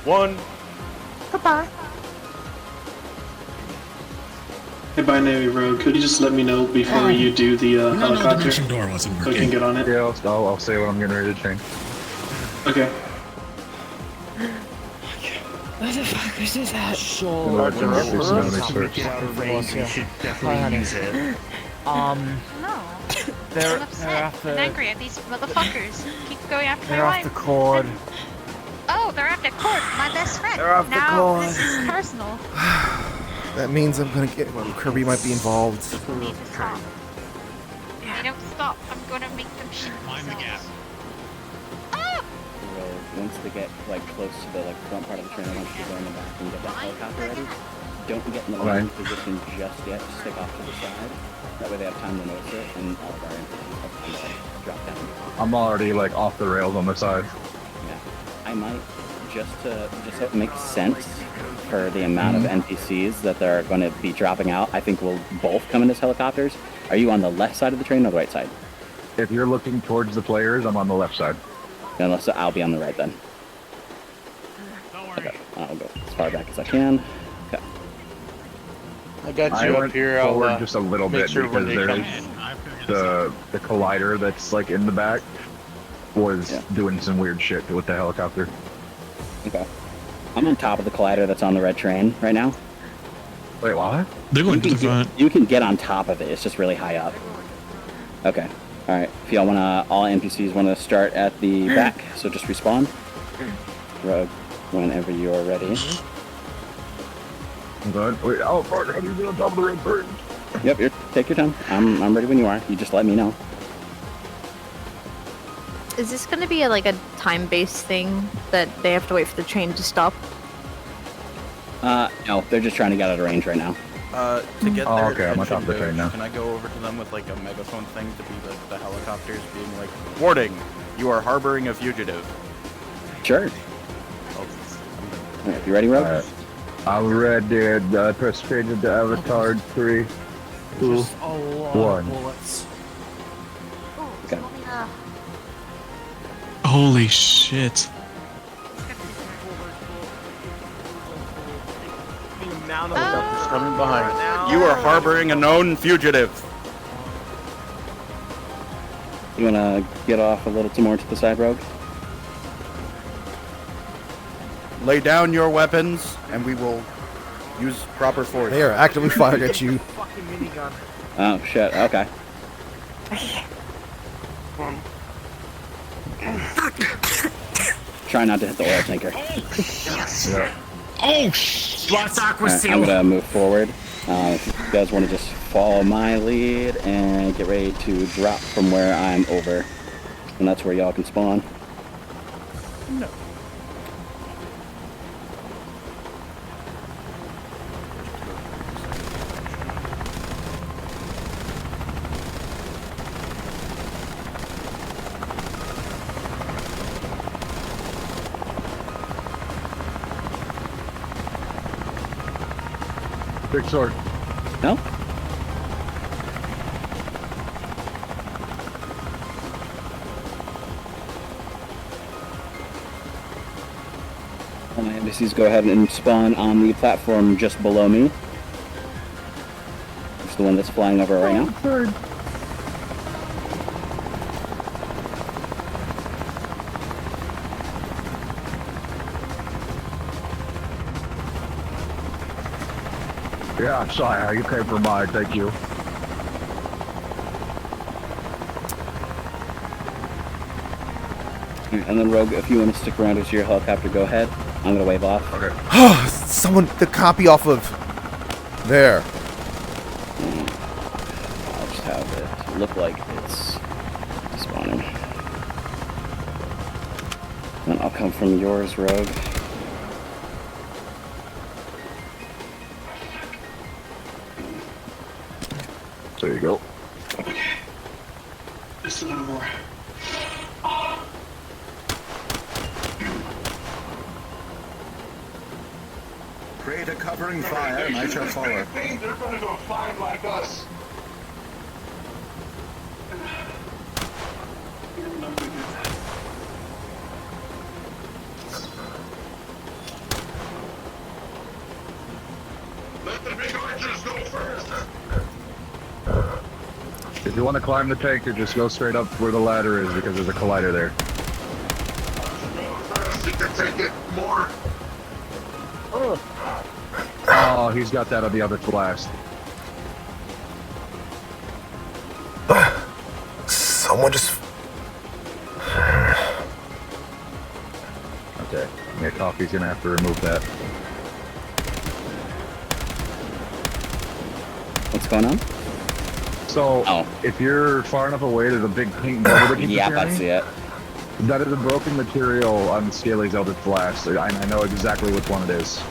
1. Goodbye. Hey, binary rogue, could you just let me know before you do the helicopter? dimension door wasn't So I can get on it? Yeah, I'll say when I'm getting ready to change. Okay. What the fuck is this at? Sure. When Get out of range, you should definitely use it. No. They're I'm upset and angry at these motherfuckers. Keep going after my they're off wife. the cord. Oh, they're after Cord, my best friend. They're off the now cord. this is personal. That means I'm gonna get Kirby might be involved. You need to stop. They don't stop. I'm gonna make them shit Mind the gap. themselves. Once they get like close to the front part of the train, I want you to go in the back and get that helicopter ready. Don't get in the landing position just yet. Just stick off to the side. That way they have time to notice it, and all of our infantry have time to drop down. I'm already like off the rails on the side. Yeah, I might just so it makes sense for the amount of NPCs that they're going to be dropping out. I think we'll both come in as helicopters. Are you on the left side of the train or the right side? If you're looking towards the players, I'm on the left side. Unless I'll be on the right then. Don't worry. Okay, I'll go as far back as I can. Okay. I got I you up went here. forward I'll just a little make bit sure when because they there's come. I figured this out. the collider that's like in the back was doing some weird shit with the helicopter. Okay. I'm on top of the collider that's on the red train right now. Wait, what? They're going to the front. You can get on top of it. It's just really high up. Okay. All right. If y'all wanna, all NPCs wanna start at the back, so just respawn. Rogue, whenever you're ready. Good. Wait, oh fuck! How do you get on top of the red bird? Yep. Take your time. I'm ready when you are. You just let me know. Is this gonna be a time-based thing that they have to wait for the train to stop? No, they're just trying to get out of range right now. To get Oh, their okay, I'm on top of the attention train now. Can I go over to them with like a megaphone thing to be like the helicopters being like, warning, you are harboring a fugitive. Sure. Oh, Alright, you ready, Rogue? Alright. I'm ready. Press change into Avatar 3, 2, 1. Okay. Holy shit. coming behind. You are harboring a known fugitive. You wanna get off a little too more to the side, Rogue? Lay down your weapons, and we will use proper force. They are actively firing at you. Oh shit. Okay. Try not to hit the oil tanker. Yeah. Oh, Lost Aqua Alright, Seal. I'm gonna move forward. If you guys want to just follow my lead and get ready to drop from where I'm over, and that's where y'all can spawn. No. Big sword. No? All my NPCs go ahead and spawn on the platform just below me. It's the one that's flying over right now. Yeah, sorry, you came for mine, thank you. And then Rogue, if you want to stick around as your helicopter, go ahead. I'm gonna wave off. Okay. Someone, the copy off of there. I'll just have it look like it's spawning. And I'll come from yours, Rogue. There you go. Just a little more. Create a covering fire and I shall follow. They're gonna go find like us. If you want to climb the tanker, just go straight up where the ladder is because there's a collider there. Oh, he's got that on the other blast. Someone just... Okay, yeah, Coffee's gonna have to remove that. What's going on? So, Oh. if you're far enough away, there's a big pink bubble that keeps Yeah, I appearing. see it. That is a broken material on Scaly's Eldritch Blast. I know exactly which one it is.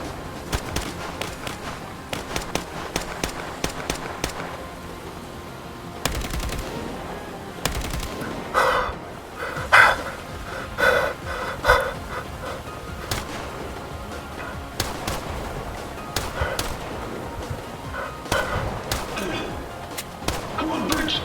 Come on, Bridge!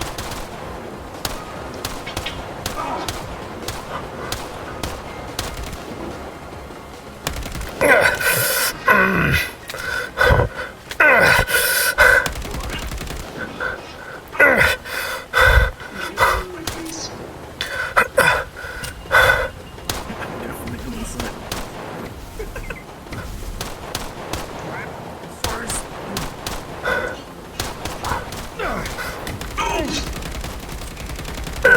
The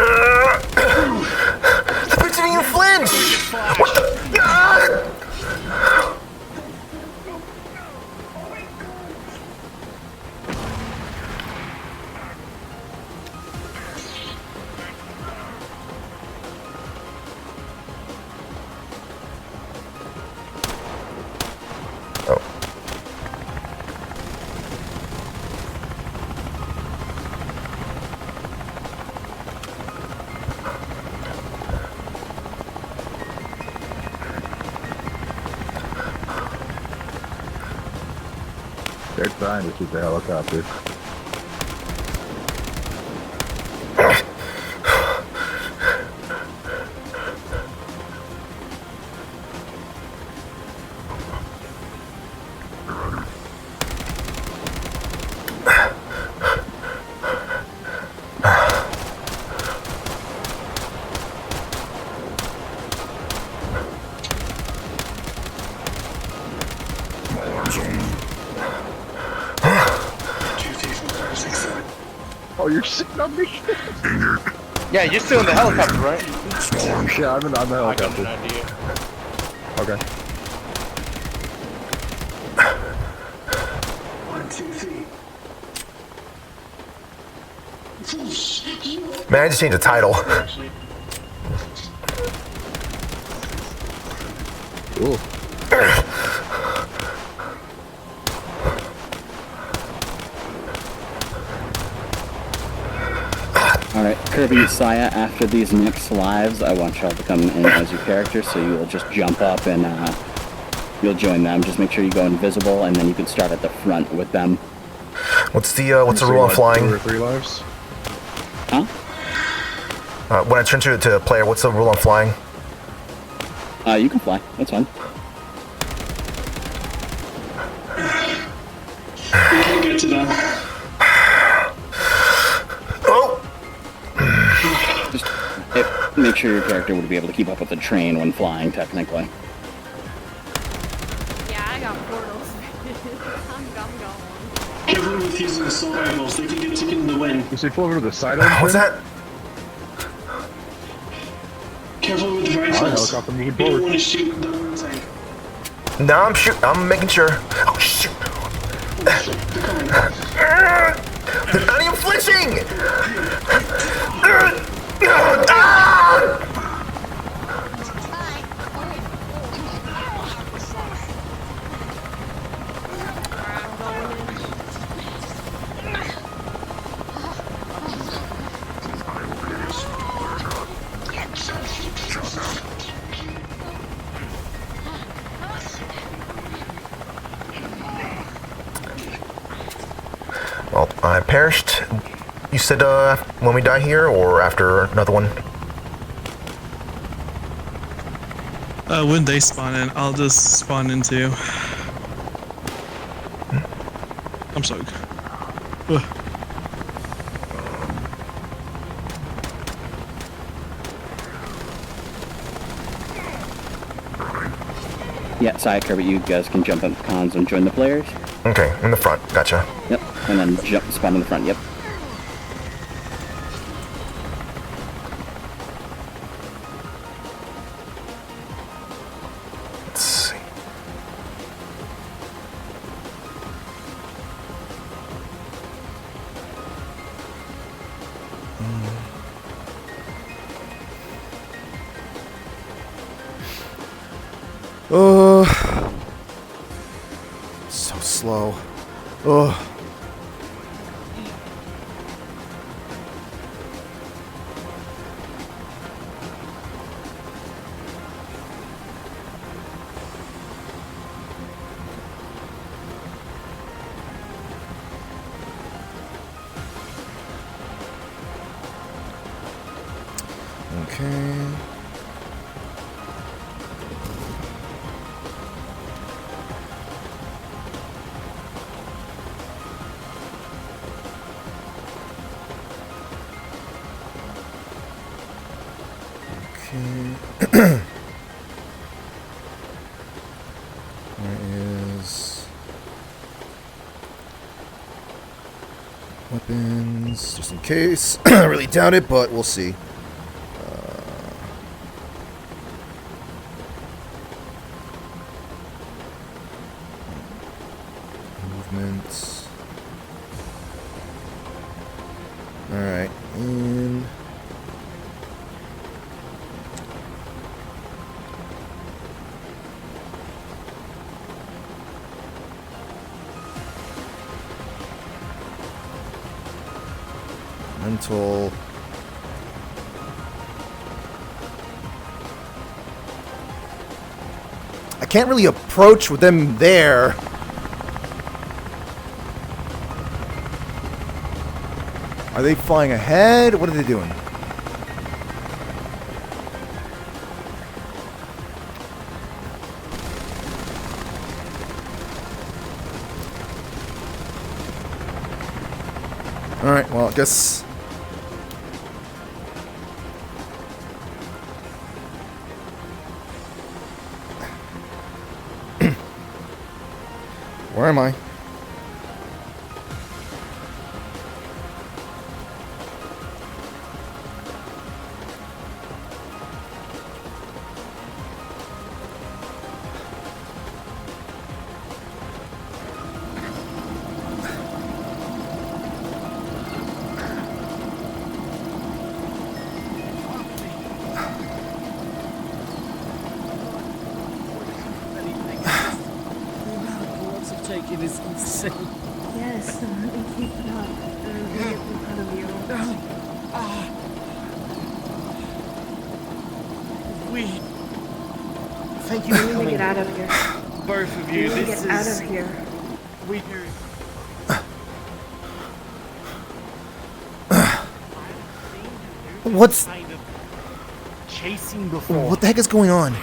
bitch didn't even flinch! What the... Ah! They're trying to shoot the helicopter. Oh, you're sitting on me? Yeah, you're still in the helicopter, right? Yeah, I'm on the I got helicopter. an idea. Okay. 1, 2, 3. Man, I just changed the title. Ooh. Alright, Kirby, Saya, after these next lives, I want y'all to come in as your characters, so you'll just jump up and you'll join them. Just make sure you go invisible, and then you can start at the front with them. What's the rule on flying? 2 or 3 lives? Huh? When I turn to a player, what's the rule on flying? You can fly. That's fine. We can get to them. Oh! Just make sure your character would be able to keep up with the train when flying, technically. Yeah, I got portals. I'm going. Careful with using assault rifles, they can get taken in the wind. You say pull over to the side of the What's that? Careful with the Alright, rifles. helicopter moving You don't forward. want to shoot the one tank. No, I'm making sure. Oh, shoot. Oh shit, they're coming. They're not even flinching! Ah! Well, I perished. You said when we die here or after another one? When they spawn in, I'll just spawn in too. I'm sorry. Ugh. Yeah, Sayaka, but you guys can jump on cons and join the players. Okay, in the front. Gotcha. Yep, and then spawn in the front. Yep. Let's see. So slow. Ugh. Okay. Okay. Where is weapons? Just in case. I really doubt it, but we'll see. Movements. All right, and mental. I can't really approach with them there. Are they flying ahead? What are they doing? Alright, well, I guess... Where am I? Is insane. Yes, and keep it up. And get in front of you. Thank you We for need to coming. get out of here. Both of We you. need to This get out is. of here. We do. What's... Kind of chasing before. What the heck is going on?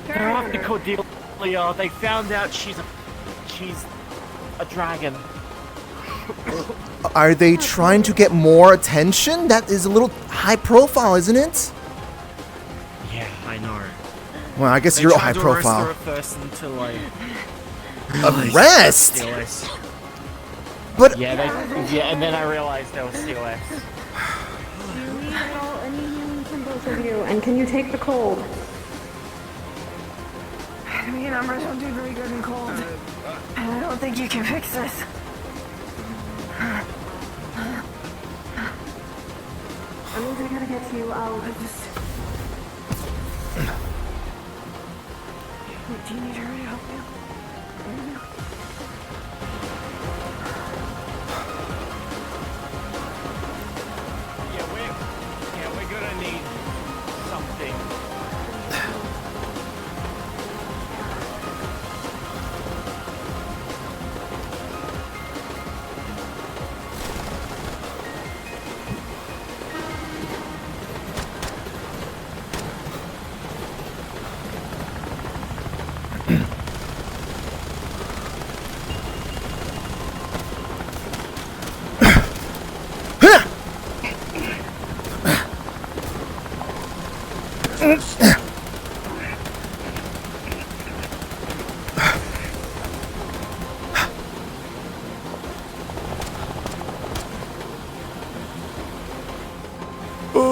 They're after Cordelia. They found out she's a dragon. Are they trying to get more attention? That is a little high profile, isn't it? Yeah, I know. Well, I guess They you're tried high to profile. arrest her at first until like Arrest? COS. But Yeah, and then I realized they were COS. Do you need any healing from both of you? And can you take the cold? Me and Umbra don't do very good in cold. And I don't think you can fix this. I mean, I gotta get to you. I'll just... Do you need her to help you? Yeah, we're gonna need something.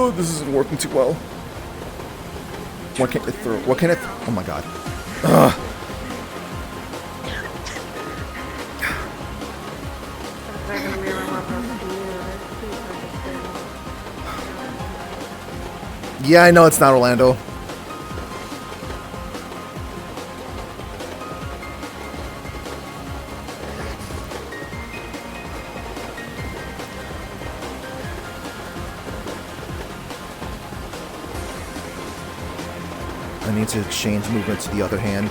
Oh, this isn't working too well. What can it throw? What can it? Oh my god. Ugh. Yeah, I know it's not Orlando. I need to change movement to the other hand.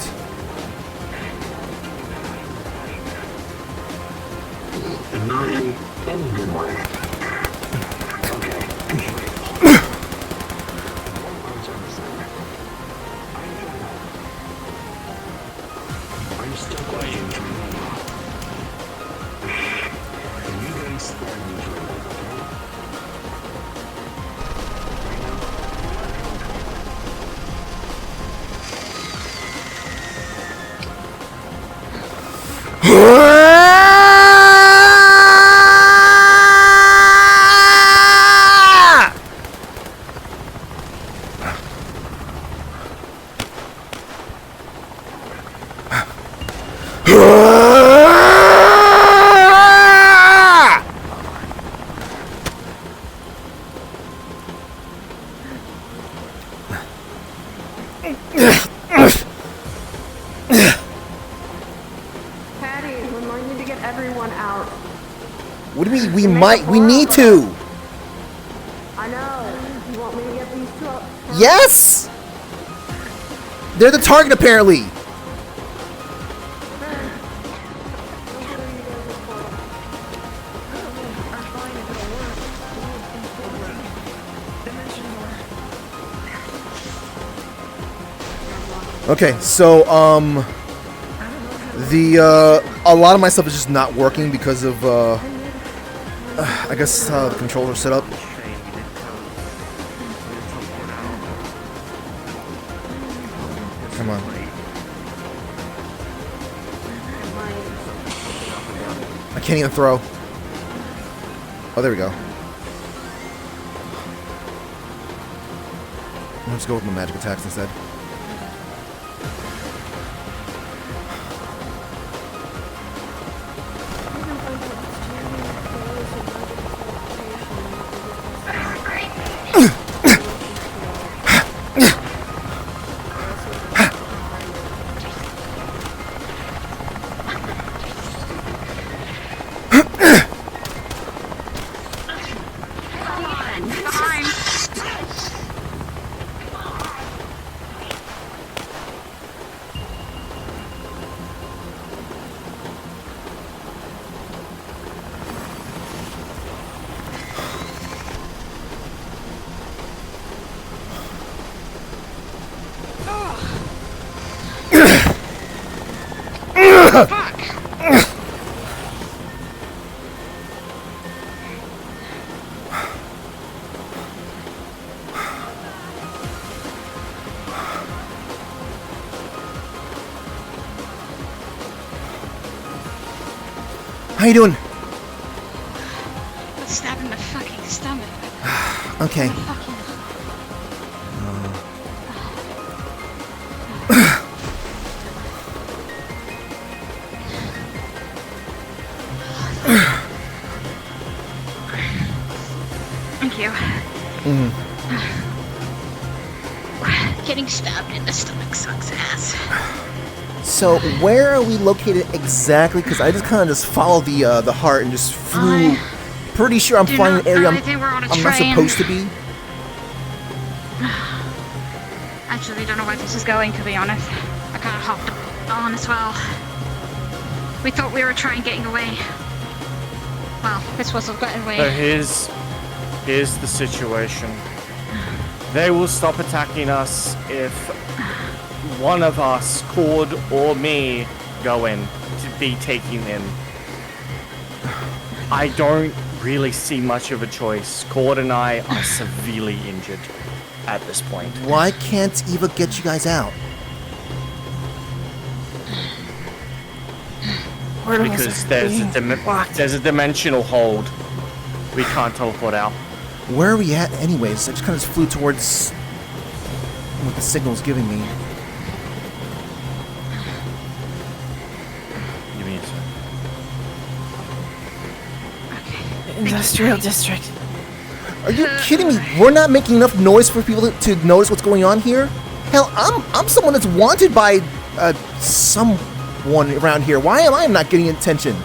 Patty, we might need to get everyone out. What do you mean? We might. We need to. I know. You want me to get these two out? Yes. They're the target, apparently. Okay, so a lot of my stuff is just not working because of I guess how the controls are set up. Come on. I can't even throw. Oh, there we go. Let's go with my magic attacks instead. How you doing? Got stabbed in the fucking stomach. Okay. Thank you. Mm. Getting stabbed in the stomach sucks ass. So where are we located exactly? Because I just kind of just followed the heart and just flew. Pretty sure I'm flying an area I'm not supposed to be. Actually, don't know where this is going, to be honest. I kind of hopped on as well. We thought we were trying getting away. Well, this was getting away. So here's the situation. They will stop attacking us if one of us, Cord or me, go in to be taking in. I don't really see much of a choice. Cord and I are severely injured at this point. Why can't Eva get you guys out? Because there's a dimensional hold. We can't teleport out. Where are we at anyways? I just kind of flew towards what the signal's giving me. Give me a sec. Industrial district. Are you kidding me? We're not making enough noise for people to notice what's going on here? Hell, I'm someone that's wanted by someone around here. Why am I not getting attention?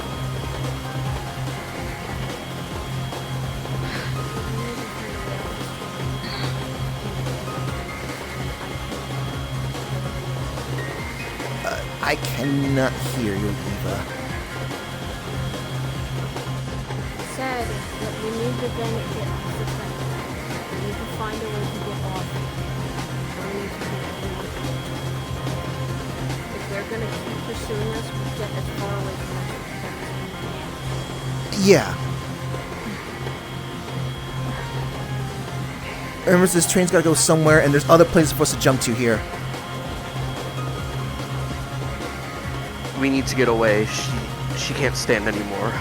I cannot hear you, Eva. Said that we need to then get off the train. We need to find a way to get off. We need to if they're gonna keep pursuing us, we get as far away from us as we can. Yeah. Remember, this train's gotta go somewhere, and there's other places for us to jump to here. We need to get away. She can't stand anymore.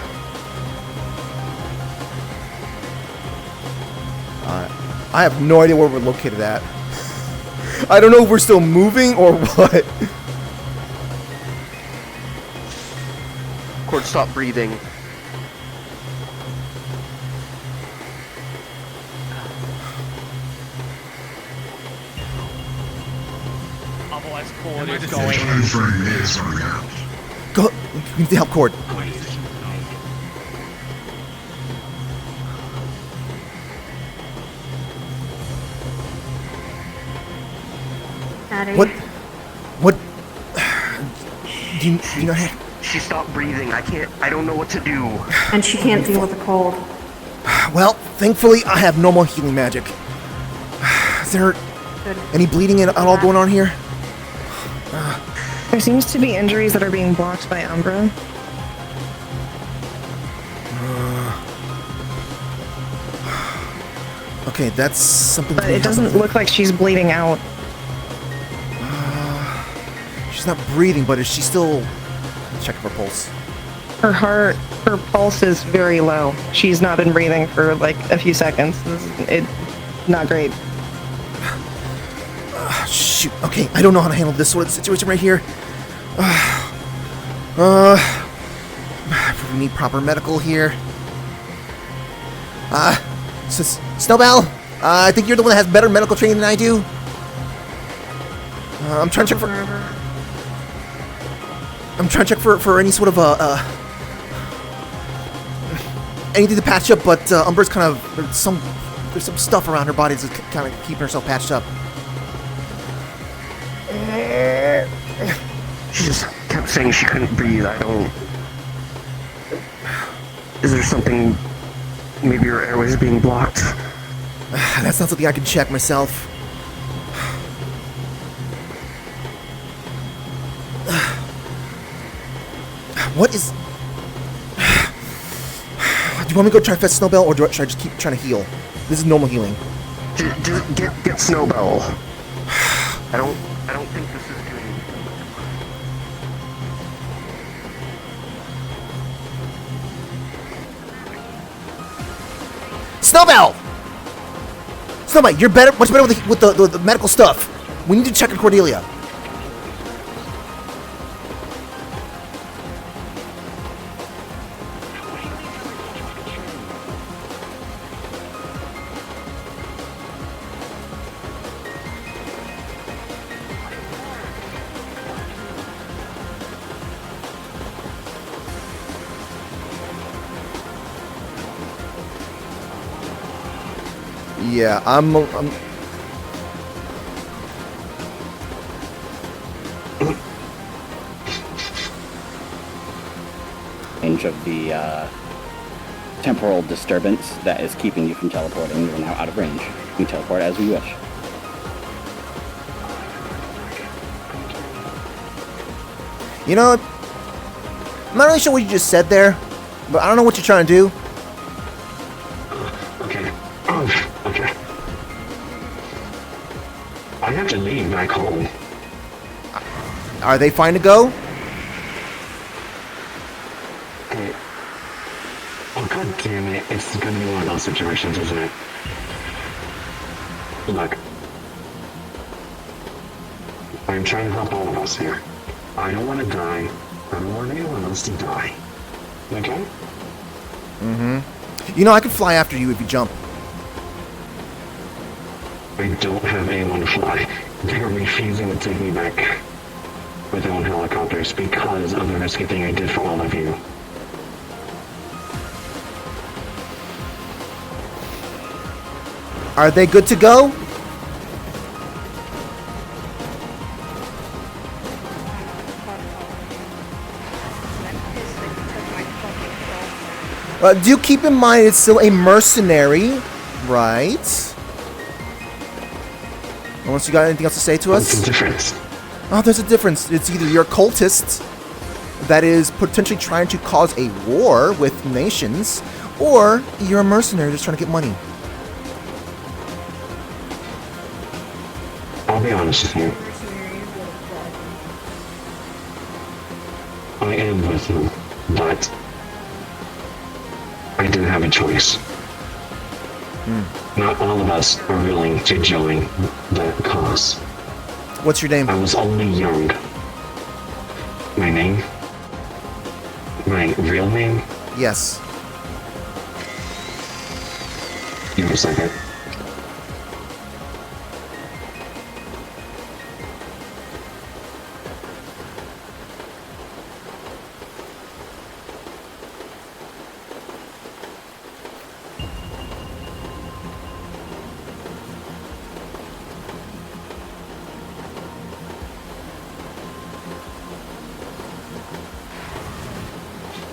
I have no idea where we're located at. I don't know if we're still moving or what. Cord, stop breathing. Otherwise, Cord is going. Time frame is running out. Go. We need to help Cord. Daddy. What? Do you not have? She stopped breathing. I don't know what to do. And she can't deal with the cold. Well, thankfully, I have normal healing magic. Is there any bleeding at all going on here? There seems to be injuries that are being blocked by Umbra. Okay, that's something. But it doesn't look like she's bleeding out. She's not breathing, but is she still? Check her pulse. Her pulse is very low. She's not been breathing for like a few seconds. It's not great. Shoot. Okay, I don't know how to handle this sort of situation right here. We need proper medical here. Snowbell, I think you're the one that has better medical training than I do. I'm trying to check for any sort of anything to patch up, but Umber's kind of there's some stuff around her body that's kind of keeping herself patched up. She just kept saying she couldn't breathe. Is there something? Maybe her airways are being blocked. That's not something I can check myself. What is... Do you want me to go try to fetch Snowbell, or should I just keep trying to heal? This is normal healing. Get Snowbell. I don't think this is doing... Snowbell! Snowbell, you're much better with the medical stuff. We need to check on Cordelia. Yeah, I'm range of the temporal disturbance that is keeping you from teleporting. You are now out of range. You can teleport as you wish. You know, I'm not really sure what you just said there, but I don't know what you're trying to do. Okay. Okay. I have to leave back home. Are they fine to go? Oh, god Damn it, it's gonna be one of those situations, isn't it? Look. I'm trying to help all of us here. I don't want to die. I don't want anyone else to die. Okay? Mm-hmm. You know, I can fly after you if you jump. I don't have anyone to fly. They're refusing to take me back with their own helicopters because of the risky thing I did for all of you. Are they good to go? Do keep in mind it's still a mercenary, right? Unless you got anything else to say to us? What's the difference? Oh, there's a difference. It's either you're a cultist that is potentially trying to cause a war with nations, or you're a mercenary just trying to get money. I'll be honest with you. I am with you, but I didn't have a choice. Not all of us are willing to join that cause. What's your name? I was only young. My name? My real name? Yes. Give me a second.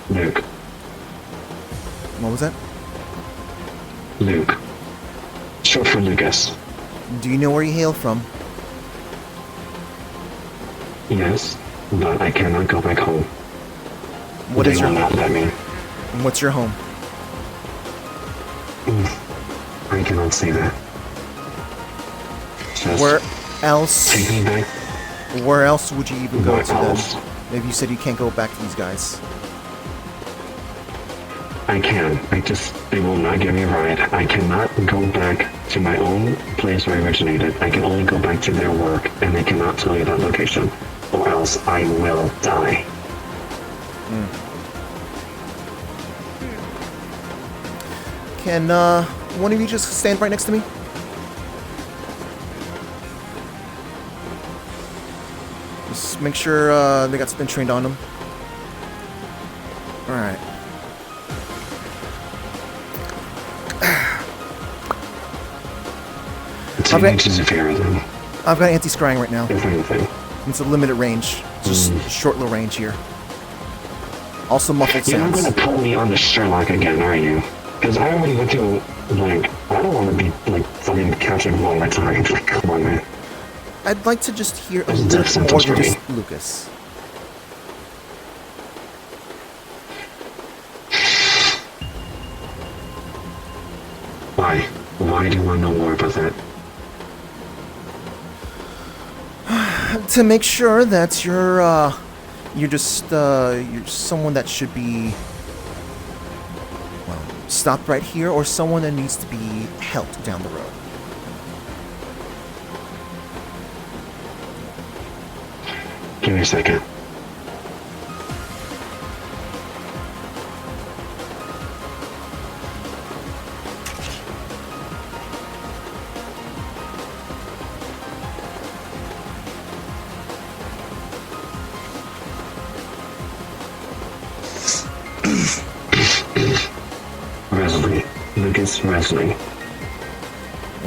Luke. What was that? Luke. Short for Lucas. Do you know where you hail from? Yes, but I cannot go back home. What is your home? Not let me. What's your home? I cannot say that. Just where else? Take me back. Where else would you even go Where to else? them? Maybe you said you can't go back to these guys. I can. They will not give me a ride. I cannot go back to my own place where I originated. I can only go back to their work, and they cannot tell you that location, or else I will die. Can one of you just stand right next to me? Just make sure they got something trained on them. Alright. I've got anti-scrying right now. It's a limited range. Just short little range here. Also muffled You're not sounds. gonna pull me on the Sherlock again, are you? Because I already went to, like, I don't want to be, like, fucking captured one more time. Like, come on, man. I'd like to just hear a There's a little death bit more sentence than for just me. Lucas. Why? Why do you want to know more about that? To make sure that you're someone that should be, well, stopped right here, or someone that needs to be helped down the road. Give me a second. Wesley. Lucas Wesley.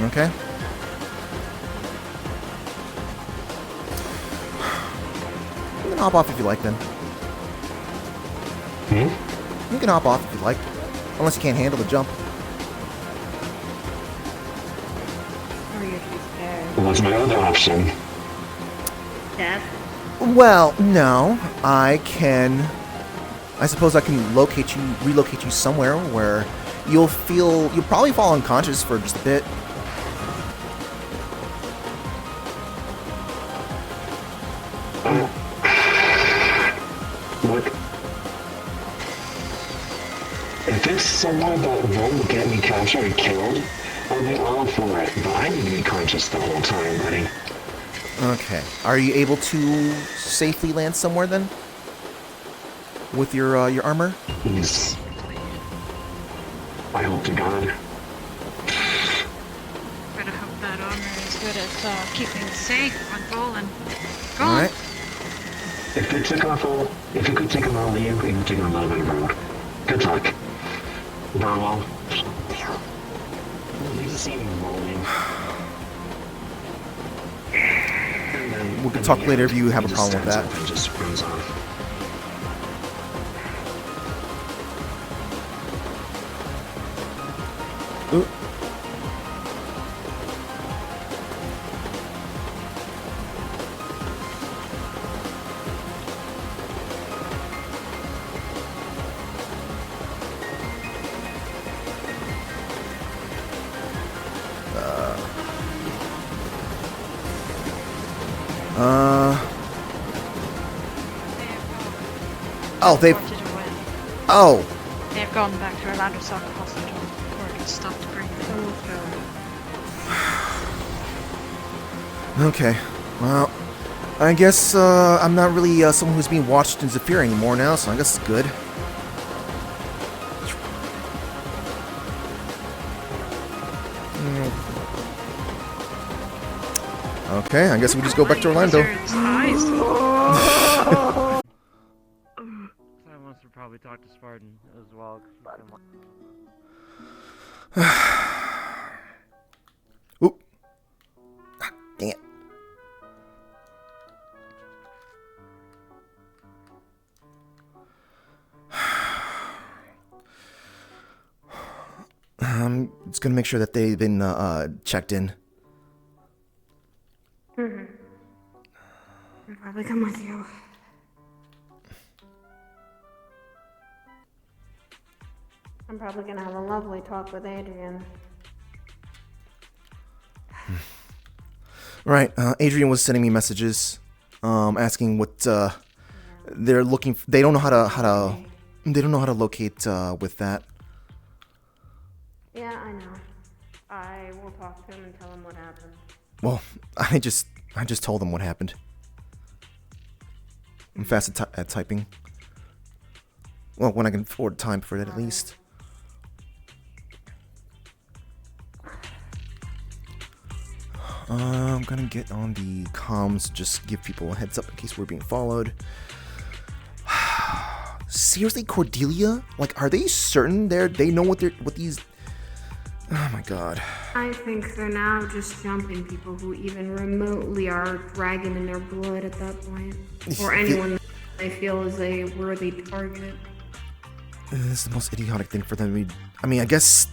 Okay. You can hop off if you like, then. You can hop off if you like. Unless you can't handle the jump. What's my other option? Death. Well, no. I suppose I can relocate you somewhere where you'll probably fall unconscious for just a bit. Look. If If it's someone that won't get me captured or killed, I'll be all for it. But I need to be conscious the whole time, buddy. Okay. Are you able to safely land somewhere then? With your armor? Yes. I hope to God. Better hope that armor is good at keeping safe and rolling. Go All on. right. If it could take a while to you, it can take a little bit of road. Good luck. Narwhal. You see me rolling. We can talk later if you have a problem with that. It just runs off. Ooh. Oh, they've. Oh. They've gone back to Orlando Soccer Hospital. Or stopped breathing. Okay. Well, I guess I'm not really someone who's being watched in Zephyr anymore now, so I guess it's good. Okay, I guess we just go back to Orlando. Someone wants to probably talk to Spartan as well. Oop. Ah, dang it. I'm just gonna make sure that they've been checked in. Mm-hmm. I'll probably come with you. I'm probably gonna have a lovely talk with Adrian. Right, Adrian was sending me messages, asking what they're looking. They don't know how to. They don't know how to locate with that. Yeah, I know. I will talk to him and tell him what happened. Well, I just told them what happened. I'm fast at typing. Well, when I can afford time for that, at least. I'm gonna get on the comms, just give people a heads up in case we're being followed. Seriously, Cordelia? Like, are they certain they know what these? Oh my god. I think they're now just jumping people who even remotely are dragon in their blood at that point. Or anyone that they feel is a worthy target. This is the most idiotic thing for them. I mean, I guess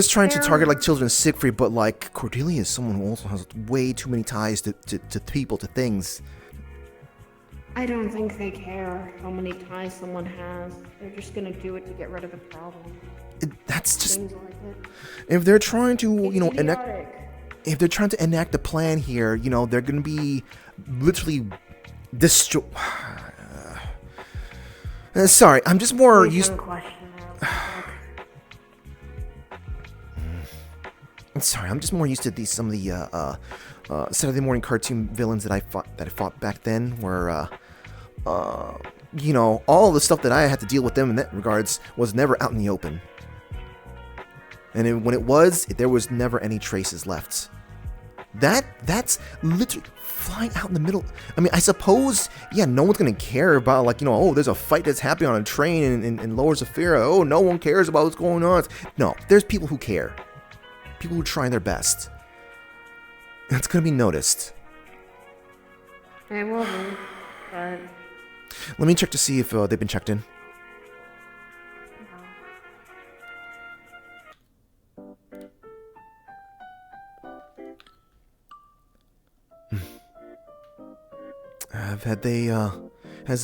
trying to target like children is Siegfried, but like Cordelia is someone who also has way too many ties to people, to things. I don't think they care how many ties someone has. They're just gonna do it to get rid of the problem. That's just. Things like it. If they're trying to, Idiotic. if they're trying to enact a plan here, they're gonna be literally destroy. Sorry, I'm just more used. Sorry, I'm just more used to some of the Saturday morning cartoon villains that I fought back then, where all the stuff that I had to deal with them in that regards was never out in the open. And when it was, there was never any traces left. That's literally flying out in the middle. I mean, I suppose, yeah, no one's gonna care about there's a fight that's happening on a train in Lower Zephyr. Oh, no one cares about what's going on. No, there's people who care. People who are trying their best. It's gonna be noticed. It will be, but... Let me check to see if they've been checked in. Has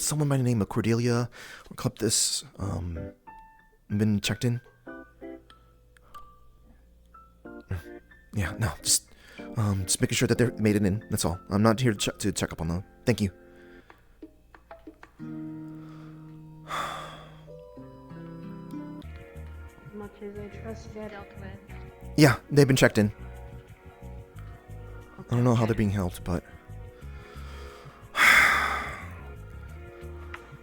someone by the name of Cordelia or Kleptis been checked in? Yeah, no, just making sure that they're made it in. That's all. I'm not here to check up on them. Thank you. is a trust jet. Yeah, they've been checked in. I don't know how they're being helped, but...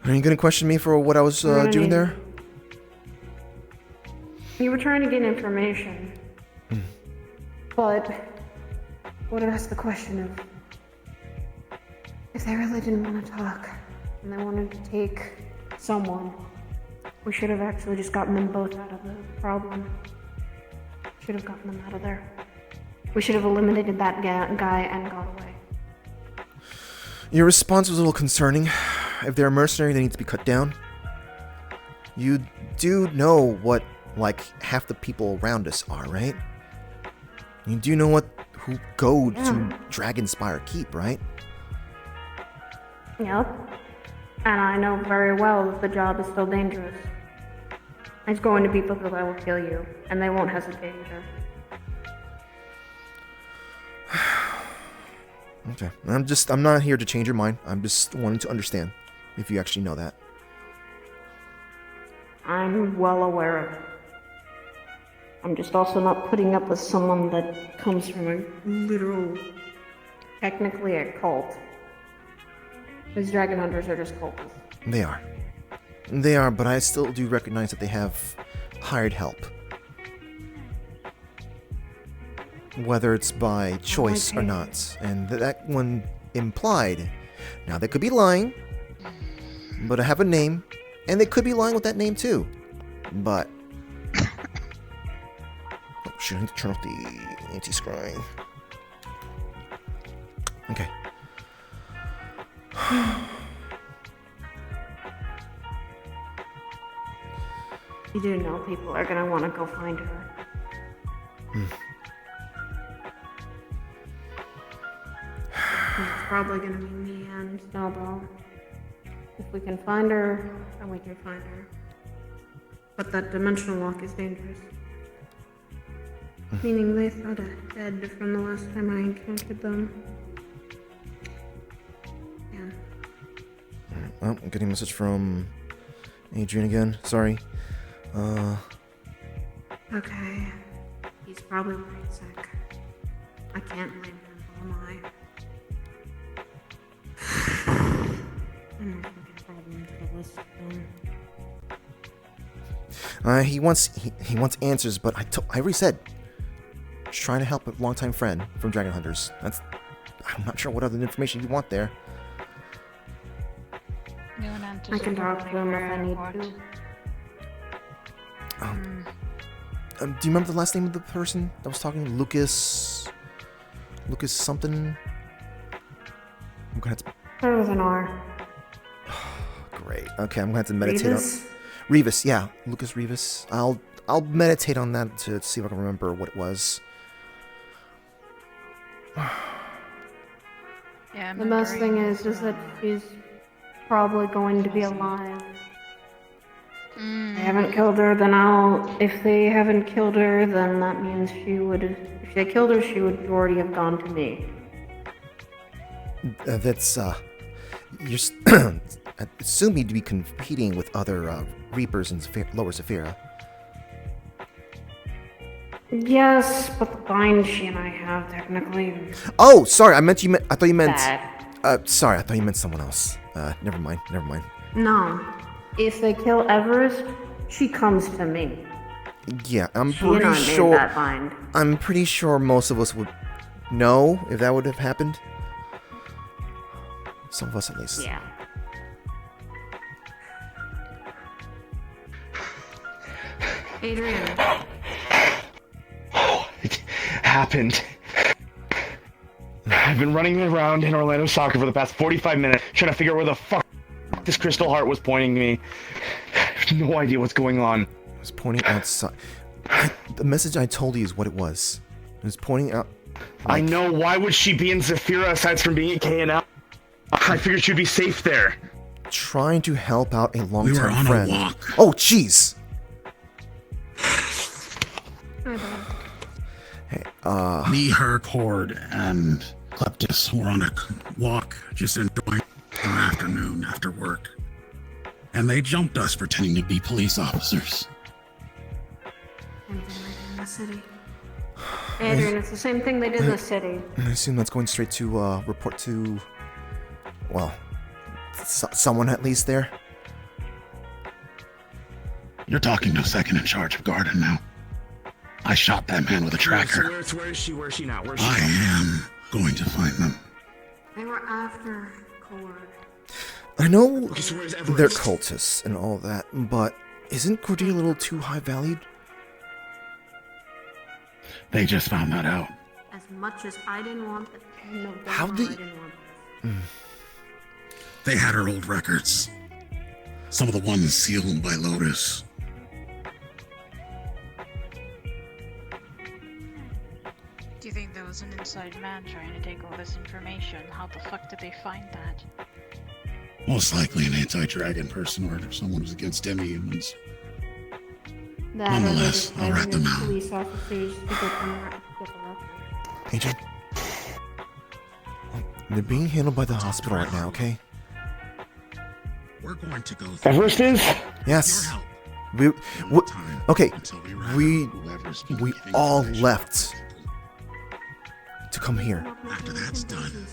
Are you gonna question me for what I was doing there? You were trying to get information. But would ask the question of if they really didn't want to talk and they wanted to take someone, we should have actually just gotten them both out of the problem. Should have gotten them out of there. We should have eliminated that guy and got away. Your response was a little concerning. If they're a mercenary, they need to be cut down. You do know what, like, half the people around us are, right? You do know who go to Dragonspire Keep, right? Yep. And I know very well that the job is still dangerous. It's going to be people that will kill you, and they won't hesitate either. Okay. I'm not here to change your mind. I'm just wanting to understand if you actually know that. I'm well aware of it. I'm just also not putting up with someone that comes from a literal, technically a cult. These dragon hunters are just cultists. They are. They are, but I still do recognize that they have hired help. Whether it's by choice or not. And that one implied. Now, they could be lying, but I have a name, and they could be lying with that name too. But... oh, shoot, I need to turn off the anti-scrying. Okay. You do know people are gonna want to go find her. It's probably gonna be me and Snowball. If we can find her, then we can find her. But that dimensional walk is dangerous. Meaning they thought ahead from the last time I encountered them. Yeah. Oh, I'm getting a message from Adrian again. Sorry. Okay. He's probably worried sick. I can't blame him, am I? I'm not fucking problem to the list of them. He wants answers, but I already said, just trying to help a longtime friend from Dragon Hunters. I'm not sure what other information you want there. I can talk to him if I need to. Do you remember the last name of the person that was talking? Lucas something? I'm gonna have to... There was an R. Great. Okay, I'm gonna have to meditate Rivas? on... Rivas, yeah. Lucas Rivas. I'll meditate on that to see if I can remember what it was. Yeah, the best thing is that she's probably going to be alive. They haven't killed her, then if they haven't killed her, then that means if they killed her, she would already have gone to me. You're I assume you'd be competing with other Reapers in Lower Zephyra. Yes, but the bind she and I have, technically... Oh, sorry, I thought you meant... Bad. Sorry, I thought you meant someone else. Never mind. No. If they kill Everest, she comes to me. Yeah, I'm She and I pretty made sure... that bind. I'm pretty sure most of us would know if that would have happened. Some of us, at least. Yeah. Adrian. It happened. I've been running around in Orlando Soccer for the past 45 minutes trying to figure out where the fuck this crystal heart was pointing me. I have no idea what's going on. It was pointing outside. The message I told you is what it was. It was pointing out... I know. Why would she be in Zephyra aside from being at KNL? I figured she'd be safe there. Trying to help out a longtime We were on friend. a walk. Oh, jeez. Hey, Me, her, Cord, and Kleptis were on a walk, just enjoying our afternoon after work. And they jumped us pretending to be police officers. Same thing they did in the city. Adrian, it's the same thing they did in the city. I assume that's going straight to report to, well, someone at least there. You're talking to second in charge of Garden now. I shot that man with a tracker. Where is she? Where is she now? Where's she? I am going to find them. They were after Cord. I know Okay, so where's Everest? they're cultists and all that, but isn't Cordelia a little too high valued? They just found that out. As much as I didn't want that, no, How I did- didn't want this. They had her old records. Some of the ones sealed by Lotus. Do you think there was an inside man trying to take all this information? How the fuck did they find that? Most likely an anti-dragon person or someone who's against demi-humans. That Nonetheless, I'll rat them out. Police officers to get the record. Agent? They're being handled by the hospital right now, okay? We're going to go through Everest is? Yes. Okay, we all left to come here. After that's done.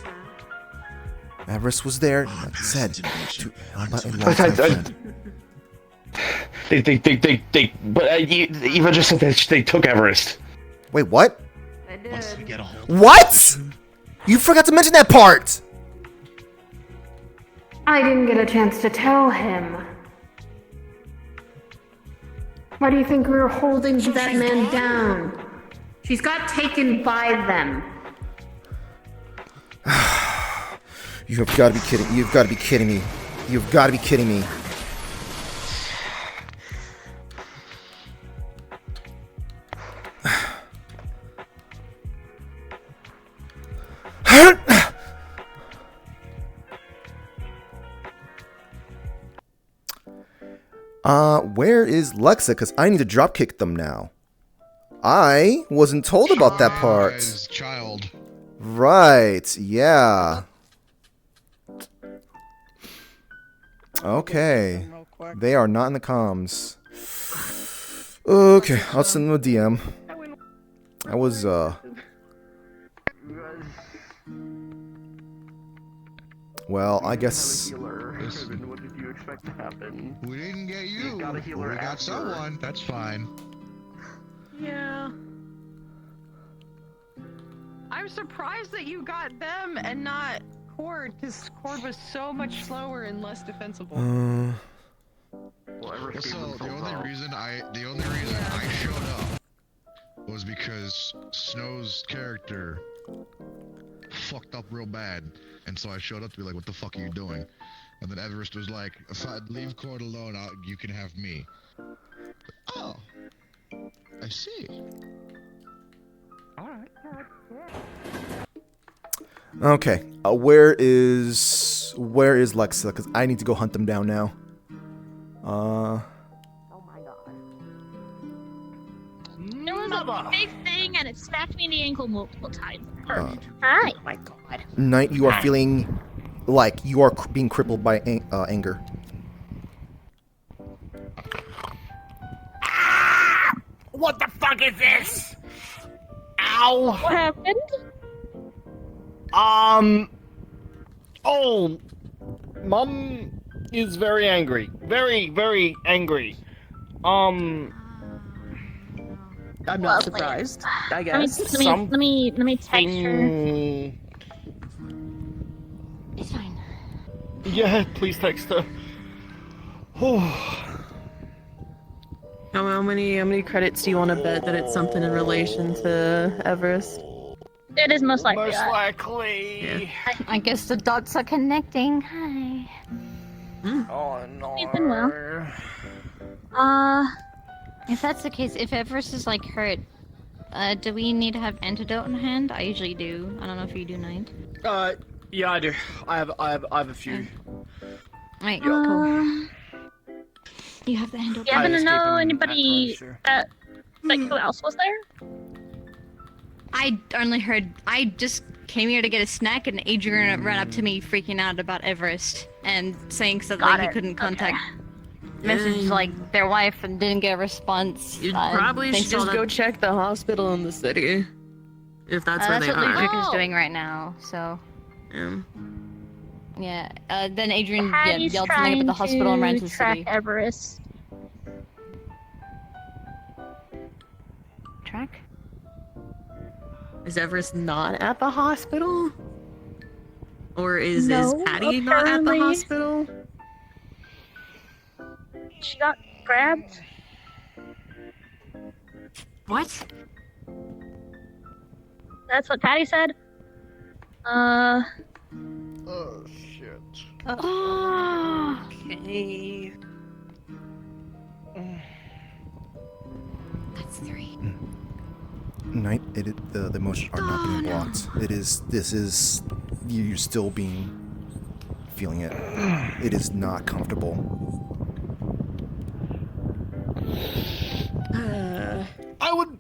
Everest was there, like I said, to help out a longtime friend. But Eva just said that they took Everest. Wait, what? They did. What? You forgot to mention that part! I didn't get a chance to tell him. Why do you think we were holding that man down? She's got taken by them. You have got to be kidding. You've got to be kidding me. You've got to be kidding me. Where is Lexa? Because I need to dropkick them now. I wasn't told about that part. Child. Right, yeah. Okay. They are not in the comms. Okay, I'll send them a DM. I was, well, I guess... What did you expect to happen? We didn't get you. Got a healer we got someone. That's fine. Yeah. I'm surprised that you got them and not Cord, because Cord was so much slower and less defensible. So the only reason I showed up was because Snow's character fucked up real bad, and so I showed up to be like, "What the fuck are you doing?" And then Everest was like, "If I leave Cord alone, you can have me." Oh, I see. All right. Okay, where is Lexa? Because I need to go hunt them down now. There was a big thing and it smacked me in the ankle multiple times. Hi. Oh my god. Knight, you are feeling like you are being crippled by anger. What the fuck is this? Ow! What happened? Oh, Mom is very angry. Very, very angry. I'm not surprised. I guess. Let me text her. It's fine. Yeah, please text her. Oh. How many credits do you want to bet that it's something in relation to Everest? It is most likely. Most likely. Yeah. I guess the dots are connecting. Hi. Oh no. You've been well. If that's the case, if Everest is like hurt, do we need to have antidote in hand? I usually do. I don't know if you do, Knight. Yeah, I do. I have a few. Right, cool. You have the handle. Do you happen to know anybody that, like, who else was there? I only heard. I just came here to get a snack, and Adrian ran up to me, freaking out about Everest and saying stuff like he couldn't contact. messaged like their wife and didn't get a response. You probably should just go check the hospital in the city. If that's where they what are. Ludwig is doing right now, so. Yeah. Yeah, then Adrian Patty's yelled something up at the hospital and ran to the track city. Everest. Track? Is Everest not at the hospital? Or is No, Patty not at the apparently. hospital? She got grabbed. What? That's what Patty said. Oh shit. Oh, okay. That's 3. Knight, the emotions are not being blocked. This is, you're still feeling it. It is not comfortable. I would,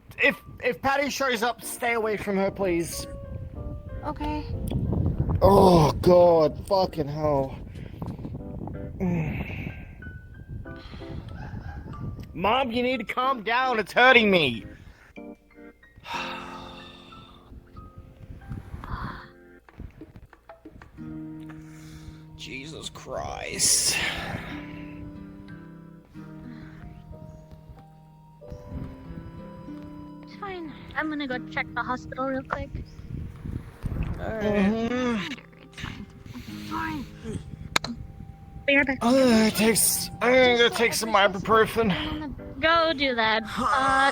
if Patty shows up, stay away from her, please. Okay. Oh god, fucking hell. Mom, you need to calm down. It's hurting me. Jesus Christ. It's fine. I'm gonna go check the hospital real quick. Alright. Fine. Be right back. I'm gonna take some ibuprofen. Go do that.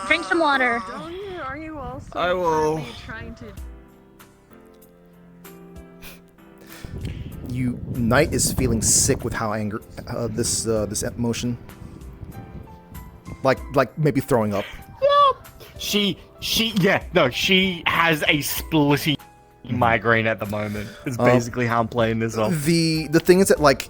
Drink some water. Are you also I will. trying to... Knight is feeling sick with how this emotion. Like maybe throwing up. She has a splitting migraine at the moment. Is basically how I'm playing this off. The thing is that, like,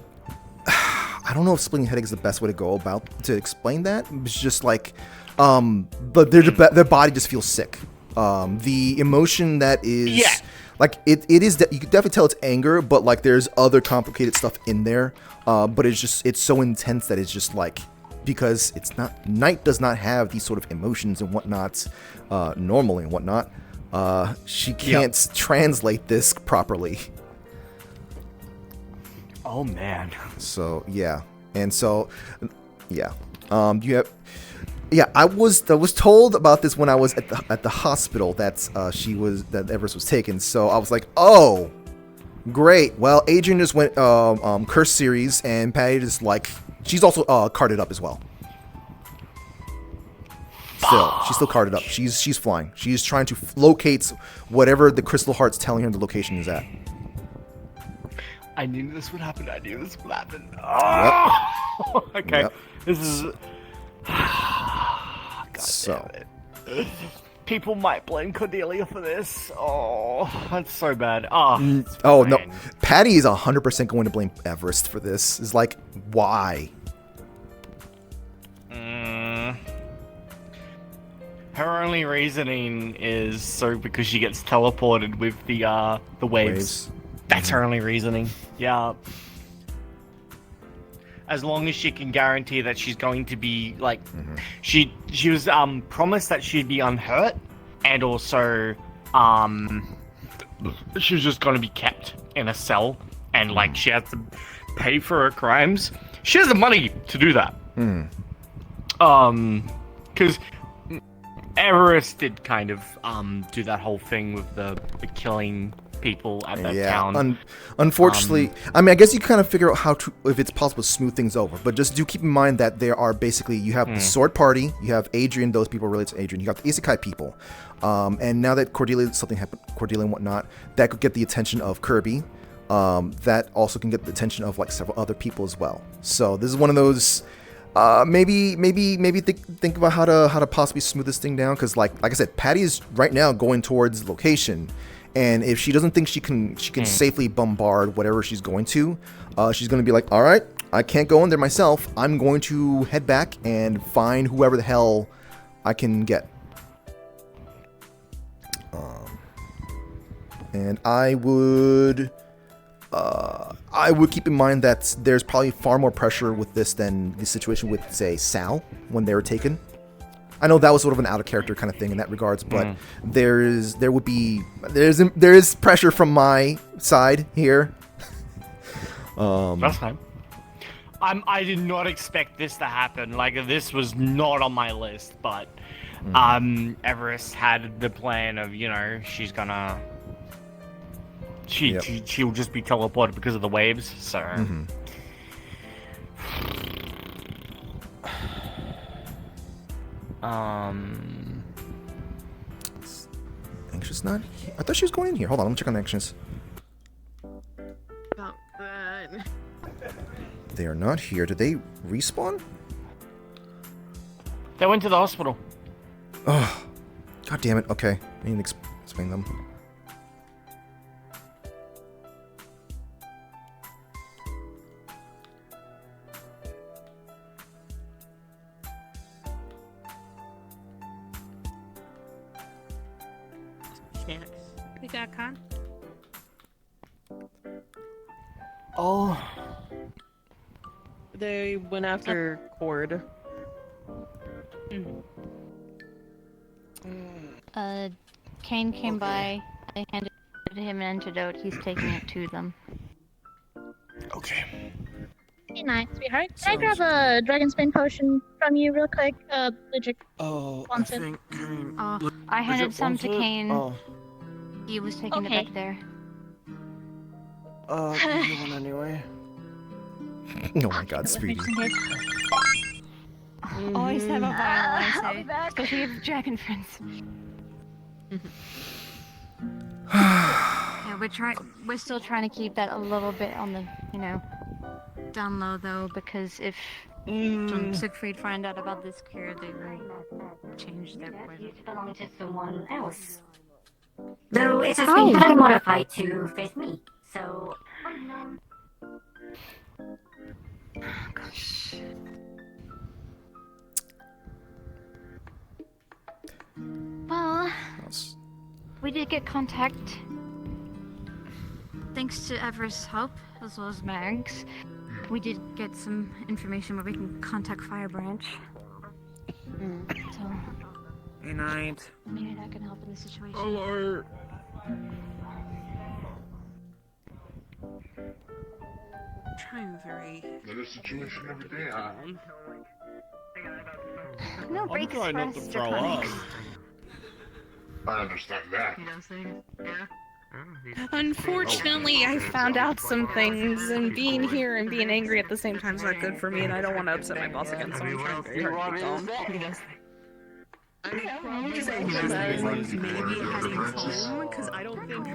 I don't know if splitting headache is the best way to go about to explain that. It's just like, but their body just feels sick. The emotion that is, like, it is that you can definitely tell it's anger, but like there's other complicated stuff in there. But it's so intense that it's just like, because it's not, Knight does not have these sort of emotions and whatnot normally and whatnot. She can't translate this properly. Oh man. So yeah, and so yeah, you have, yeah. I was told about this when I was at the hospital that Everest was taken. So I was like, oh, great. Well, Adrian just went curse series, and Patty just like, she's also carded up as well. She's still carded up. She's flying. She's trying to locate whatever the Crystal Heart's telling her the location is at. I knew this would happen. Oh! Yep. Okay. Yep. This is. God damn it. People might blame Cordelia for this. Oh, that's so bad. No, Patty is 100% going to blame Everest for this. Is like, why? Her only reasoning is so because she gets teleported with the waves. That's her only reasoning. Yeah. As long as she can guarantee that she's going to be like, she was promised that she'd be unhurt, and also she was just going to be kept in a cell, and like she has to pay for her crimes. She has the money to do that. Because Everest did kind of do that whole thing with the killing people at that town. Unfortunately, I mean, I guess you kind of figure out if it's possible to smooth things over, but just do keep in mind that there are basically, you have the Sword Party, you have Adrian, those people related to Adrian, you have the Isekai people, and now that something happened, Cordelia and whatnot, that could get the attention of Kirby, that also can get the attention of like several other people as well. So this is one of those, maybe think about how to possibly smooth this thing down, because like I said, Patty is right now going towards the location. And if she doesn't think she can safely bombard whatever she's going to, she's going to be like, all right, I can't go in there myself. I'm going to head back and find whoever the hell I can get. And I would I would keep in mind that there's probably far more pressure with this than the situation with, say, Sal when they were taken. I know that was sort of an out of character kind of thing in that regards, but there is pressure from my side here. That's fine. I did not expect this to happen. Like, this was not on my list, but Everest had the plan of, you know, she's gonna she'll just be teleported because of the waves. So Anxious not here. I thought she was going in here. Hold on, let me check on Anxious. About that. They are not here. Did they respawn? They went to the hospital. Oh, god damn it. Okay, I need to explain them. We got con. Oh. They went after Cord. Kane came by. I handed him an antidote. He's taking it to them. Okay. Hey, nice, sweetheart. Can I grab a dragon spin potion from you real quick? Ludwig wants it. I handed some to Kane. Oh. He was taking it back there. You want anyway? Oh my god, Speedy. Always have a vial, I say. Especially if Jack and friends. Yeah, we're still trying to keep that a little bit on the, you know, down low though, because if Siegfried find out about this cure, they will change their plan. Belong to someone else. Though it has been highly modified to face me, so. Gosh. Well, we did get contact. Thanks to Everest's help, as well as Mag's. We did get some information where we can contact Firebranch. So, Good night. maybe that can help in the situation. Hello. Trying very. Another situation every day. No breaks for us, Draconic. I understand that. You know what I'm saying? Yeah. Unfortunately, I found out some things, and being here and being angry at the same time is not good for me, and I don't want to upset my boss again, so I'm trying very hard to be calm. Maybe heading home, because I don't think.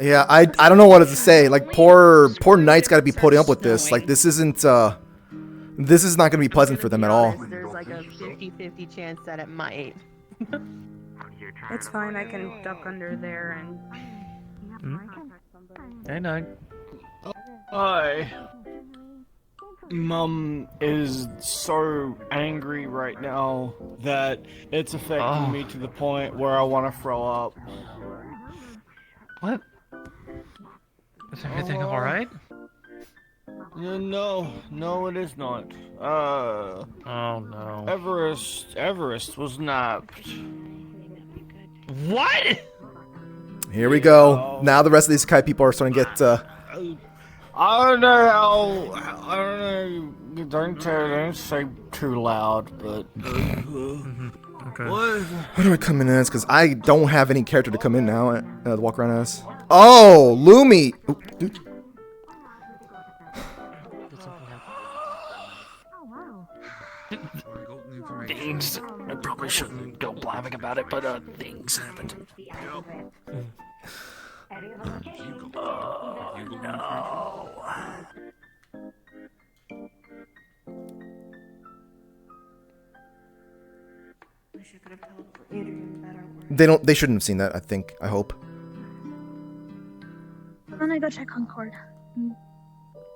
Yeah, I don't know what to say. Like, poor Knight's got to be putting up with this. Like, this is not going to be pleasant for them at all. There's like a 50-50 chance that it might. It's fine, I can duck under there and... Hey, Night. Hi. Mum is so angry right now that it's affecting me to the point where I want to throw up. What? Is everything alright? No, it is not. Oh no. Everest was napped. What? Here we go. Now the rest of these Kai people are starting to get, I don't know I don't know, don't say too loud, but... Okay. Where do I come in as? Because I don't have any character to come in now, to walk around as. Oh, Lumi! Ooh, dude. Things. I probably shouldn't go blabbing about it, but things happened. No. Wish I could have told Adrian better. They shouldn't have seen that, I think. I hope. I'm gonna go check on Cord.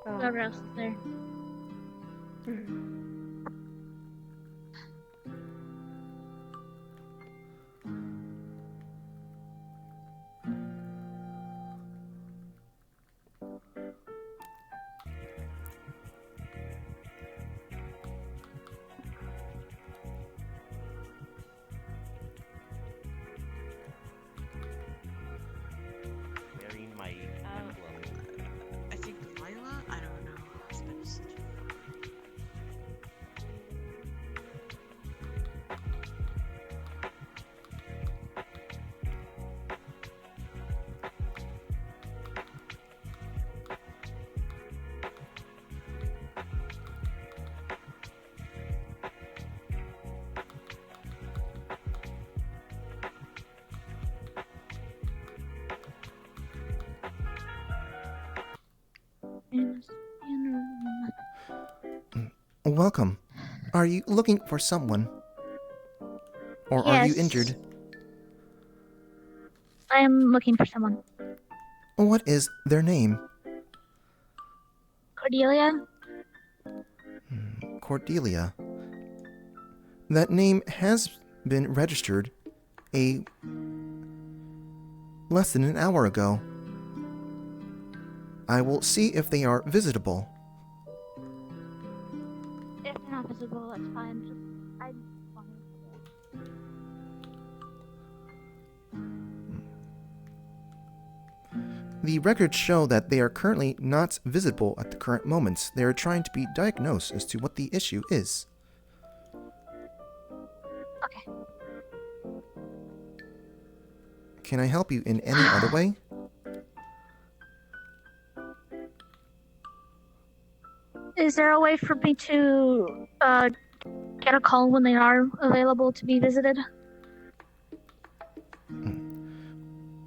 Whoever else is there. Welcome. Are you looking for someone? Or are you Yes. injured? I am looking for someone. What is their name? Cordelia? Cordelia. That name has been registered less than an hour ago. I will see if they are visitable. If they're not visible, that's fine. Just, I wanted The records show that they are currently not visible at the current moment. They are trying to be diagnosed as to what the issue is. Okay. Can I help you in any other way? Is there a way for me to get a call when they are available to be visited?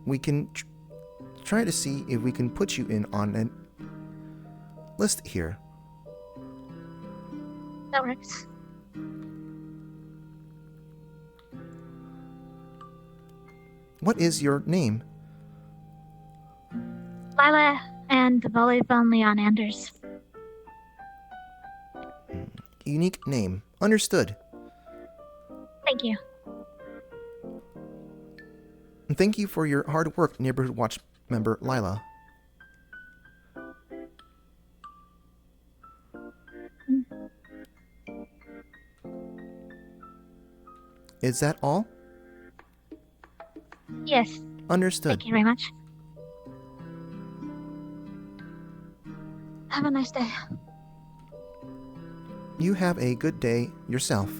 We can try to see if we can put you in on a list here. That works. What is your name? Lila and Volley von Leon Anders. Unique name. Understood. Thank you. And thank you for your hard work, Neighborhood Watch member Lila. Is that all? Yes. Understood. Thank you very much. Have a nice day. You have a good day yourself.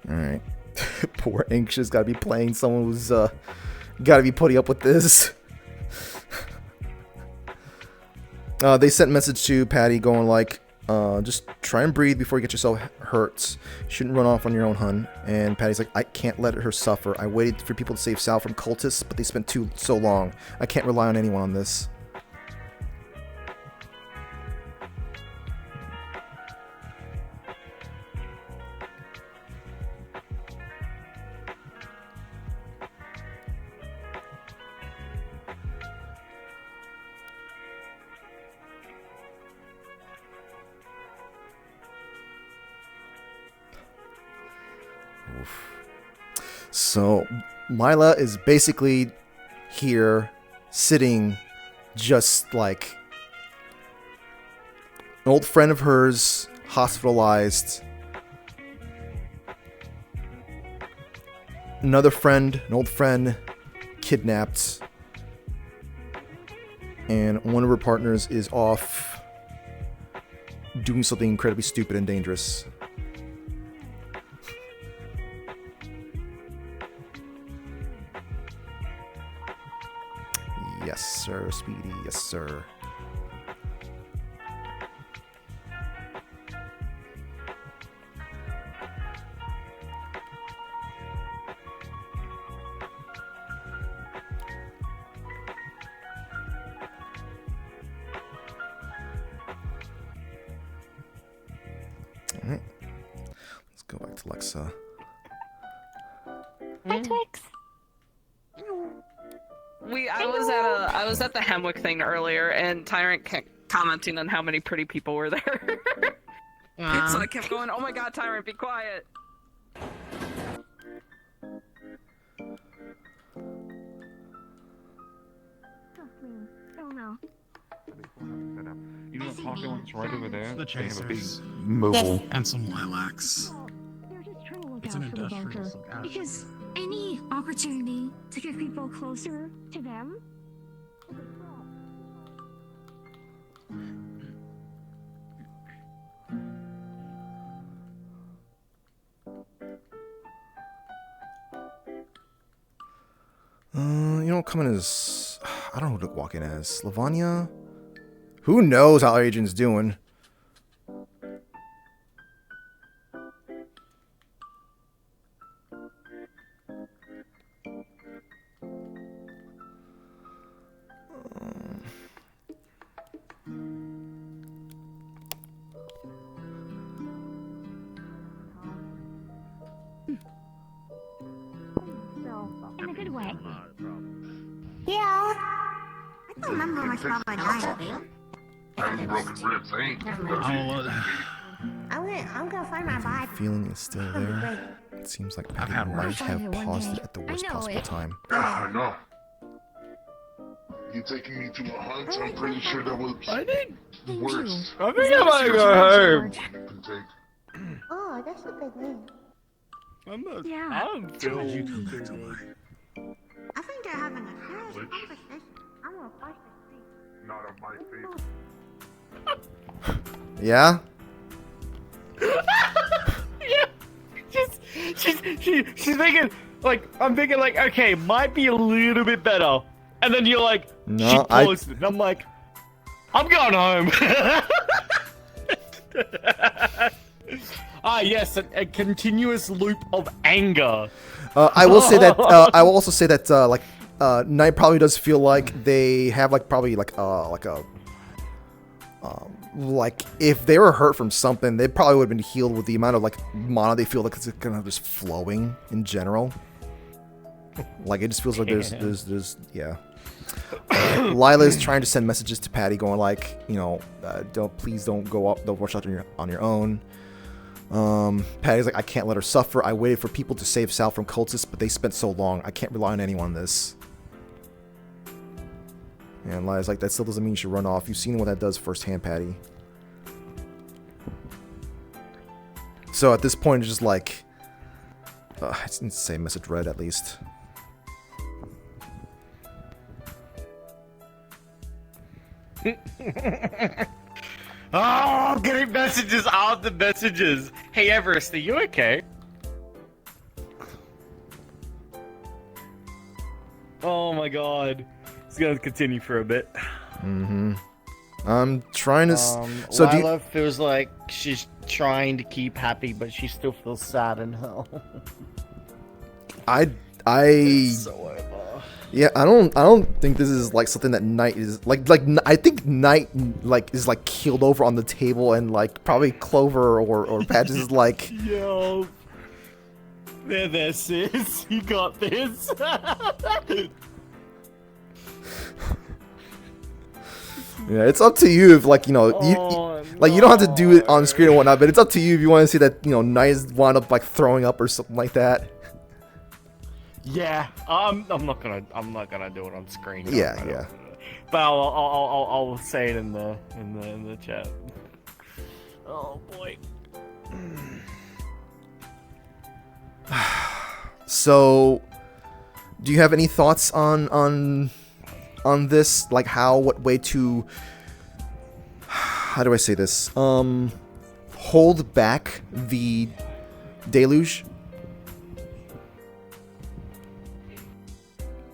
Alright. Poor Anxious gotta be playing someone who's gotta be putting up with this. They sent a message to Patty going like, just try and breathe before you get yourself hurt. You shouldn't run off on your own, hun. And Patty's like, I can't let her suffer. I waited for people to save Sal from cultists, but they spent so long. I can't rely on anyone on this. So, Lila is basically here, sitting, just like an old friend of hers, hospitalized. Another friend, an old friend, kidnapped. And one of her partners is off doing something incredibly stupid and dangerous. Yes, sir, Speedy. Yes, sir. All right. Let's go back to Lexa. Hi, Twix. I was at the Hemwick thing earlier, and Tyrant kept commenting on how many pretty people were there. So I kept going, "Oh my God, Tyrant, be quiet." Oh no. You know the pocket one's right over there? The They have a big chasers. mobile. And some lilacs. They're just trying to look It's out an for the industrial bunker. gas. Because any opportunity to get people closer to them. come in as... I don't know who to walk in as. Lavanya? Who knows how Agent's doing? In a good way. Yeah. I don't remember much about my diet. I'm broken ribs, I'm gonna find my bike. Feeling is still there. It seems like Patty might have paused it at the worst possible time. Yeah, I know. You taking me to a hunt? I'm pretty sure that was worse. I think I might go home. Oh, that's a good name. I'm feeling you can do it. I think they're having a serious conversation. I'm gonna fight the Not on my face. Yeah? Yeah. She's thinking, like, I'm thinking, like, okay, might be a little bit better. And then you're like, no, she paused it. And I'm like, I'm going home. Yes, a continuous loop of anger. I will say that. I will also say that Knight probably does feel like they have like if they were hurt from something, they probably would have been healed with the amount of like mana they feel like it's kind of just flowing in general. Like it just feels like there's yeah. Lila is trying to send messages to Patty, going like, you know, please don't go up, don't rush out on your own. Patty's like, I can't let her suffer. I waited for people to save Sal from cultists, but they spent so long. I can't rely on anyone on this. And Lila's like, that still doesn't mean you should run off. You've seen what that does firsthand, Patty. So at this point, it's just like, I didn't say message read at least. Oh, getting messages out the messages. Hey Everest, are you okay? Oh my god. It's gonna continue for a bit. Mm-hmm. I'm trying to... so Lila feels like she's trying to keep happy, but she still feels sad in hell. Yeah, I don't think this is like something that Knight is like I think Knight like is like keeled over on the table, and like probably Clover or Patches is like, yo, there sis, you got this. Yeah, it's up to you if like, you know, you don't have to do it on screen or whatnot, but it's up to you if you want to see that, you know, Knight is wound up like throwing up or something like that. Yeah, I'm not gonna do it on screen. Yeah. But I'll say it in the chat. Oh boy. So, do you have any thoughts on this? Like what way to, how do I say this? Hold back the deluge?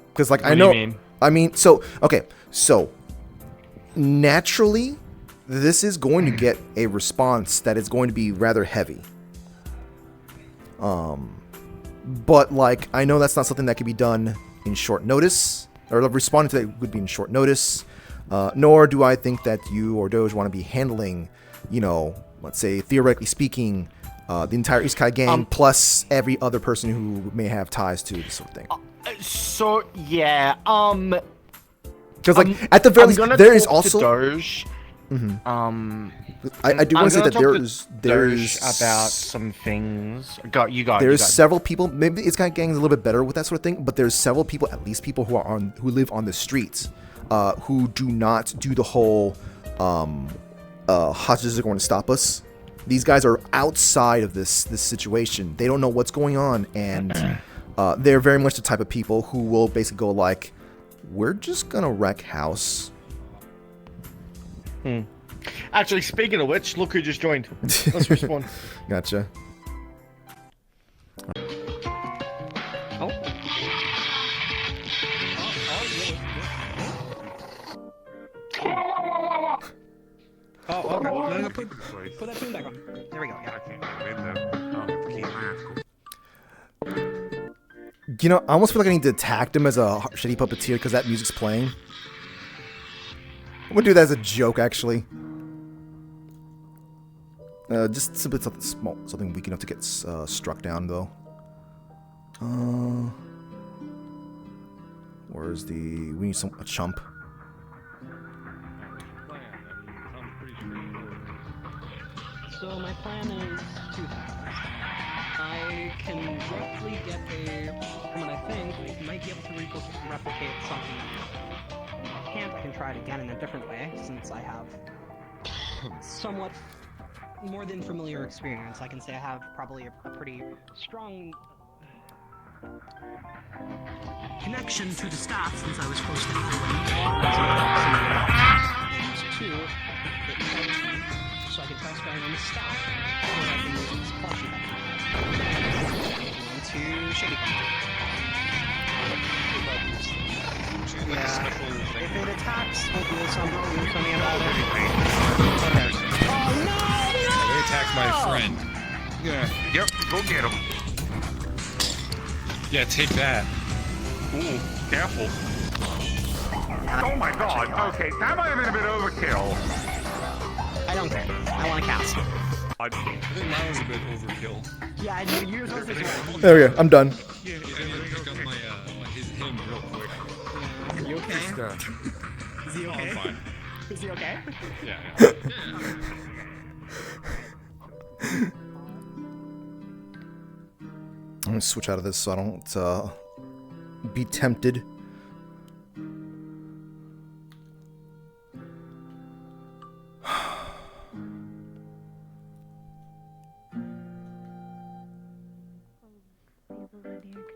Because like, I know, I mean, so naturally, this is going to get a response that is going to be rather heavy. But like, I know that's not something that can be done in short notice, or responding to that would be in short notice. Nor do I think that you or Doge want to be handling, you know, let's say theoretically speaking, the entire Isekai gang plus every other person who may have ties to this sort of thing. So yeah, because like at the very least, there is also Doge. Mm-hmm. I do want to say that there is about some things. There's several people. Maybe it's kind of gang is a little bit better with that sort of thing, but there's several people, at least people who live on the streets, who do not do the whole hostages are going to stop us. These guys are outside of this situation. They don't know what's going on, and they're very much the type of people who will basically go like, "We're just gonna wreck house." Actually, speaking of which, look who just joined. Let's respond. Gotcha. Oh. put that tune back on. There we go. Yeah. You know, I almost feel like I need to attack him as a shitty puppeteer because that music's playing. I'm gonna do that as a joke, actually. Just simply something small, something weak enough to get struck down, though. Where's the... We need a chump. So my plan is two things. I can roughly get from what I think, I might be able to replicate something. If I can't, I can try it again in a different way, since I have somewhat more than familiar experience. I can say I have probably a pretty strong connection to the staff since I was close to Halloween. And two, it helps me so I can try sparring on the staff. Or I can use this plushie that I have. Into Shady Punch. Yeah, if it attacks, we'll do something about it. Okay. Oh no! They attacked my friend. Yeah. Yep. Go get him. Yeah, take that. Ooh, careful. Oh my god. Okay, that might have been a bit overkill. I don't care. I want to cast. I think that was a bit overkill. Yeah, you're supposed to do it. There we go. I'm done. Yeah, I need to pick up him real quick. You okay? Is he okay? Oh, I'm fine. Is he okay? Yeah. I'm gonna switch out of this so I don't be tempted.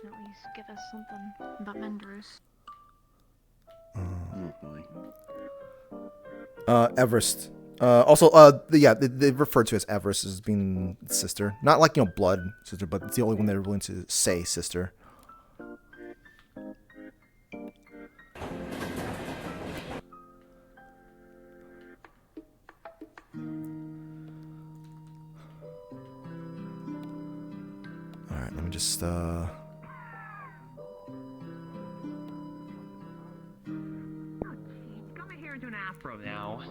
Can at least give us something about vendors. Everest. Also, they refer to as Everest as being sister. Not like, blood sister, but it's the only one they're willing to say sister. Alright, let me just, Come here and do an afro now.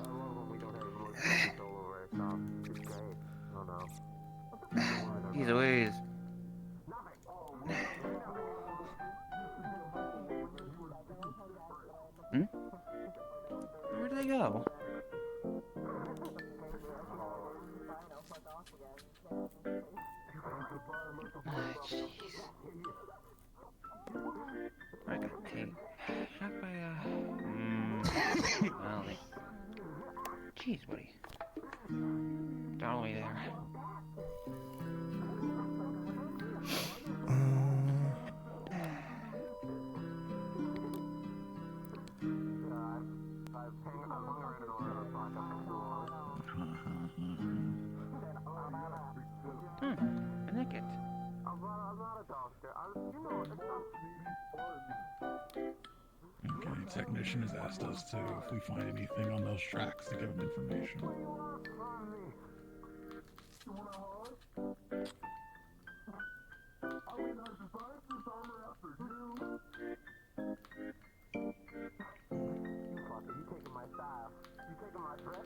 Jeez Louise. Where did they go? Jeez. I got tape. Shot by well, jeez, buddy. Down way there. A naked. Okay, technician has asked us to, if we find anything on those tracks, to give him information.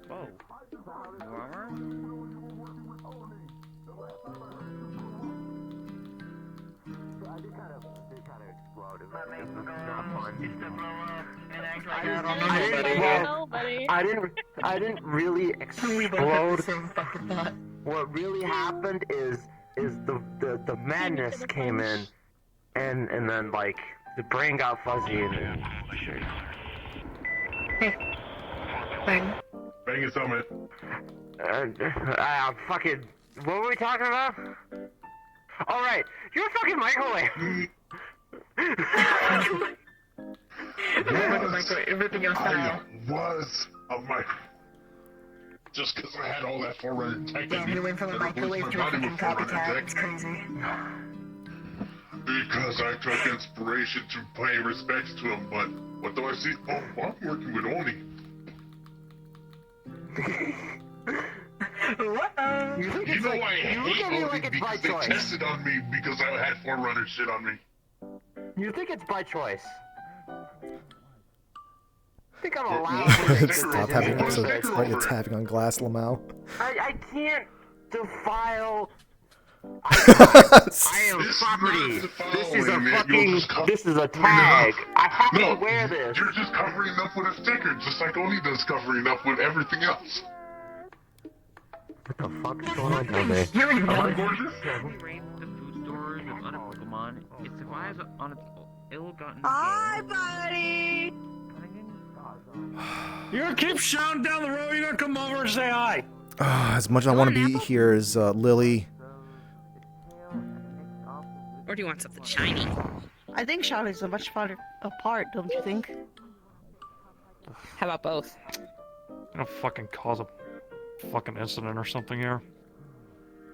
Whoa. Armor? I didn't really explode. What really happened is the madness came in, and then like the brain got fuzzy and. Bang. Bang is summit. Fucking. What were we talking about? All right, you're a fucking microwave. I was a microwave. Just because I had all that forerunner tech. Yeah, you went from a microwave to a fucking copycat. It's crazy. Because I took inspiration to pay respects to him, but what do I see? Oh, I'm working with Oni. acid on me because I had Forerunner shit on me. You think it's by choice? I think I'm allowed Stop having episodes where you're tapping on glass, Lamau. I can't defile. I am property. This is a fucking. This is a tag. I have to wear this. You're just covering up with a sticker, just like Oni does covering up with everything else. What the fuck is going on down there? Am I gorgeous? Hi, buddy. You're gonna keep shouting down the road. You're gonna come over and say hi. As much as I want to be here as Lily. Or do you want something shiny? I think Charlie's a much farther apart, don't you think? How about both? Gonna fucking cause a fucking incident or something here.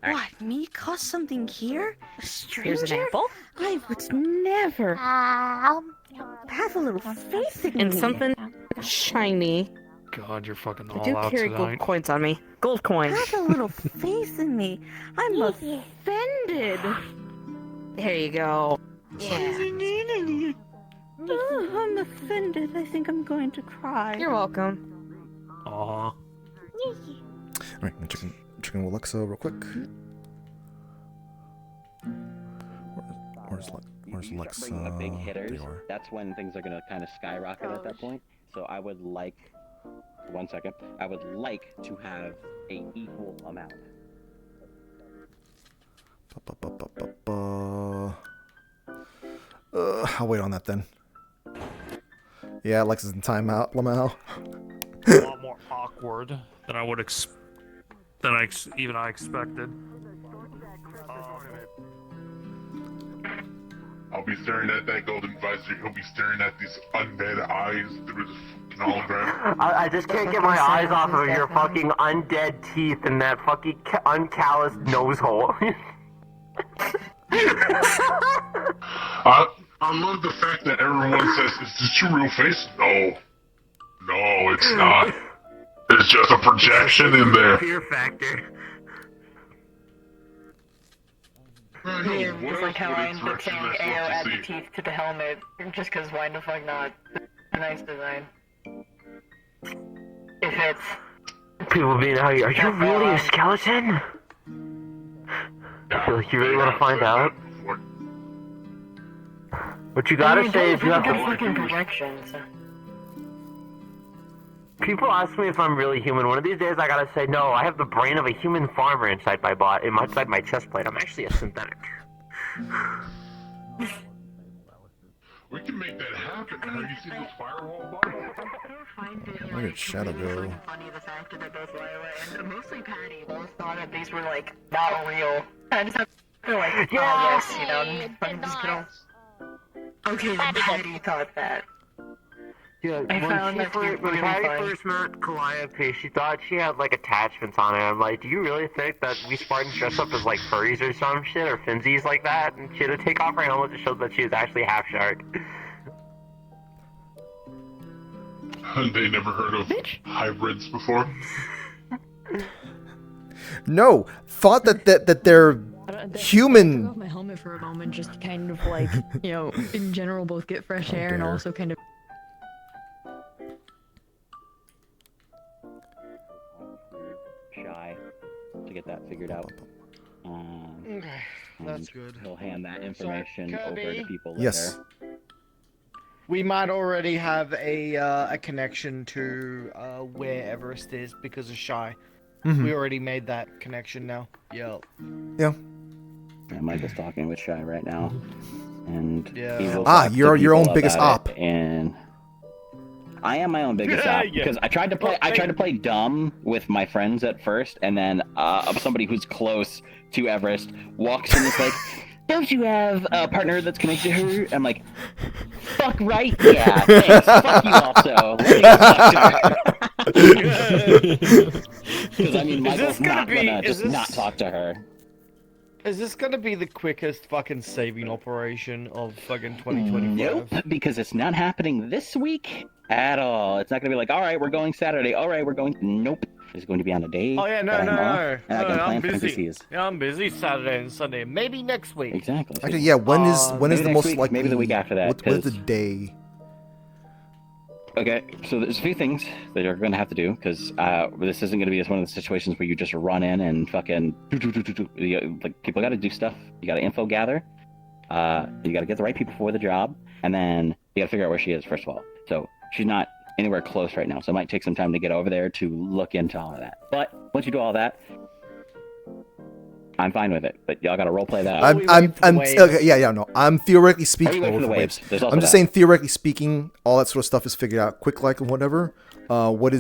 What, me cause something here? A stranger? Here's an apple. I would never. Have a little faith in And me. something shiny. God, you're fucking I all do out carry tonight. gold coins on me. Gold coins. Have a little faith in me. I'm offended. There you go. Yeah. Oh, I'm offended. I think I'm going to cry. You're welcome. Aw. Alright, I'm checking with Alexa real quick. Where's Alexa? Bring the big There hitters. you are. That's when things are gonna kind of skyrocket at that point. So I would like, 1 second. I would like to have a equal amount. I'll wait on that then. Yeah, Alexa's in timeout, Lamau. A lot more awkward than I would even I expected. I'll be staring at that golden visor. He'll be staring at these undead eyes through the fucking hologram. I just can't get my eyes off of your fucking undead teeth and that fucking uncalloused nose hole. I love the fact that everyone says, "Is this your real face?" No. No, it's not. It's just a projection in there. Fear factor. Yeah, just like how I ended up saying AO add the teeth to the helmet, just cause why the fuck not? Nice design. If it's... People being out here, are you really a skeleton? I feel like you really want to find out? What you gotta say is you have good to... fucking projections. People ask me if I'm really human. One of these days I gotta say, no, I have the brain of a human farmer inside my inside my chest plate. I'm actually a synthetic. We can make that happen. Have you seen those firewall bottles? Where did Shadow go? Funny the fact that they both lie away, and mostly Patty both thought that these were like not real. I just have to like, oh yes, you know, I'm just gonna. Okay, then Patty thought that. Yeah, I found that to be when really Patty funny. first met Calliope, she thought she had like attachments on her. I'm like, do you really think that we Spartans dress up as like furries or some shit or finzies like that? And she had to take off her helmet to show that she was actually half shark. They never heard of hybrids before. No, thought that they're human. Take off my helmet for a moment, just to kind of like, you know, in general, both get fresh air and dare. also kind of. Shy to get that figured out. Okay, that's good. He'll hand that information So, over to Kirby? people later. Yes. We might already have a connection to where Everest is because of Shy. Mhm. We already made that connection now. Yep. Yeah. I'm just talking with Shy right now, and Yeah. he will Ah, talk to you're your people own biggest about op. it, and I am my own biggest op Yeah. because I tried to play dumb with my friends at first, and then somebody who's close to Everest walks in and is like, "Don't you have a partner that's connected to her?" I'm like, "Fuck right, yeah, thanks. Fuck you also." Because I mean, Michael's not gonna just not talk to her. Is this gonna be the quickest fucking saving operation of fucking 2025? Nope, because it's not happening this week at all. It's not gonna be like, all right, we're going Saturday. All right, we're going. Nope. It's going to be on a day Oh yeah, no, that no, I'm off, no. and I can I'm plan for busy. NPCs. Yeah, I'm busy Saturday and Sunday. Maybe next week. Exactly. Actually, yeah. When is maybe the next most week, likely? maybe the week after that, What is the 'cause- day? Okay, so there's a few things that you're going to have to do, because this isn't going to be one of the situations where you just run in and fucking like people got to do stuff. You got to info gather. You got to get the right people for the job, and then you got to figure out where she is first of all. So she's not anywhere close right now, so it might take some time to get over there to look into all of that. But once you do all that, I'm fine with it. But y'all got to roleplay that. I'm okay. Yeah, no. I'm theoretically speaking. wait for the waves. There's also I'm just that. saying, theoretically speaking, all that sort of stuff is figured out quick, like and whatever. What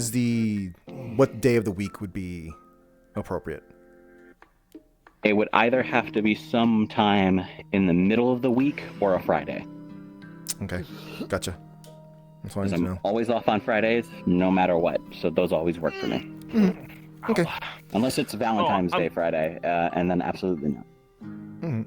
day of the week would be appropriate? It would either have to be sometime in the middle of the week or a Friday. Okay, gotcha. That's what I Because need to I'm know. always off on Fridays, no matter what. So those always work for me. Okay. Unless it's Valentine's Day Friday, and then absolutely not.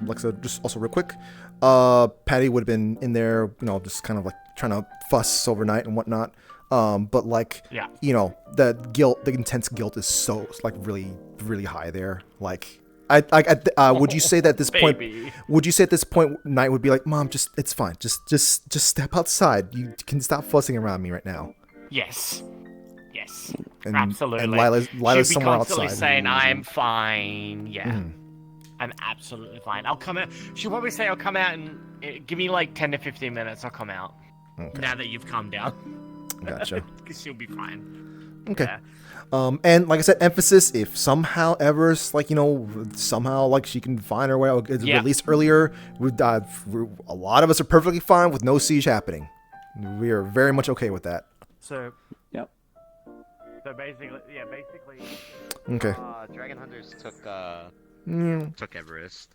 Like I said, just also real quick, Patty would have been in there, just kind of like trying to fuss overnight and whatnot. But like, Yeah. the intense guilt is so like really, really high there. Like, would you say that at this point? Baby. Would you say at this point, Knight would be like, "Mom, it's fine. Just step outside. You can stop fussing around me right now." Yes. And, Absolutely. And Lila's She'd be somewhere constantly outside. saying, "I'm fine." Yeah. Mhm. I'm absolutely fine. I'll come out. She'll probably say, "I'll come out and give me like 10 to 15 minutes. I'll come out." Okay. Now that you've calmed down. Gotcha. Because she'll be fine. Okay. Yeah. And like I said, emphasis, if somehow ever, like, somehow, like, she can find her way out, get released earlier, a lot of us are perfectly fine with no siege happening. We are very much okay with that. So. Yep. So basically. Okay. Dragon Hunters took took Everest.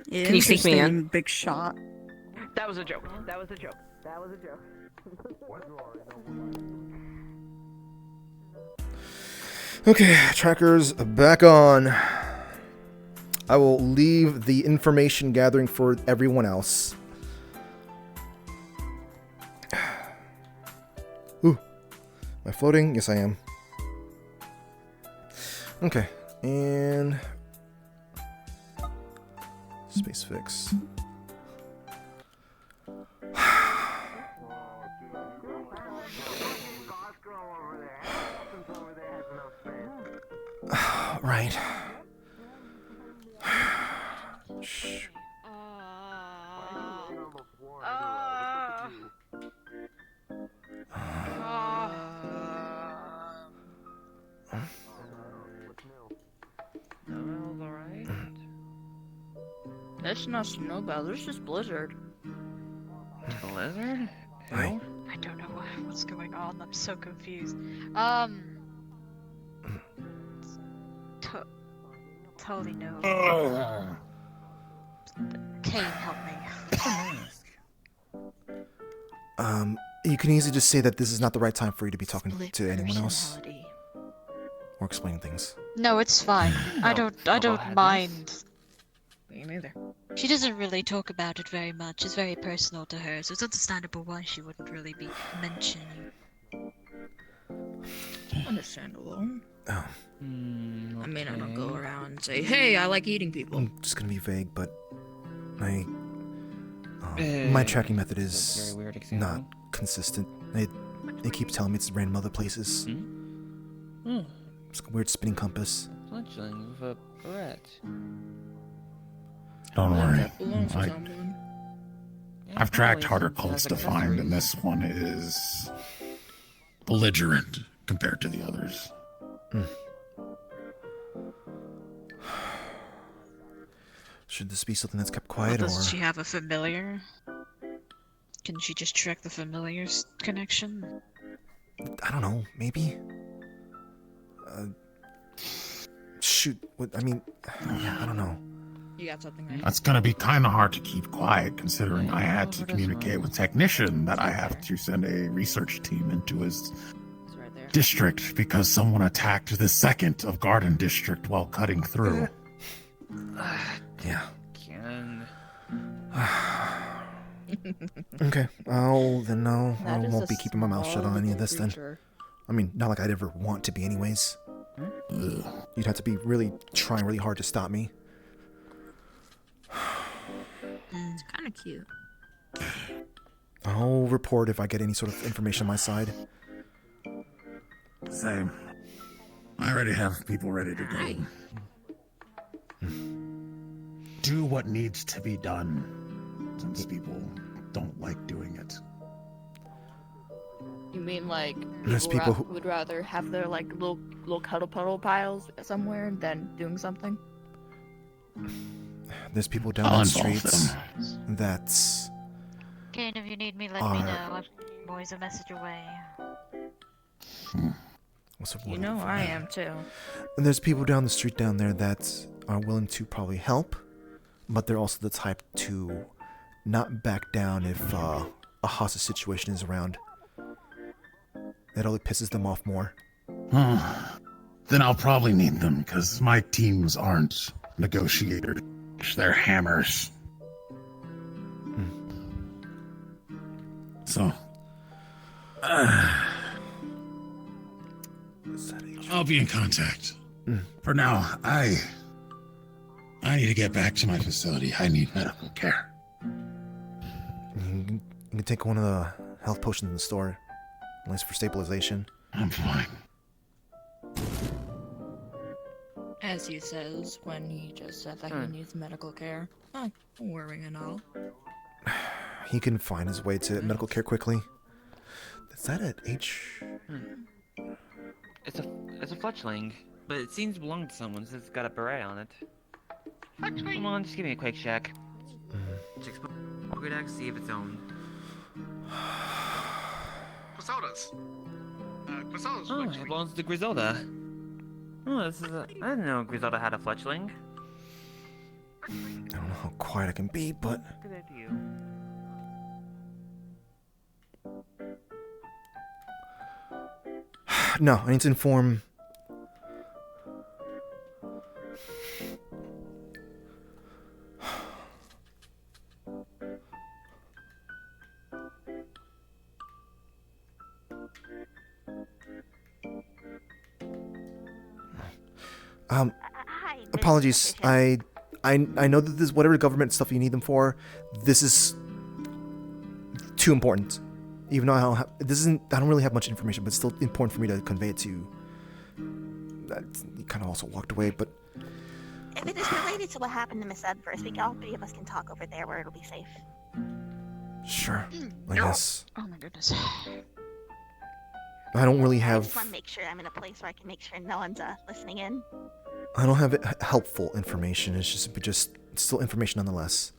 Yeah, Can you sneak me in? interesting, Big shot. That was a joke. That was a joke. Okay, trackers back on. I will leave the information gathering for everyone else. Ooh. Am I floating? Yes, I am. Okay, and space fix. Right. Shh. That's not snowball. There's just blizzard. Blizzard? Right. I don't know what's going on. I'm so confused. Totally no. Kane, help me. You can easily just say that this is not the right time for you to be talking to anyone else or explaining things. No, it's fine. I don't mind. Me neither. She doesn't really talk about it very much. It's very personal to her, so it's understandable why she wouldn't really be mentioning. Understandable. Oh. I mean, I don't go around and say, "Hey, I like eating people." I'm just gonna be vague, but my tracking method is not consistent. It keeps telling me it's random other places. It's a weird spinning compass. Fledgling with a Brett. Don't worry. Belongs to someone. I've tracked harder cults to find, and this one is belligerent compared to the others. Should this be something that's kept quiet, Doesn't or she have a familiar? Can she just track the familiar's connection? I don't know, maybe? Shoot, I mean, yeah, I don't know. You got something right. That's gonna be kind of hard to keep quiet, considering I had to communicate with Technician that I have to send a research team into his district because someone attacked the 2nd of Garden District while cutting through. Yeah. Can... Okay, I That is won't a be keeping my mouth shut on any of this then. creature. I mean, not like I'd ever want to be anyways. You'd have to be trying really hard to stop me. It's kind of cute. I'll report if I get any sort of information on my side. Same. I already have people ready to go. Do what needs to be done, since people don't like doing it. You mean like There's people people would rather have their like little cuddle puddle piles somewhere than doing something? There's people down I'll the involve streets them. that's Kane, if you need me, let me know. I'm always a message away. You know I am too. And there's people down the street down there that are willing to probably help, but they're also the type to not back down if a hostage situation is around. That only pisses them off more. Then I'll probably need them, because my teams aren't negotiators. They're hammers. So... I'll be in contact. For now, I need to get back to my facility. I need medical care. You can take one of the health potions in the store, at least for stabilization. I'm fine. As he says when he just said that he needs medical care. Oh, worrying and all. He can find his way to medical care quickly. Is that at H? It's a fletchling, but it seems to belong to someone since it's got a beret on it. Come on, just give me a quick check. Check Pokedex, see if it's owned. Griselda's. Griselda's Oh, it belongs to Griselda. Oh, this is I didn't know Griselda had a fletchling. I don't know how quiet I can be, but... Good idea. No, I need to inform... apologies. I know that this, whatever government stuff you need them for, this is too important. Even though I don't really have much information, but it's still important for me to convey it to you. He kind of also walked away, but If it is related to what happened to Miss Edwards, all three of us can talk over there where it'll be safe. sure, I guess. Oh my goodness. I don't really I have... just want to make sure I'm in a place where I can make sure no one's listening in. I don't have helpful information. It's just still information nonetheless.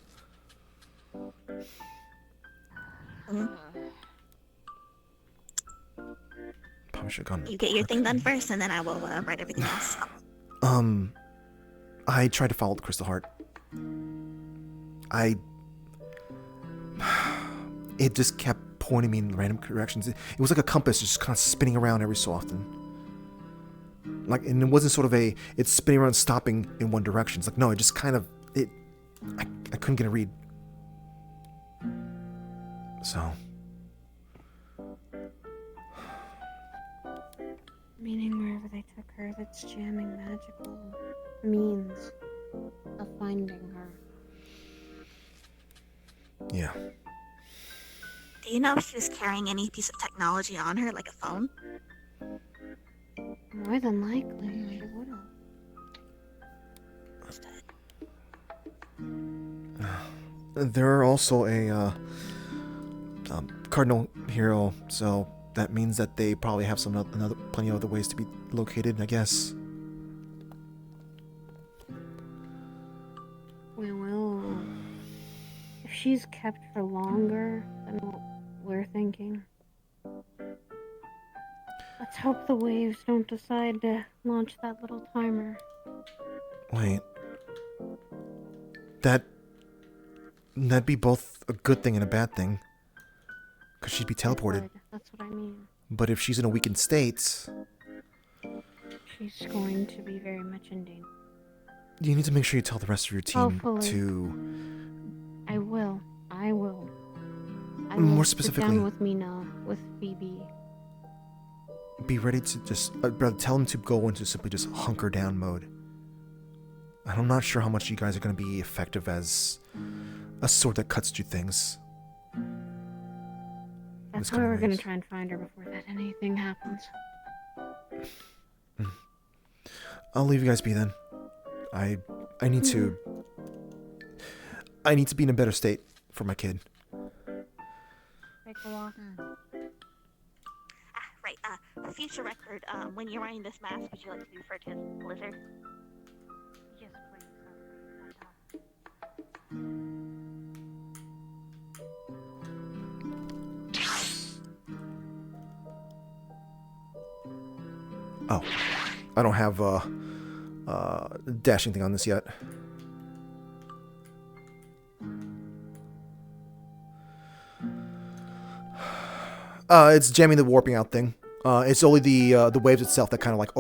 Probably should have gone. You get your thing done first, and then I will write everything else. I tried to follow the Crystal Heart. It just kept pointing me in random directions. It was like a compass just kind of spinning around every so often. Like, and it wasn't sort of it's spinning around stopping in one direction. It's like, no, it just kind of, I couldn't get a read. So. Meaning wherever they took her, that's jamming magical means of finding her. Yeah. Do you know if she was carrying any piece of technology on her, like a phone? More than likely, she would have. They're also a cardinal hero, so that means that they probably have plenty of other ways to be located, I guess. Well, if she's kept for longer than what we're thinking, let's hope the waves don't decide to launch that little timer. Wait. That'd be both a good thing and a bad thing. Because she'd be teleported. That's what I mean. But if she's in a weakened state... She's going to be very much in danger. You need to make sure you tell the rest of your team Hopefully. to... I will. More specifically... Sit down with Mina, with Phoebe. Be ready to just... tell them to go into simply just hunker down mode. And I'm not sure how much you guys are going to be effective as a sword that cuts through things. That's why we're going to try and find her before that anything happens. I'll leave you guys be then. I need to... I need to be in a better state for my kid. Take a walk. Right, for future record, when you're wearing this mask, would you like to be referred to as Blizzard? Yes, please. Oh, I don't have dashing thing on this yet. It's jamming the warping out thing. It's only the waves itself that kind of like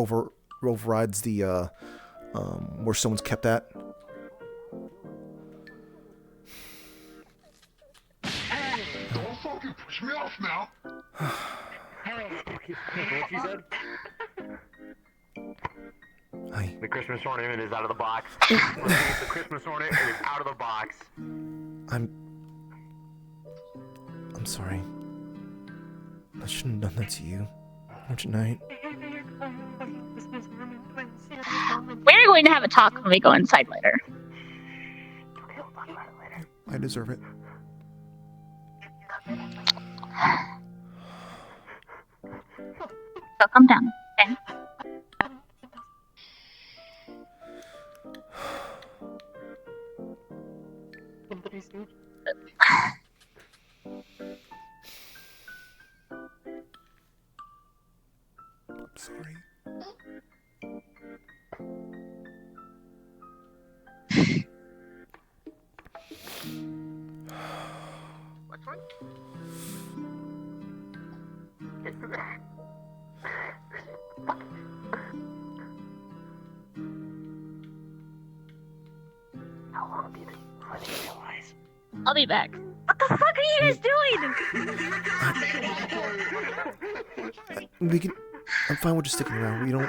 overrides the where someone's kept at. Don't fucking push me off now. What she said? Hi. The Christmas ornament is out of the box. The Christmas ornament is out of the box. I'm sorry. I shouldn't have done that to you. Tonight. We're going to have a talk when we go inside later. I deserve it. So calm down, okay? I'm sorry. What's wrong? How long do you think before they realize? I'll be back. What the fuck are you guys doing? We can. I'm fine with just sticking around. We don't.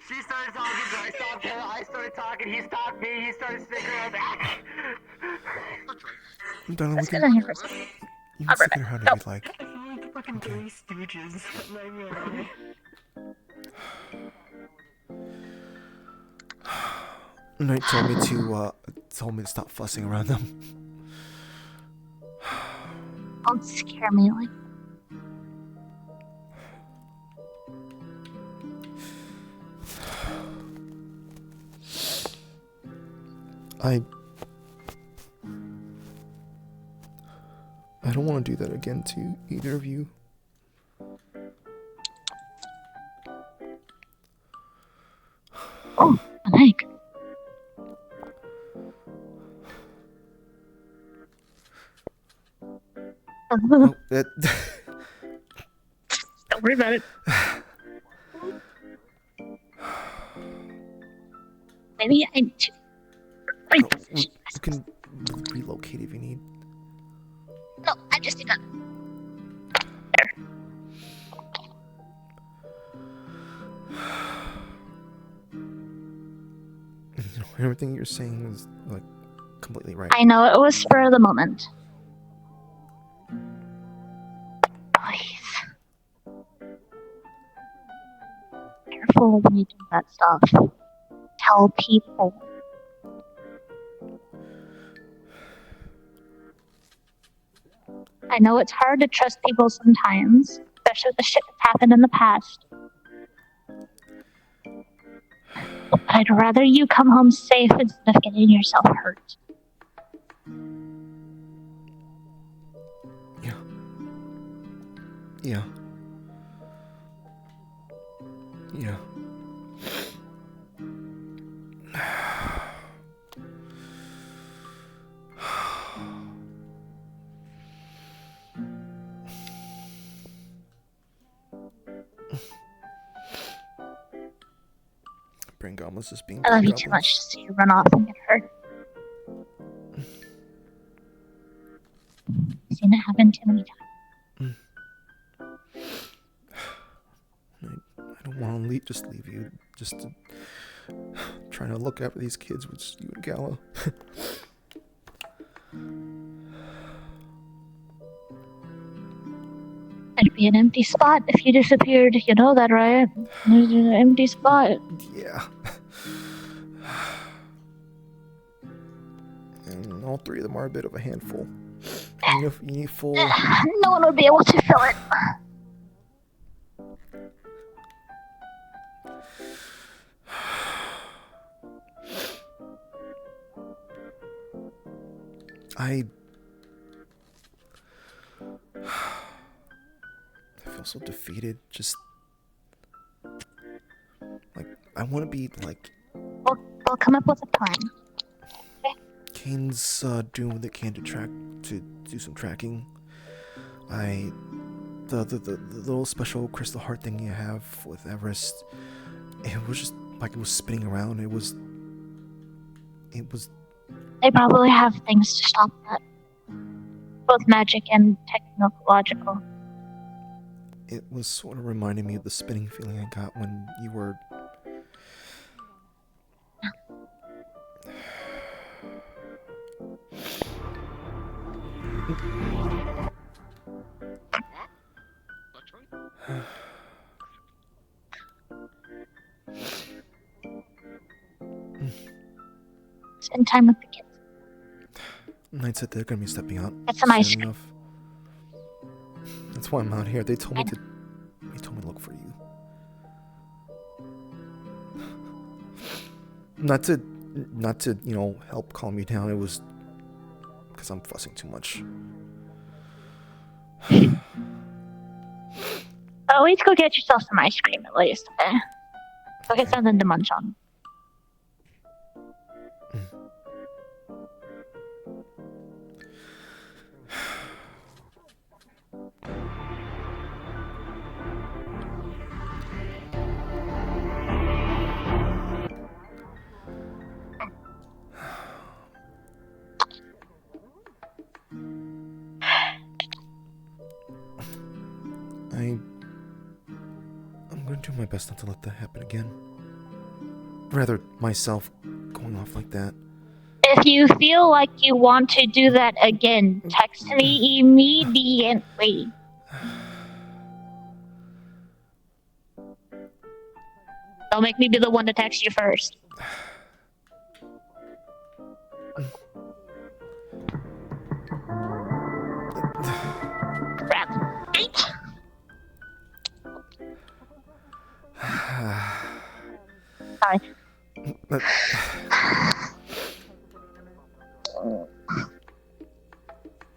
She started talking, so I stopped her. I started talking, he stopped me, he started sticking around. Darling, we Let's can. get in here for a second. You I'll can be stick right around back. if you'd like. I feel like the fucking Three Stooges. Knight told me to stop fussing around them. Don't scare me like. I don't want to do that again to either of you. Oh, an egg. Oh, that. Don't worry about it. Maybe I need to. You can relocate if you need. No, I just did that. Everything you're saying is like completely right. I know it was spur of the moment. Please. Careful when you do that stuff. Tell people. I know it's hard to trust people sometimes, especially with the shit that's happened in the past. But I'd rather you come home safe instead of getting yourself hurt. Yeah. Yeah. brain goblins just being I love brain you too goblins. much to see you run off and get hurt. I've seen it happen too many times. I don't want to just leave you. Just to, trying to look after these kids with just you and Gala. There'd be an empty spot if you disappeared. You know that, right? There's an empty spot. Yeah. And all three of them are a bit of a handful. You need full. No one would be able to fill it. I feel so defeated. Just like I want to be like. We'll come up with a plan. Kane's doing what they can to do some tracking. The little special crystal heart thing you have with Everest, it was just like it was spinning around. It was. They probably have things to stop that. Both magic and technological. It was sort of reminding me of the spinning feeling I got when you were. Spend time with the kids. Knight said they're gonna be stepping out. Get some ice soon cream. enough. That's why I'm out here. They told me to look for you. Not to help calm you down. It was because I'm fussing too much. Always go get yourself some ice cream at least, okay? Go get something to munch on. I'm going to do my best not to let that happen again. Rather, myself going off like that. If you feel like you want to do that again, text me immediately. Don't make me be the one to text you first. Crap. Sorry.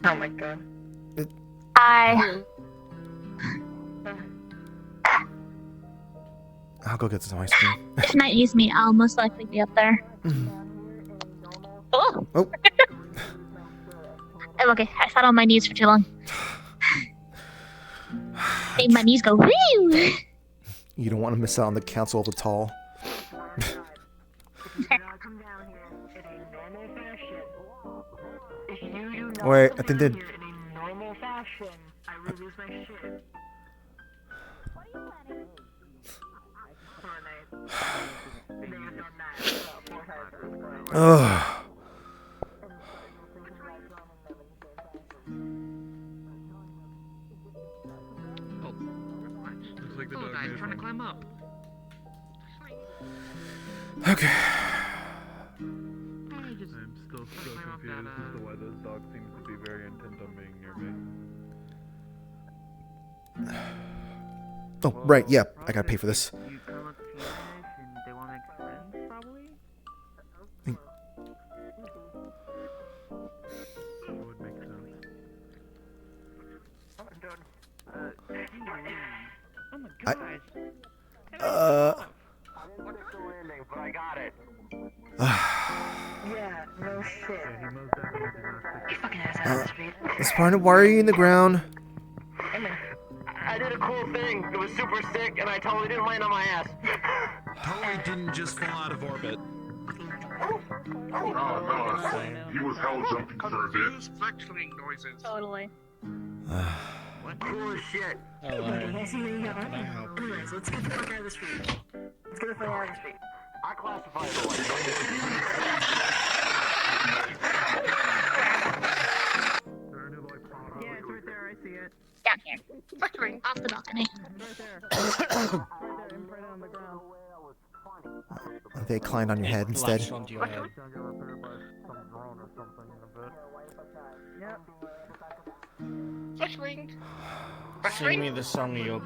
Oh my god. I'll go get some ice cream. If Night needs me, I'll most likely be up there. Oh! I'm okay. I sat on my knees for too long. Made my knees go woo! You don't want to miss out on the Council of the Tall. Wait, I think they. Ugh. Looks like the dog guy's trying to climb up. Okay. I'm still so confused as to why this dog seems to be very intent on being near me. Oh, right, yeah, I gotta pay for this. You come up to you guys and they want to make friends, probably? That would make sense. Oh my gosh. But I got it. Yeah, no shit. You fucking ass It's part of wiring in the ground. I did a cool thing. thing. It was super sick, and I totally didn't land on my ass. Totally didn't just fall out of orbit. Oh no, he was hell jumping for a bit. Fletchling noises. Totally. Cool as shit. Anyways, let's get the fuck out of the street. Let's get the fuck out of the street. I classify it the Yeah, it's right there. I see it. Down here. Fluttering off the balcony. They climbed on your head instead. Latched onto your head. Yep. Sing me the song of your.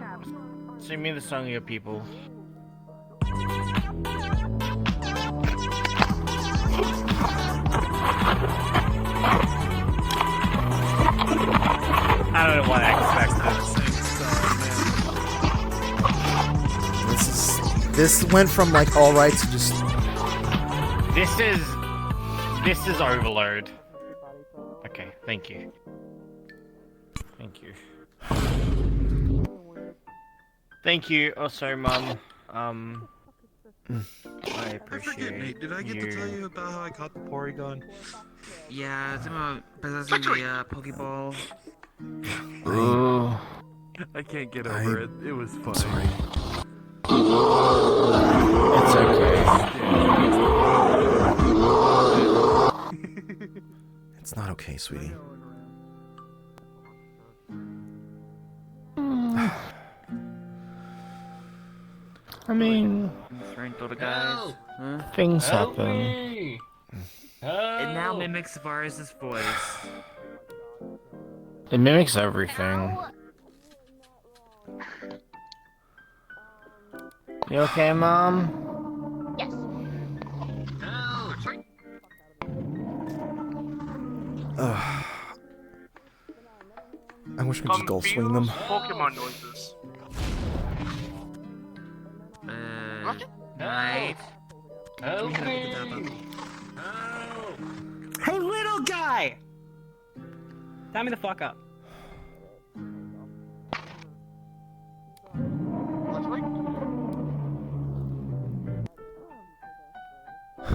Sing me the song of your people. I don't know what I expected. This went from like all right to just. This is overload. Okay, thank you. Thank you. Thank you also, Mum. I appreciate Nate, did I get to tell you about how I caught the Porygon? Yeah, it's about possessing the Pokeball. I can't get over it. It was funny. Sorry. It's okay. It's not okay, sweetie. I mean, guys. things happen. It now mimics Varus' voice. It mimics everything. You okay, Mom? Yes. I wish we could just go swing them. Pokemon noises. Right. Hey, little guy! Tie me the fuck up. Oh,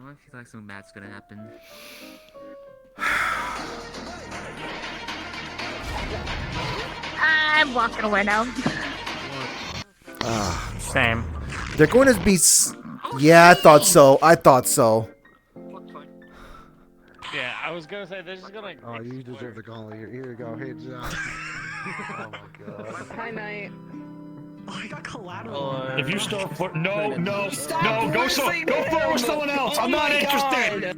I feel like something bad's gonna happen. I'm walking away now. Same. They're going to be. Yeah, I thought so. I thought so. Yeah, I was gonna say they're just gonna. Oh, you deserve the gauntlet. Here you go. Hey, John. Oh my god. Hi, Knight. Oh, I got collateral. If you start no, Stop go forcing go him! forward with someone else. Oh I'm not my interested.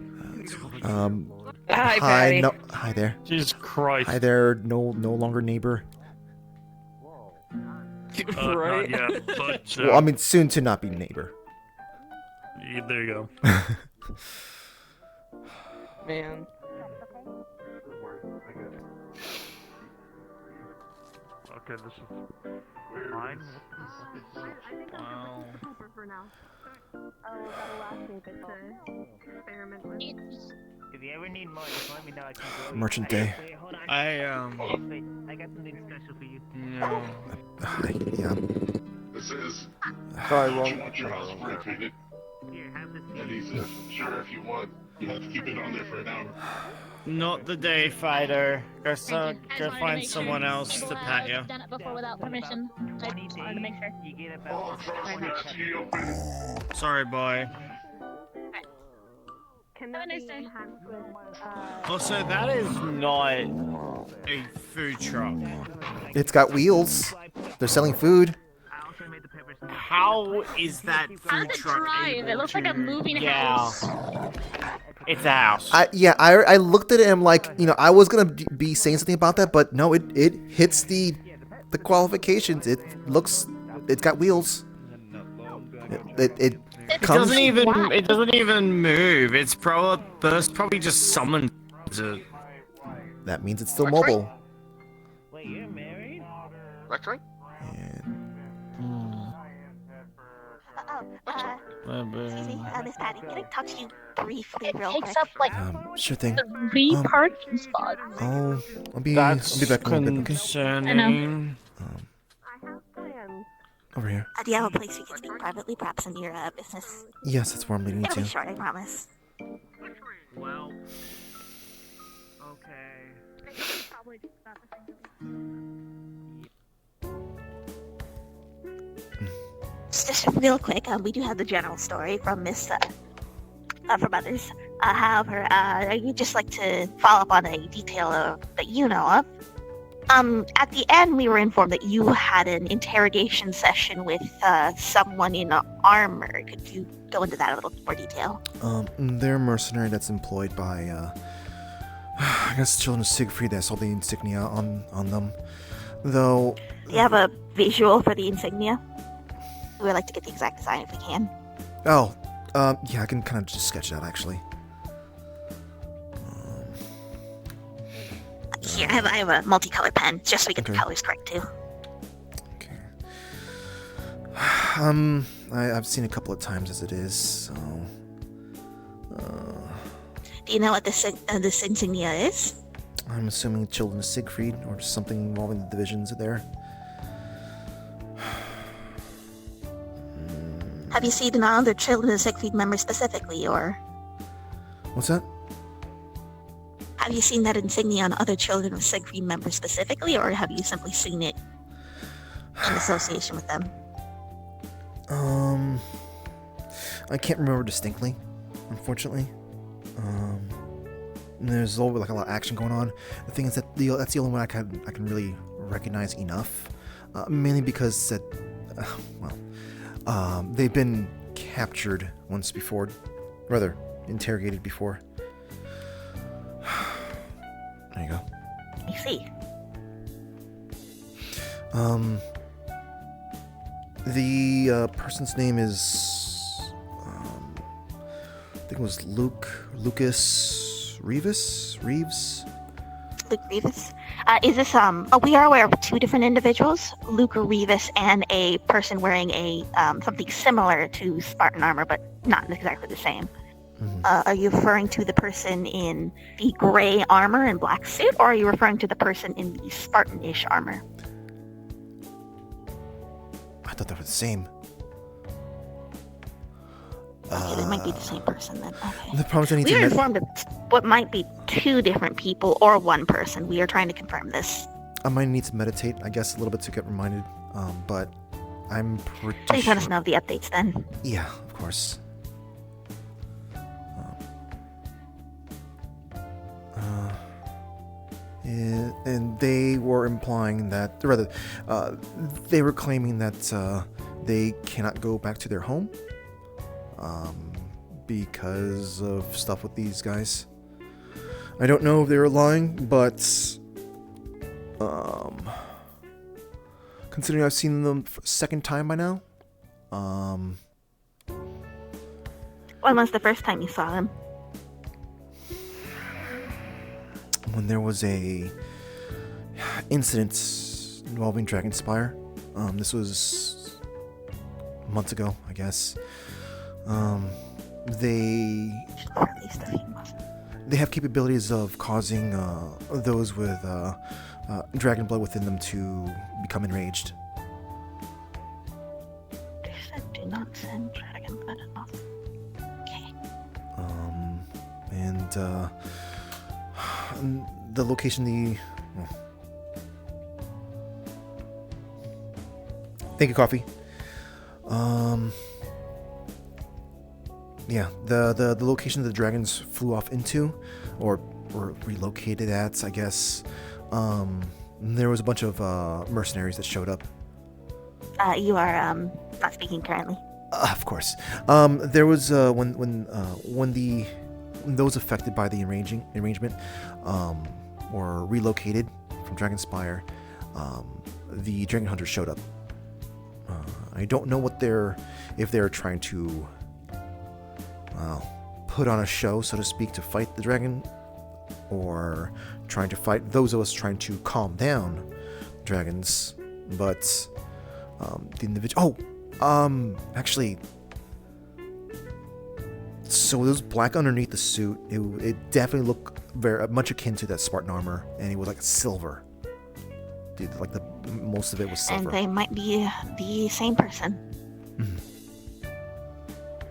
Hi, Patty. no, hi there. Jesus Christ. Hi there, no longer neighbor. Not yet, but Well, I mean, soon to not be neighbor. there you go. Man. Okay, this is fine. Wow. For now. Oh, that'll last me a bit to experiment with. If you ever need more, just let me know. I can go. Merchant Day. Wait, hold on. I Wait, I got something special for you. No. Yeah. This is. Sorry, Do wrong. you want your house spray painted? Here, have this. And he says, sure, if you want. You have to keep it on there for an hour. Not the day, Fido. Go I just wanted to find make someone sure else people, to pat you. have done it before without permission. I just wanted to make sure. You get Oh, about. Sorry, boy. Can Have a that nice be day. enhanced with, Also, that is not a food truck. It's got wheels. They're selling food. How is that How food does it truck drive? able It looks like a to- moving Yeah. house. It's a house. I looked at it and I'm like, I was gonna be saying something about that, but no, it hits the qualifications. It's got wheels. It comes. It doesn't even move. It's probably just someone to. That means it's still mobile. Wait, you're married? That's right. Miss Patty, can I talk to you briefly, real quick? It takes up like Sure thing. 3 parking spots. I'll be That's back in a bit, okay? concerning. Over here. Do you have a place we can speak privately, perhaps in your business? Yes, that's where I'm leading you It'll be to. short, I promise. Well. Okay. Just real quick, we do have the general story from Miss, from others. However, I'd just like to follow up on a detail that you know of. At the end, we were informed that you had an interrogation session with someone in armor. Could you go into that in a little more detail? They're a mercenary that's employed by, I guess, children of Siegfried. That's all the insignia on them. Though... Do you have a visual for the insignia? We would like to get the exact design if we can. Oh, yeah, I can kind of just sketch it out, actually. Here, I have a multicolored pen, just so we get the colors correct, too. I've seen a couple of times as it is, so... Do you know what this insignia is? I'm assuming children of Siegfried, or something involving the divisions there. Have you seen other children of Siegfried members specifically, or...? What's that? Have you seen that insignia on other children of Siegfried members specifically, or have you simply seen it in association with them? I can't remember distinctly, unfortunately. There's always like a lot of action going on. The thing is that that's the only one I can really recognize enough, mainly because that, they've been captured once before, rather interrogated before. There you go. I see. The person's name is, I think it was Lucas Reeves? Luke Reeves? Is this, we are aware of two different individuals, Luke Reeves and a person wearing a, something similar to Spartan armor, but not exactly the same. Are you referring to the person in the gray armor and black suit, or are you referring to the person in the Spartan-ish armor? I thought they were the same. Okay, they might be the same person then. Okay. The problem is I need We are to... informed of what might be two different people or one person. We are trying to confirm this. I might need to meditate, I guess, a little bit to get reminded, but I'm pretty Please sure... let us know of the updates then. Yeah, of course. And they were implying that, rather, they were claiming that they cannot go back to their home because of stuff with these guys. I don't know if they were lying, but considering I've seen them for a second time by now, When was the first time you saw them? when there was a incident involving Dragonspire. This was months ago, I guess. They have capabilities of causing those with dragon blood within them to become enraged. They said do not send dragon blood off. Okay. And the location, thank you, coffee. Yeah, the location the dragons flew off into, or relocated at, I guess. There was a bunch of mercenaries that showed up. You are not speaking currently. Of course. There was when those affected by the arrangement were relocated from Dragonspire, the Dragon Hunters showed up. I don't know if they're trying to put on a show, so to speak, to fight the dragon, or trying to fight those of us trying to calm down dragons. But the individual. Actually. So it was black underneath the suit. It definitely looked very much akin to that Spartan armor, and it was like silver. Like the most of it was silver. And they might be the same person.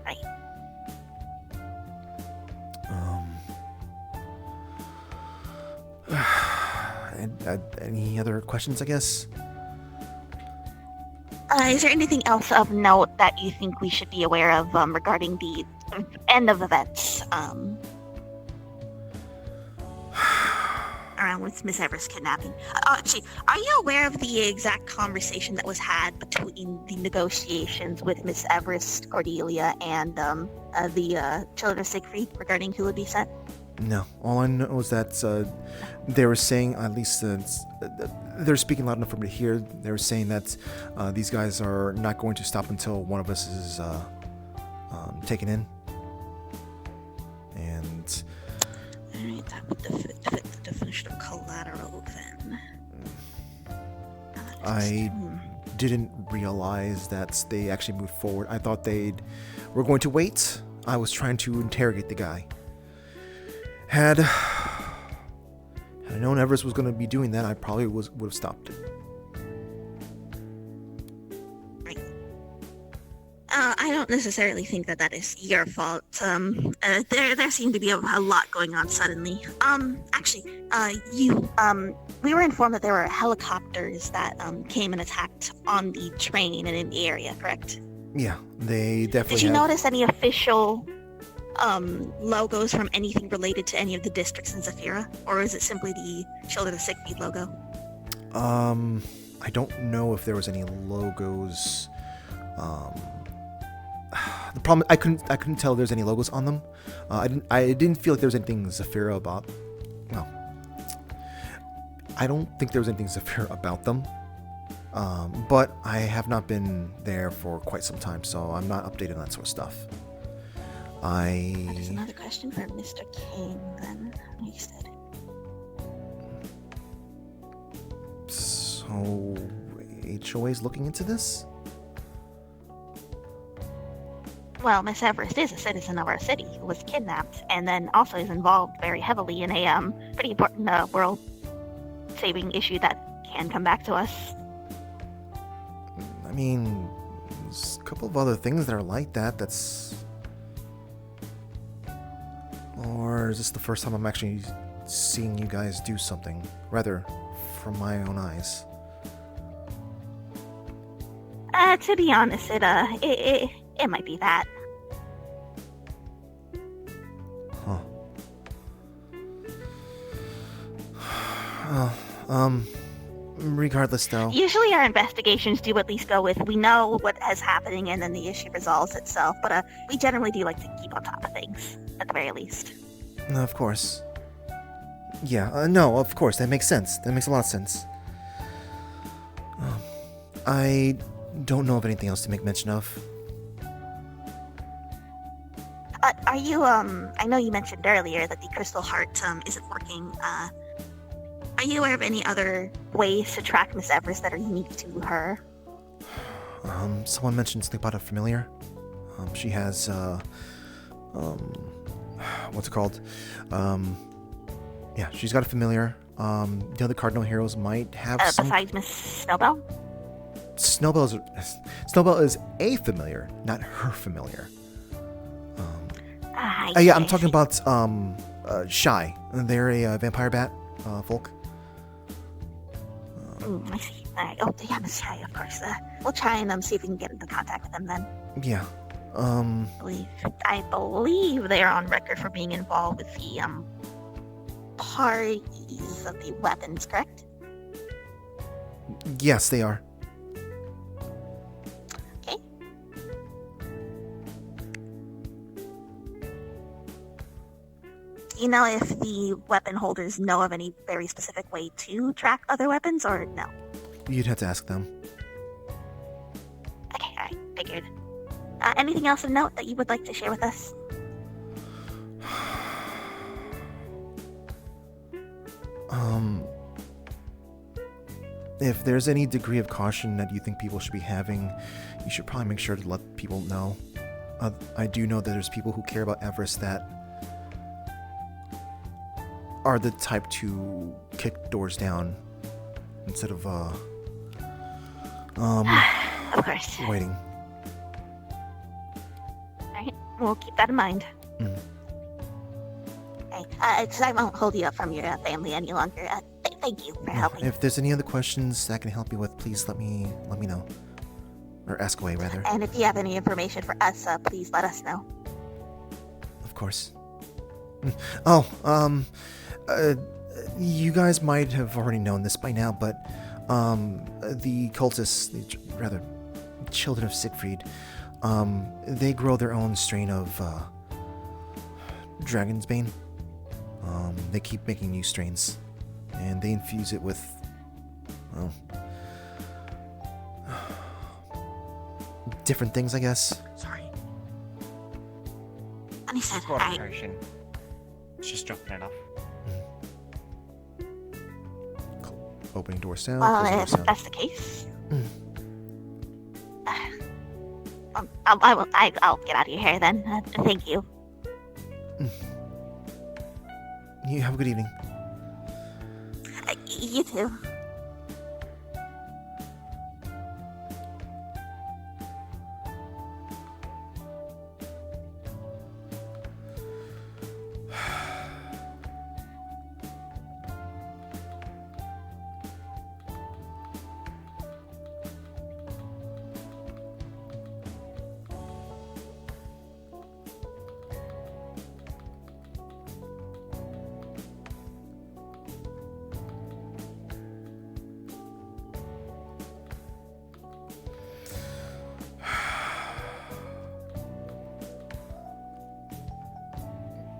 Right. Any other questions, I guess? Is there anything else of note that you think we should be aware of regarding the end of events around with Miss Everest kidnapping? Actually, are you aware of the exact conversation that was had between the negotiations with Miss Everest, Cordelia, and the children of Siegfried regarding who would be sent? No. All I know is that they were saying, at least they're speaking loud enough for me to hear, they were saying that these guys are not going to stop until one of us is taken in. And... Alright, that would fit the definition of collateral then. I didn't realize that they actually moved forward. I thought were going to wait. I was trying to interrogate the guy. Had I known Everest was going to be doing that, I probably would have stopped it. Right. I don't necessarily think that is your fault. There seemed to be a lot going on suddenly. Actually, we were informed that there were helicopters that came and attacked on the train and in the area, correct? Yeah, they definitely. Did you notice any official logos from anything related to any of the districts in Zafira, or is it simply the Children of Siegfried logo? I don't know if there was any logos. The problem, I couldn't tell if there's any logos on them. I didn't feel like there was anything Zafira about. Well, I don't think there was anything Zafira about them. But I have not been there for quite some time, so I'm not updated on that sort of stuff. That is another question for Mr. King, then. He said. So, HOA's looking into this? Well, Miss Everest is a citizen of our city who was kidnapped, and then also is involved very heavily in a pretty important world-saving issue that can come back to us. I mean, there's a couple of other things that are like that. Or is this the first time I'm actually seeing you guys do something? Rather, from my own eyes. To be honest, it might be that. Well, regardless though. Usually our investigations do at least go with, we know what is happening and then the issue resolves itself, but we generally do like to keep on top of things, at the very least. No, of course. Yeah, no, of course, that makes sense. That makes a lot of sense. I don't know of anything else to make mention of. Are you, I know you mentioned earlier that the Crystal Heart, isn't working, are you aware of any other ways to track Miss Everest that are unique to her? Someone mentioned something about a familiar. She has, what's it called? Yeah, she's got a familiar. The other Cardinal Heroes might have some... Besides Miss Snowbell? Snowbell is a familiar, not her familiar. Yeah, I'm talking about Shy. They're a vampire bat folk. I see. Oh, yeah, Miss Shy, of course. We'll try and see if we can get into contact with them then. Yeah. I believe they are on record for being involved with the parties of the weapons, correct? Yes, they are. Okay. Do you know if the weapon holders know of any very specific way to track other weapons, or no? You'd have to ask them. Okay, alright, figured. Anything else of note that you would like to share with us? If there's any degree of caution that you think people should be having, you should probably make sure to let people know. I do know that there's people who care about Everest that are the type to kick doors down instead of Of course. waiting. Alright, we'll keep that in mind. Mm. Okay, so I won't hold you up from your family any longer. Thank you for helping. If there's any other questions I can help you with, please let me know, or ask away rather. And if you have any information for us, please let us know. Of course. Oh, you guys might have already known this by now, but the cultists, rather, children of Siegfried, they grow their own strain of Dragon's Bane. They keep making new strains, and they infuse it with, well, different things, I guess. Sorry. Funny said, Water potion. It's just dropping it off. Opening door sound. Well, closing door if sound. that's the case, I'll get out of your hair then. Thank you. You have a good evening. You too.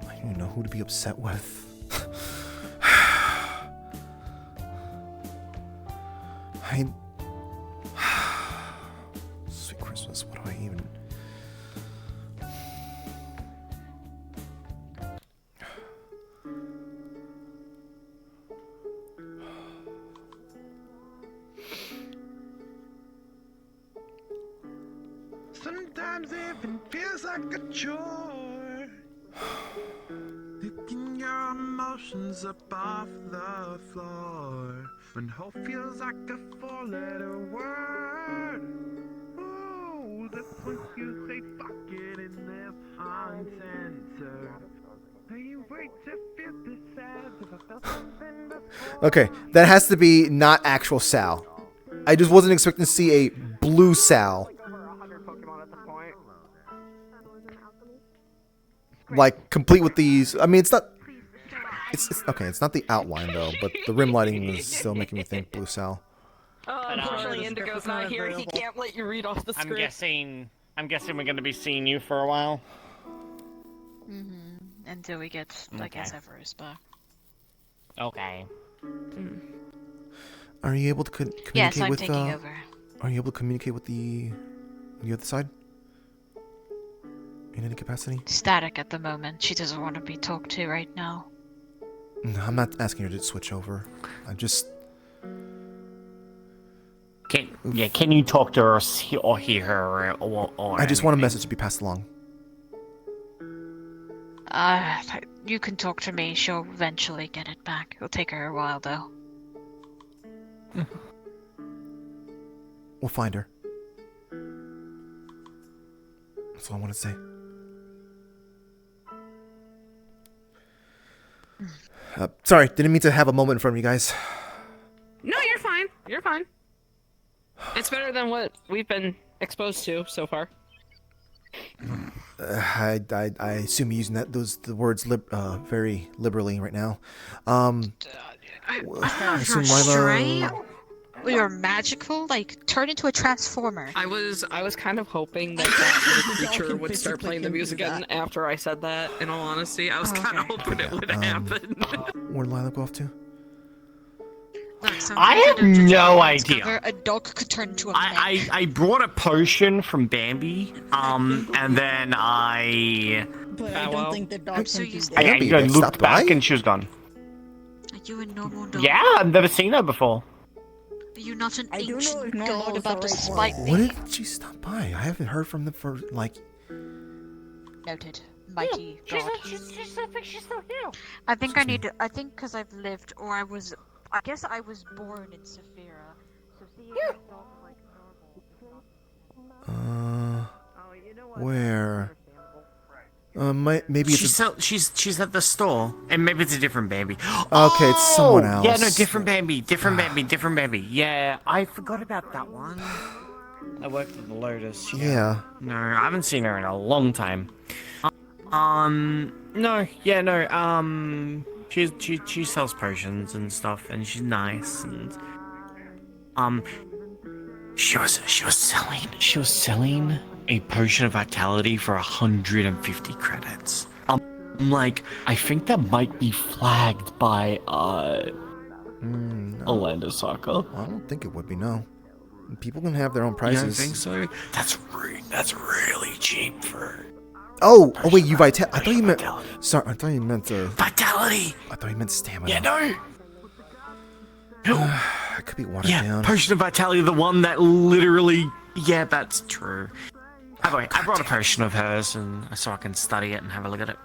I don't even know who to be upset with. Sweet Christmas, what do I even... Sometimes even feels like a chore. Picking your emotions up off the floor. When hope feels like a four-letter word. Oh, that's when you say fuck it and live uncensored. You wait to feel the sad if I felt something before. Okay, that has to be not actual Sal. I just wasn't expecting to see a blue Sal. Like, complete with these... I mean, it's not... It's okay, it's not the outline, though, but the rim lighting is still making me think blue Sal. Unfortunately, Indigo's not here. He can't let you read off the script. I'm guessing we're gonna be seeing you for a while. Until we get, I guess, Everest back. Okay. Are you able to communicate Yes, I'm with... taking over. Are you able to communicate with the other side? In any capacity? Static at the moment. She doesn't want to be talked to right now. No, I'm not asking her to switch over. I just... Can you talk to her or hear her or I just want a message to be passed along. You can talk to me. She'll eventually get it back. It'll take her a while, though. We'll find her. That's all I want to say. Sorry, didn't mean to have a moment in front of you guys. No, you're fine. You're fine. It's better than what we've been exposed to so far. I assume you're using the words very liberally right now. I'm not assume sure. Lila- You're magical, like turn into a transformer. I was kind of hoping that that little creature would start playing the music again after I said that. In all honesty, I was kind of hoping it would happen. Where'd Lila go off to? I have no idea. A dog could turn into a man. I brought a potion from Bambi, and then I... But I don't think the dog can do that. I looked back and she was gone. Are you a normal dog? Yeah, I've never seen her before. Are you not an ancient normal god is about the to right spite What me? did she stop by? I haven't heard from them for, like... Noted. Mighty god. She's still here. I think I need to, I think because I've lived, or I was I guess I was born in Saphira, so seeing myself like Where? Maybe it's She's at the store, and maybe it's a different baby. Okay, it's someone else. Yeah, no, different baby, different baby, different baby. Yeah, I forgot about that one. I worked at the Lotus. Yeah. No, I haven't seen her in a long time. No, yeah, no. She sells potions and stuff, and she's nice, and she was selling a potion of vitality for 150 credits. I'm like, I think that might be flagged by Orlando Soccer. I don't think it would be, no. People can have their own You prices. don't think so? That's really cheap for. Oh, wait, you I thought you meant. Sorry, I thought you meant vitality. I thought you meant stamina. Yeah, no. It could be watered down. Potion of vitality, the one that literally. Yeah, that's true. Anyway, I brought a potion of hers, and so I can study it and have a look at it.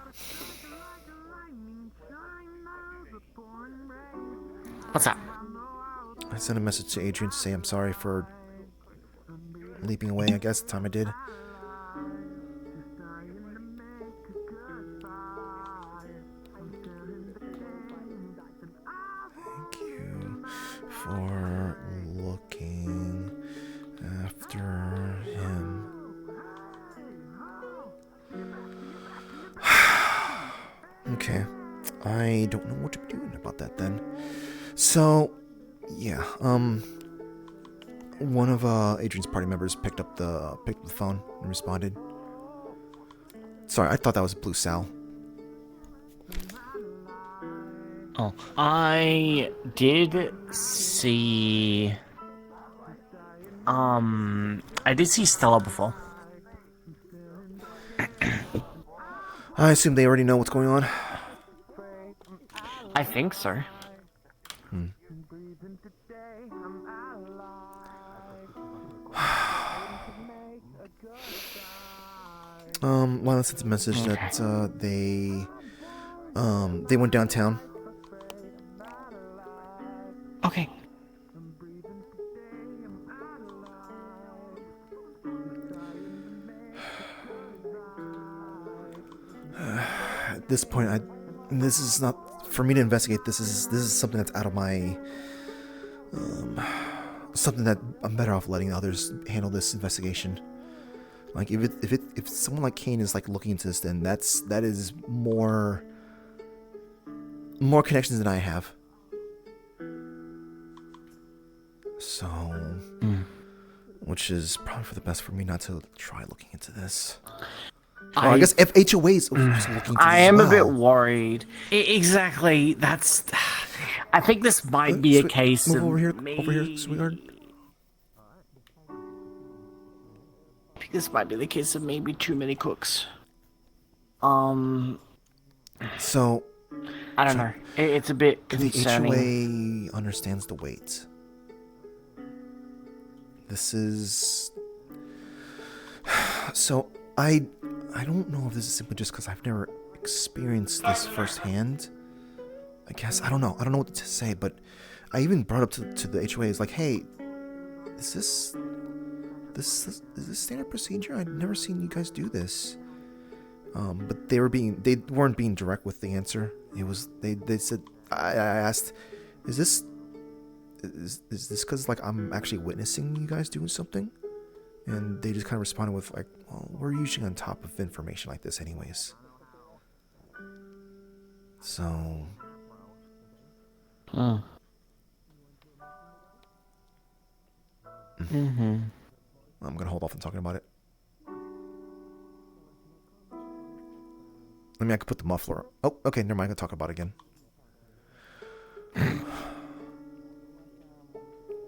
What's that? I sent a message to Adrian to say I'm sorry for leaping away, I guess, the time I did. Thank you for looking after him. Okay. I don't know what to be doing about that then. So, yeah, one of Adrian's party members picked up the phone and responded. Sorry, I thought that was Blue Sal. Oh, I did see. I did see Stella before. I assume they already know what's going on. I think so. Lila sent a message that they went downtown. Okay. At this point, this is not for me to investigate. This is something that's out of my something that I'm better off letting others handle this investigation. Like if someone like Kane is like looking into this, then that is more connections than I have. So, which is probably for the best for me not to try looking into this. I guess if HOA's looking into I this am as a bit well. worried. Exactly. That's. I think this might be a case move of over here, maybe... sweetheart. I think this might be the case of maybe too many cooks. So, I don't know. It's a bit concerning. The HOA understands the weight. This is... So, I don't know if this is simply just because I've never experienced this firsthand. I guess, I don't know. I don't know what to say, but I even brought up to the HOA, is like, hey, is this standard procedure? I've never seen you guys do this. But they weren't being direct with the answer. It was, they said, I asked, is this because like I'm actually witnessing you guys doing something? And they just kind of responded with like, well, we're usually on top of information like this anyways. So. Mm-hmm. I'm gonna hold off on talking about it. I mean, I could put the muffler. Oh, okay, never mind. I can talk about it again.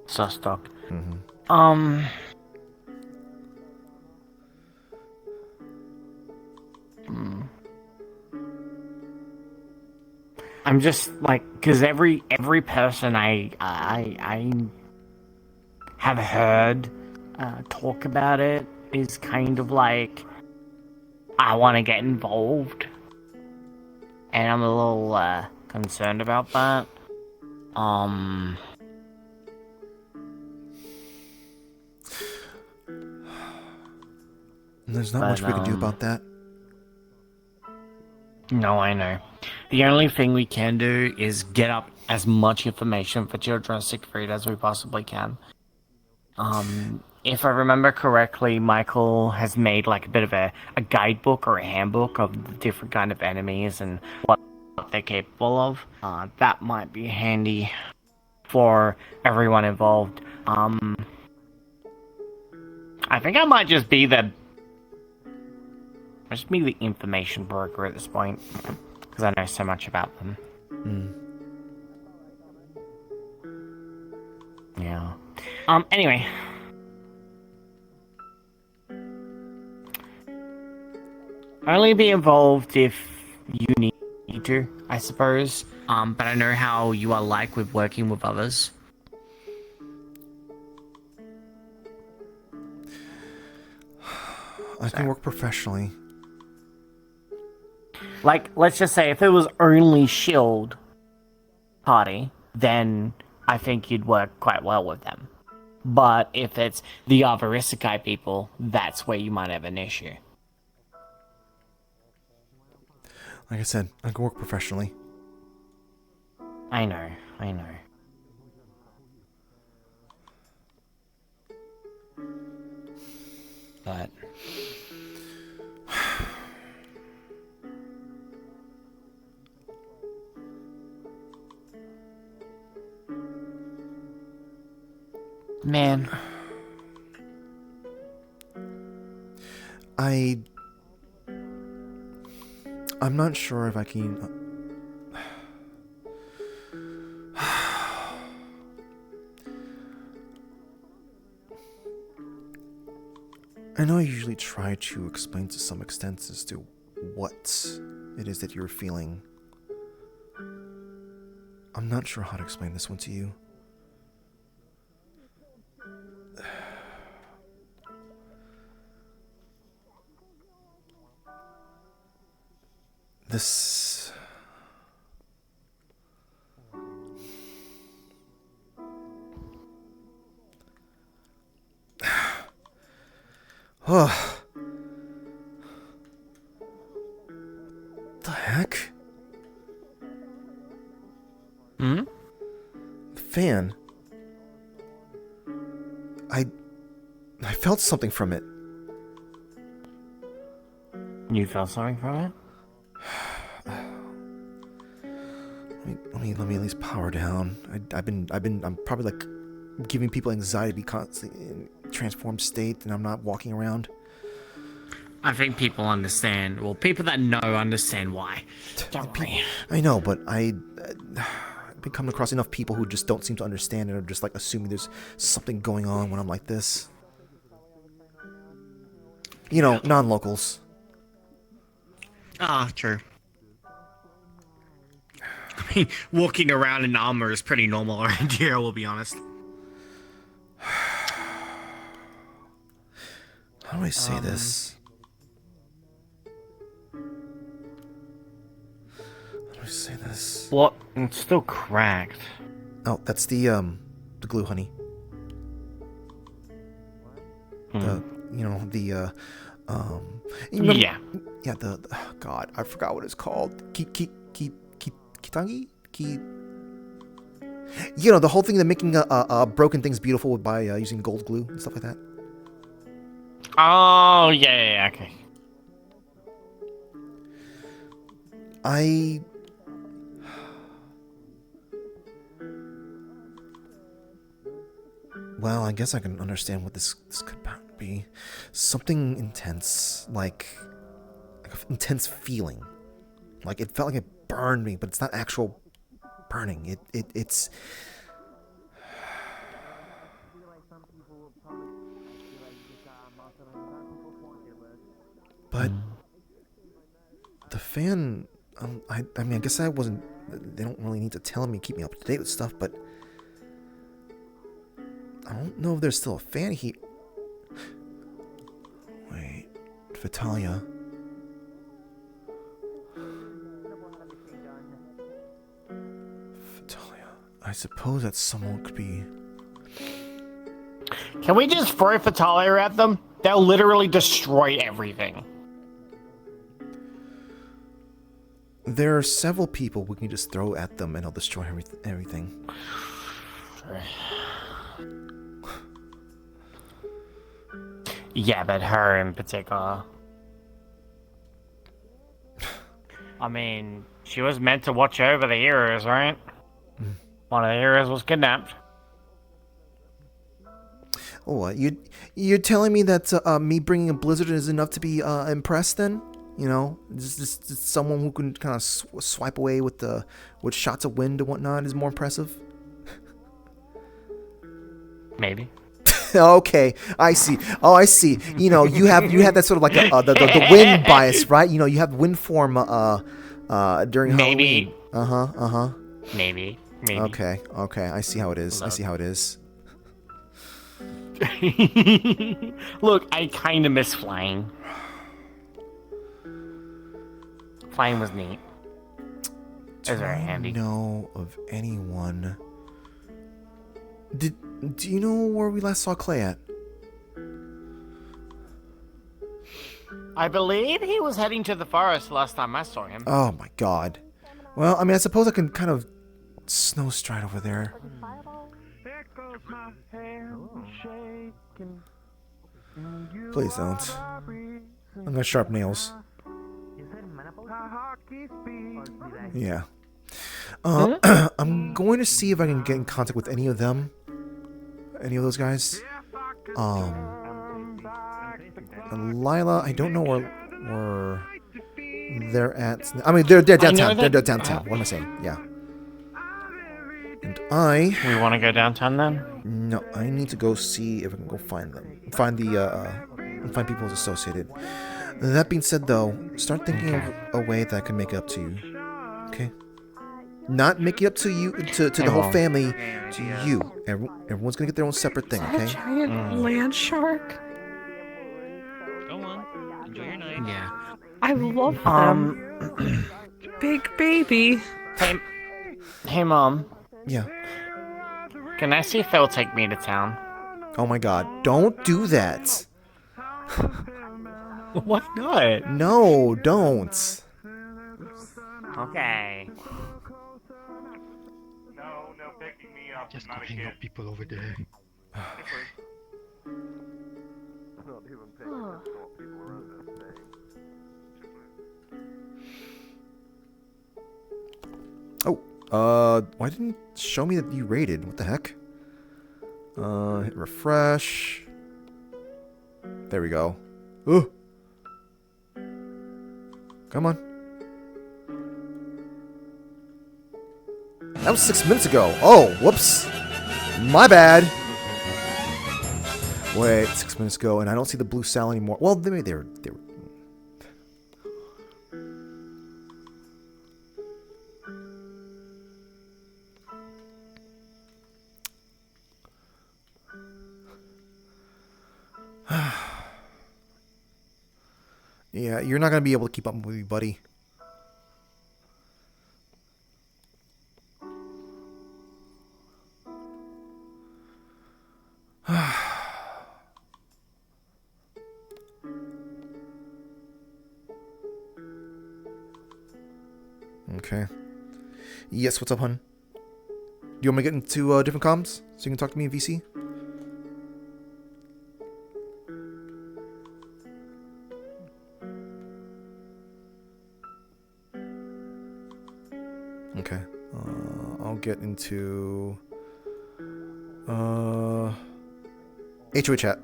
Sus dog. Mm-hmm. I'm just like, because every person I have heard talk about it is kind of like, I want to get involved, and I'm a little concerned about that. There's not much we can do about that. No, I know. The only thing we can do is get up as much information for Children of Siegfried as we possibly can. If I remember correctly, Michael has made like a bit of a guidebook or a handbook of the different kind of enemies and what they're capable of. That might be handy for everyone involved. I think I might just be the information broker at this point, because I know so much about them. Yeah. Anyway. Only be involved if you need to, I suppose. But I know how you are like with working with others. I can work professionally. Like, let's just say if it was only Shield Party, then I think you'd work quite well with them. But if it's the other Isekai people, that's where you might have an issue. Like I said, I can work professionally. I know. But... Man. I'm not sure if I can... I know I usually try to explain to some extent as to what it is that you're feeling. I'm not sure how to explain this one to you. This... Oh. The heck? Hmm? The fan. I felt something from it. You felt something from it? Let me at least power down. I'm probably like giving people anxiety to be constantly in a transformed state, and I'm not walking around. I think people understand. Well, people that know understand why. Don't worry. I know, but I've been coming across enough people who just don't seem to understand and are just like assuming there's something going on when I'm like this. You know, non-locals. Ah, true. I mean, walking around in armor is pretty normal around here, we'll be honest. How do I say this? How do I say this? What? It's still cracked. Oh, that's the glue, honey. The, you know, the, yeah. Yeah, the God, I forgot what it's called. Kitangi? You know, the whole thing of making broken things beautiful by using gold glue and stuff like that. Oh, yeah, okay. Well, I guess I can understand what this could be. Something intense, like an intense feeling. Like it felt like it burned me, but it's not actual burning. It's but the fan, I mean, I guess I wasn't, they don't really need to tell me, keep me up to date with stuff, but I don't know if there's still a fan here. Wait, Vitalia. Vitalia. I suppose that someone could be... Can we just throw Fatalia at them? They'll literally destroy everything. There are several people we can just throw at them and they'll destroy everything. Yeah, but her in particular. I mean, she was meant to watch over the heroes, right? One of the heroes was kidnapped. Oh, you're telling me that me bringing a blizzard is enough to be impressed then? You know, just someone who can kind of swipe away with shots of wind and whatnot is more impressive? Maybe. Okay, I see. Oh, I see. You know, you have that sort of like the wind bias, right? You know, you have wind form during Maybe. Halloween. Maybe. Okay. I see how it is. I see how it is. Look, I kind of miss flying. Flying was neat. It was very handy. Know of anyone? Do you know where we last saw Clay at? I believe he was heading to the forest last time I saw him. Oh my god. Well, I mean, I suppose I can kind of snow stride over there. Please don't. I'm gonna sharp nails. Yeah. I'm going to see if I can get in contact with any of them. Any of those guys. Lila, I don't know where they're at. I mean, they're downtown. They're downtown. What am I saying? Yeah. And We want to go downtown then? No, I need to go see if I can go find them. Find people who's associated. That being said, though, start thinking of a way that I can make it up to you. Okay? Not make it up to you, to the whole family, to you. Everyone's gonna get their own separate thing, okay? A giant land shark. Go on. Enjoy your night. Yeah. I love them. Big baby. Hey, Mom. Yeah. Can I see if they'll take me to town? Oh my god, don't do that. Why not? No, don't. Okay. No picking me up. Just go hang out people over there. Not even picking up people around this thing. Why didn't it show me that you rated? What the heck? Hit refresh. There we go. Ooh. Come on. That was 6 minutes ago. Oh, whoops. My bad. Wait, 6 minutes ago, and I don't see the blue cell anymore. Well, maybe they were. Yeah, you're not gonna be able to keep up with me, buddy. Okay. Yes, what's up, hun? Do you want me to get into different comms so you can talk to me in VC? Okay. I'll get into HOA chat.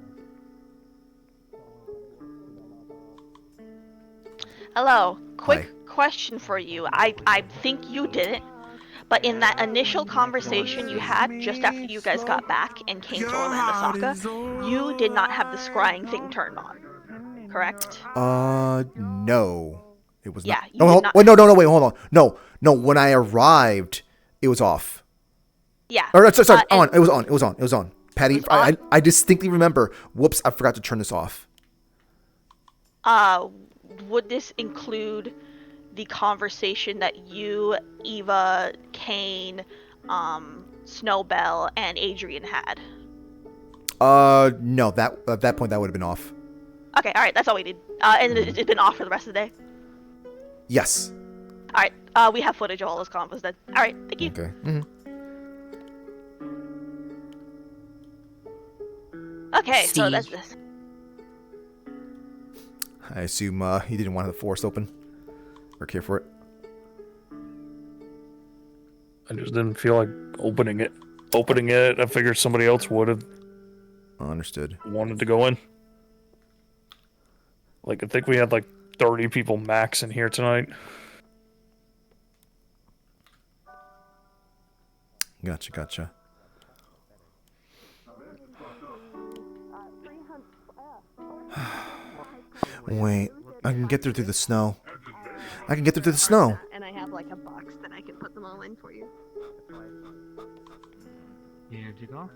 Hello. Quick question for you. I think you didn't, but in that initial conversation you had just after you guys got back and came to Orlando Saka, you did not have the scrying thing turned on, correct? No. It was yeah, not. Wait, wait, hold on. No, when I arrived, it was off. Yeah. Or, sorry, on. It was on. Patty, I distinctly remember. Whoops, I forgot to turn this off. Would this include the conversation that you, Eva, Kane, Snowbell and Adrian had. No, that at that point that would have been off. Okay, all right, that's all we need. And it's been off for the rest of the day. Yes. All right, we have footage of all those combos then. All right, thank you. Okay. Okay, so that's this. I assume he didn't want the forest open or care for it. I just didn't feel like opening it. I figured somebody else would have. Understood. Wanted to go in. Like, I think we had like 30 people max in here tonight. Gotcha. Wait, I can get through the snow. And I have like a box that I can put them all in for you. Here you go.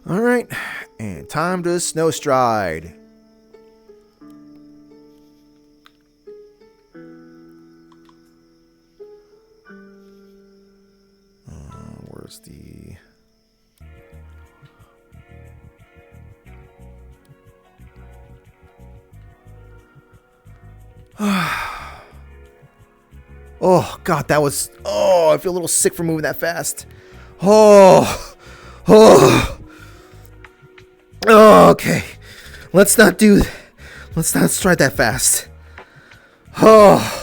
All right, and time to snow stride. Where's the... Oh, God, that was... Oh, I feel a little sick for moving that fast. Oh, okay. Let's not stride that fast. Oh.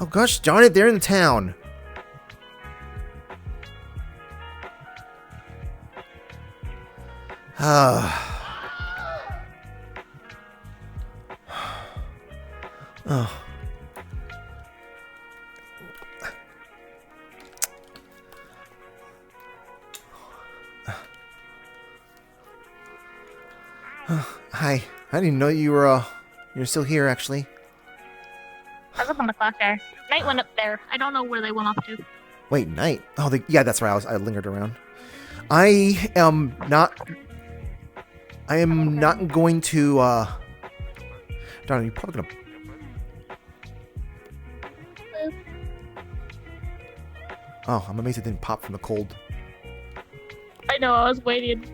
Oh gosh darn it, they're in town. Oh. Hi. I didn't know you're still here actually. I was up on the clock there. Night went up there. I don't know where they went off to. Wait, night? Oh, yeah, that's right. I lingered around. I am not going to. Darn, you're probably gonna. Oh, I'm amazed it didn't pop from the cold. I know. I was waiting.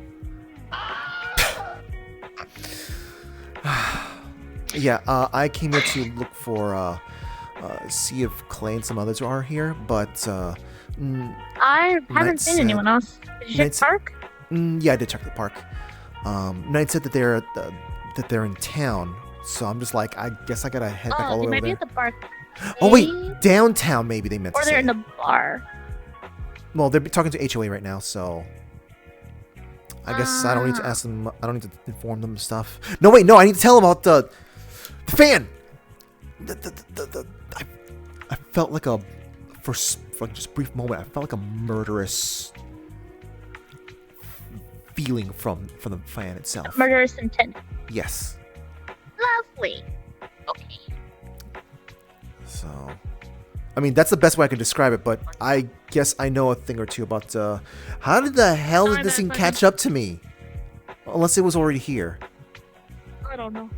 Yeah, I came here to look for see if Clay and some others are here, but I haven't seen anyone else. Did you check the park? Yeah, I did check the park. Knight said that they're in town, so I'm just like, I guess I gotta head back all the way over they might be there. at the park. Oh wait, downtown maybe they meant Or to they're say. in the bar. Well, they're talking to HOA right now, so I guess I don't need to ask them. I don't need to inform them of stuff. No, wait, no, I need to tell them about the fan. I felt like for like just a brief moment, I felt like a murderous feeling from the fan itself. Murderous intent. Yes. Lovely. Okay. So, I mean, that's the best way I can describe it, but I guess I know a thing or two about how did the hell did this thing catch up to me? Unless it was already here. I don't know.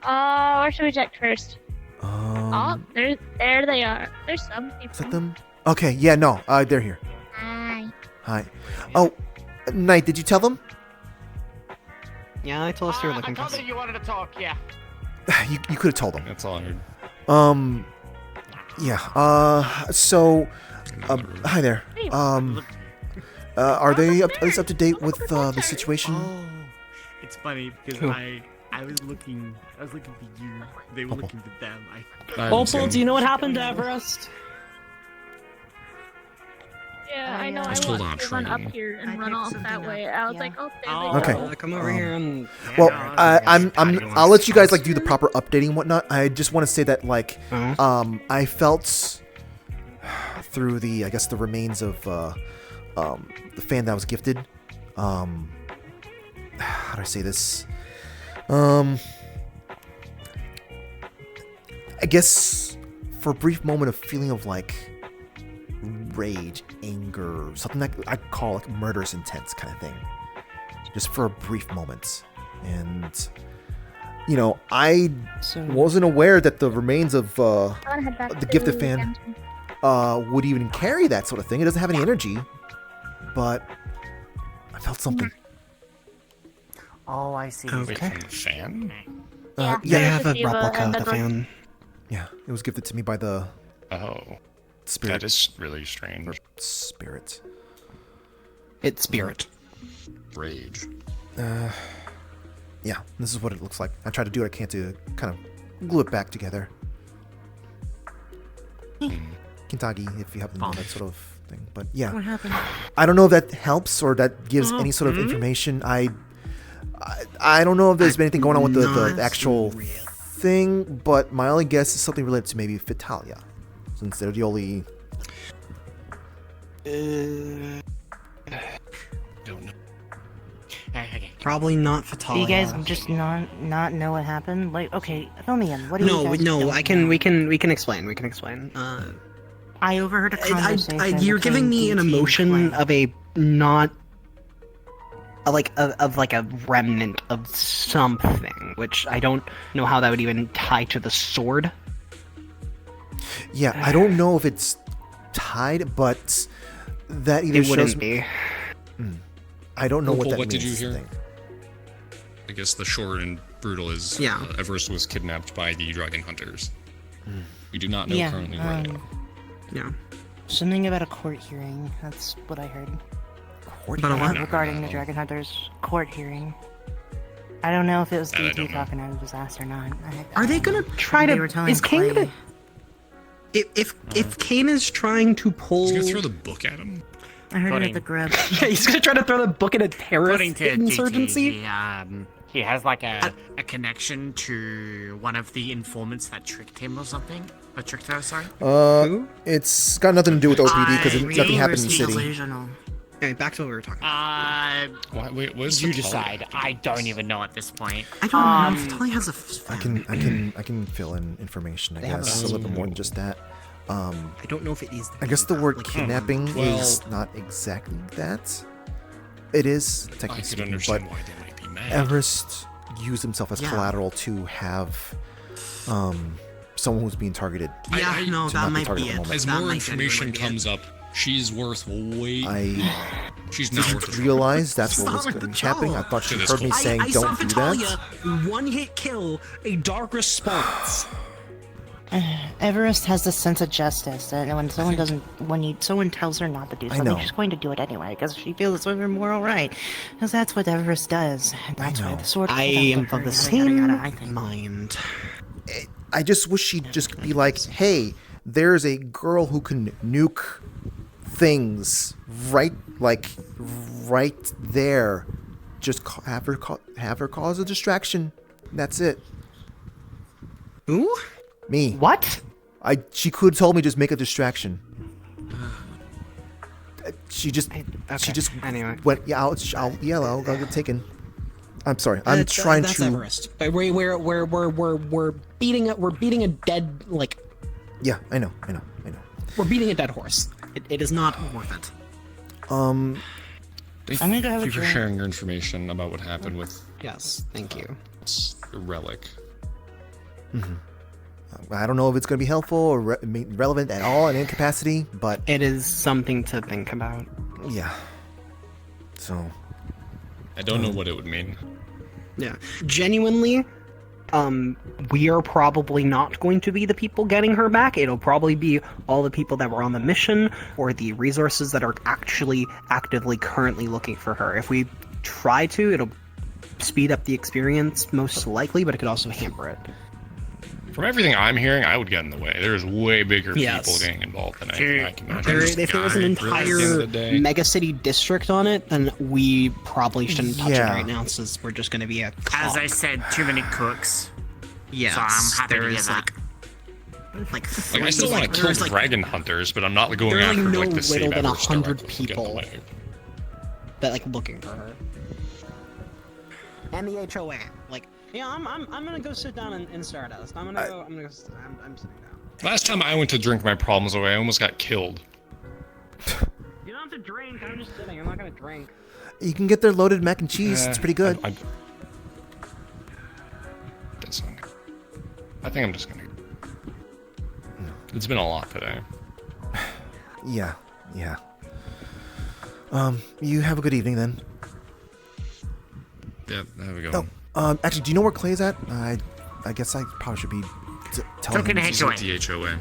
Where should we check first? Oh, there they are. There's some people. Is that them? Okay, yeah, no, they're here. Hi. Hi. Oh, Knight, did you tell them? Yeah, I told us you were looking I told Oh, them you wanted to talk, yeah. You could have told them. That's all I heard. Yeah, so, hi there. Are they at least up to date with the situation? Oh, it's funny because Who? I I was looking for you. They were looking for them. Opal, do you know what happened to Everest? Yeah, I know. I Just hold wanted on, to run up training. here and run off that way. I was like, oh, there Okay. they go. Come over here and. Well, I'll let you guys like do the proper updating and whatnot. I just want to say that like, I felt through the the remains of the fan that was gifted. How do I say this? I guess for a brief moment of feeling of like rage, anger, something that I call like murderous intent kind of thing. Just for a brief moment. And I wasn't aware that the remains of the gifted fan would even carry that sort of thing. It doesn't have any energy. But I felt something. Oh, I see. Wait, from the fan? They have a replica of the fan. Yeah, it was gifted to me by the spirit. That is really strange. Spirit. It's spirit. Rage. Yeah, this is what it looks like. I tried to do what I can to kind of glue it back together. Kintagi, if you happen to know that sort of thing. But yeah, What happened? I don't know if that helps or that gives any sort of information. I don't know if there's been anything going on with the actual thing, but my only guess is something related to maybe Vitalia, since they're the only. Don't know. Probably not Vitalia. Do you guys just not know what happened? Like, okay, fill me in. What do you guys No, don't I can. know? We can explain. We can explain. I overheard a conversation. You're giving me an emotion of a not. Of like a remnant of something, which I don't know how that would even tie to the sword. Yeah, I don't know if it's tied, but that either It wouldn't shows be. I don't know what that what means. did you hear? Thing. I guess the short and brutal is Everest was kidnapped by the dragon hunters. We do not know currently where they are. Yeah. Something about a court hearing. That's what I heard. Court About a what? Regarding the Dragon Hunters court hearing. I don't know if it was That I DT don't know. talking out of his ass or not. Are they gonna try to? They were telling Is Kane Clay. gonna? If Kane is trying to pull, He's gonna throw the book at him. I heard it Pudding. at the grub. yeah, he's gonna try to throw the book at a terrorist According to insurgency. DT, he has like a connection to one of the informants that tricked him or something. Or tricked her, sorry. It's got nothing to do with OPD because nothing happened in the city. Delusional. Okay, back to what we were talking about. Wait, what is You Vitalia? decide. I don't even know at this point. I don't know if Vitalia has a. I can fill in information. I They have guess a- a little bit more than just that. I don't know if it is. I guess the word kidnapping Well- is not exactly that. It is technically I could speaking, understand but why they might be mad. Everest used himself as Yeah. collateral to have someone who's being targeted. Yeah, no, to that not be might targeted be at the it. moment. As That more might information genuinely be comes up, she's worth way. She's not worth didn't it. realize that's what Stop was with going to the be happening. I jaw. thought she To this heard me point. saying I saw don't do Vitalia that. one hit kill a dark response. Everest has a sense of justice, and when someone someone tells her not to do I something, know. she's going to do it anyway because she feels it's her moral right. Because that's what Everest does. And that's why the sword. I am of the same mind. I just wish she'd just be like, hey, there's a girl who can nuke things right there. Just have her cause a distraction. That's it. Who? Me. What? She could have told me just make a distraction. She just Anyway. went. Yeah, I'll yell. I'll get taken. I'm sorry. I'm trying that's to. Everest. We're beating a dead Yeah, I know. We're beating a dead horse. It is not worth it. I'm gonna go have a Thank you for drink. sharing your information about what happened with. Yes, thank you. The relic. I don't know if it's going to be helpful or relevant at all in any capacity, but it is something to think about. Yeah. So. I don't know what it would mean. Yeah, genuinely, we are probably not going to be the people getting her back. It'll probably be all the people that were on the mission or the resources that are actually actively currently looking for her. If we try to, it'll speed up the experience most likely, but it could also hamper it. From everything I'm hearing, I would get in the way. There's way bigger Yes. people getting involved than anything I can imagine. If there was an entire megacity district on it, then we probably shouldn't touch it right now, since we're just going to be a cog. As I said, too many cooks. Yes, So I'm happy to there hear is, that. Like I still want to kill dragon hunters, but I'm not going there are after no like the save little than Everest 100 directly. Get in the people way. that like looking for her. And the HOA, like, yeah, I'm gonna go sit down in Stardust. I'm sitting down. Last time I went to drink my problems away, I almost got killed. You don't have to drink. I'm just sitting. I'm not gonna drink. You can get their loaded mac and cheese. It's pretty good. I think I'm just gonna. It's been a lot today. Yeah. You have a good evening then. Yeah, there we go. Oh, actually, do you know where Clay's at? I guess I probably should be telling him. He's at the HOA.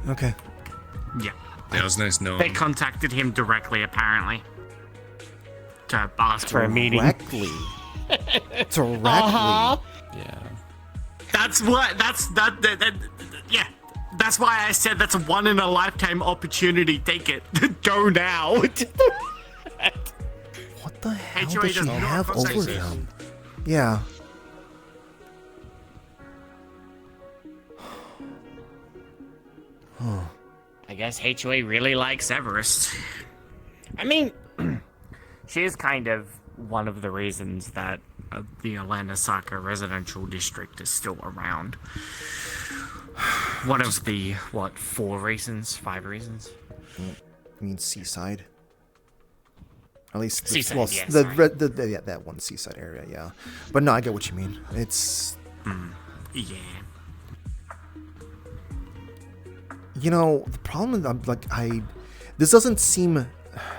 Okay. Yeah. Yeah, it was nice knowing They him. contacted him directly, apparently, to ask for a meeting. Directly. Uh-huh. Yeah. That's yeah. That's why I said that's a one in a lifetime opportunity. Take it. Go now. What the hell HOA does she does not have contact over us. him? Yeah. Huh. I guess HOA really likes Everest. I mean, she is kind of one of the reasons that the Alandasaka residential district is still around. One of the, 5 reasons? I mean, Seaside. At least, Seaside, well, yes, yeah, that one Seaside area, yeah. But no, I get what you mean. It's. Yeah. You know, the problem is, this doesn't seem.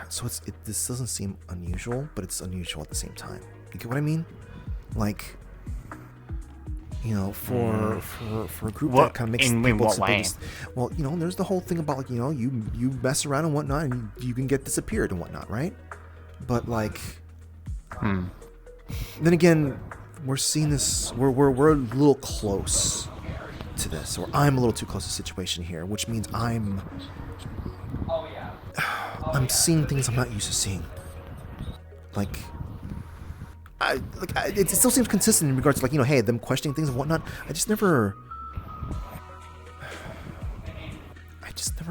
So this doesn't seem unusual, but it's unusual at the same time. You get what I mean? Like, you know, for a group that kind of makes people what way? Well, you know, there's the whole thing about like, you know, you mess around and whatnot, and you can get disappeared and whatnot, right? But like, then again, we're seeing this. We're a little close to this, or I'm a little too close to the situation here, which means I'm seeing things I'm not used to seeing. It still seems consistent in regards to, like, you know, hey, them questioning things and whatnot. I just never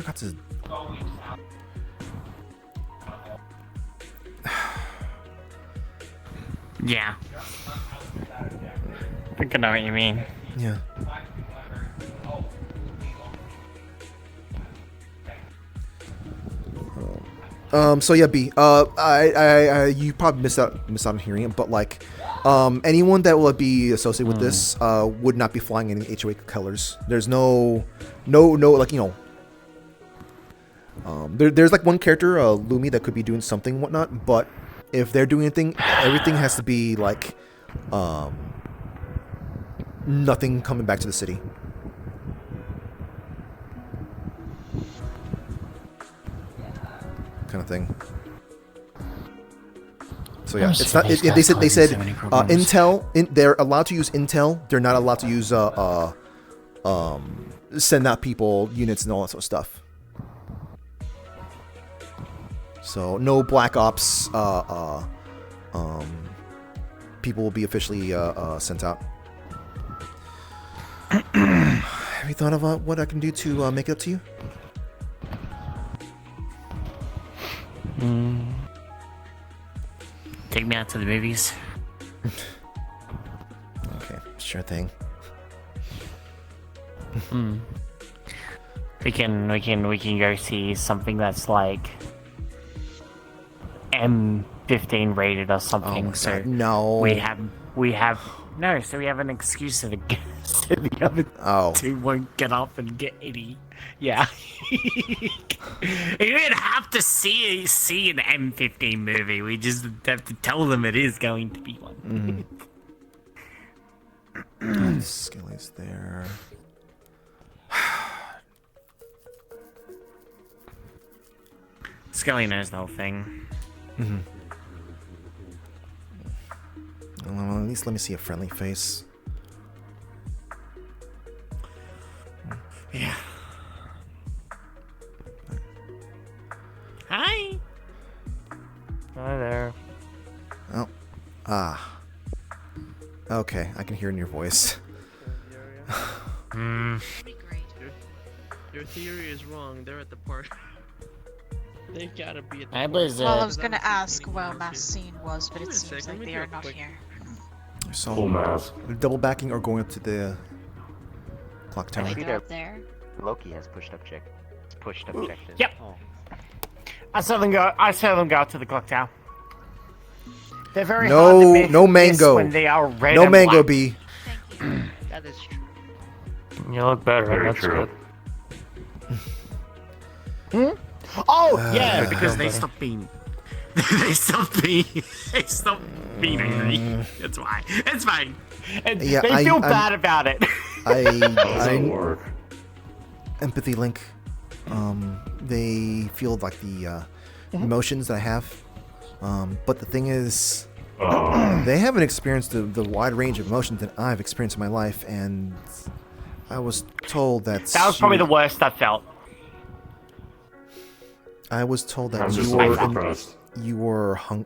got to. Yeah. I think I know what you mean. Yeah. So yeah, B. You probably missed out on hearing it, but like, anyone that will be associated with this, would not be flying any HOA colors. There's no, like, you know, there's like one character, Lumi, that could be doing something and whatnot, but if they're doing anything, everything has to be like, nothing coming back to the city. Kind of thing. So yeah, it's not. They said Intel. They're allowed to use Intel. They're not allowed to use send out people, units, and all that sort of stuff. So no Black Ops people will be officially sent out. Have you thought about what I can do to make it up to you? Take me out to the movies. Okay, sure thing. We can go see something that's like M15 rated or something. Oh my God, no. we have no, so we have an excuse to the so the other two won't get up and get any. Yeah. You don't have to see an M15 movie. We just have to tell them it is going to be one. Skelly's there. Skelly knows the whole thing. let me see a friendly face. Yeah. Hi. Hi there. Oh. Ah. Okay, I can hear in your voice. Your theory is wrong. They're at the park. They've gotta be at the I park. was, Well, I was gonna ask where Massine was, but it seems like they are not here. So, Full mask. double backing or going up to the clock tower? They go up there. Loki has pushed up check. Pushed up check. Yep. I saw them go. I saw them go out to the clock tower. They're very hard to miss No mango. when they are red No and mango, black. B. That is true. You look better. Very That's true. good. Oh yeah, Uh, because they better. stopped being. They stopped being angry. That's why. It's fine. And Yeah, they feel I'm- bad about it. I empathy link. They feel like the emotions that I have. But the thing is, they haven't experienced the wide range of emotions that I've experienced in my life, and I was told that That was probably the worst I felt. I was told that I was you just were like impressed. you were hung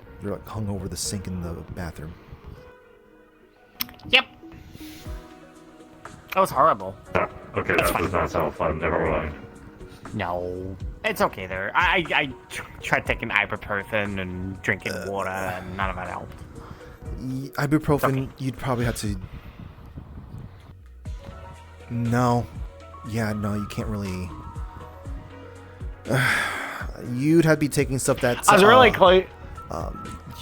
over the sink in the bathroom. Yep. That was horrible. Okay, that does not sound fun. Never mind. No, it's okay there. I tried taking ibuprofen and drinking water, and none of it helped. Ibuprofen, you'd probably have to. No, yeah, no, you can't really. You'd have to be taking stuff that's. I was really close.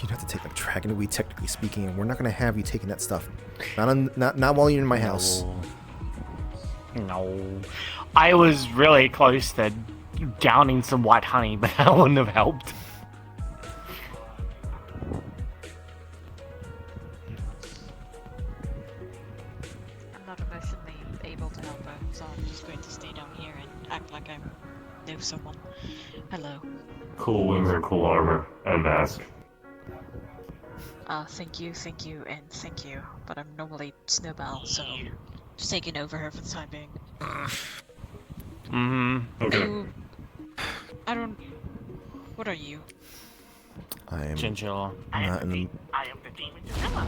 You'd have to take like Dragon Weed, technically speaking, and we're not gonna have you taking that stuff. Not while you're in my house. No, I was really close to downing some white honey, but that wouldn't have helped. I'm not emotionally able to help her, so I'm just going to stay down here and act like I know someone. Hello. Cool wings and cool armor and mask. Thank you, and thank you. But I'm normally Snowball, so just taking over her for the time being. Okay. I don't. What are you? I am. Chinchilla. Not in. I am the demon Chinchilla.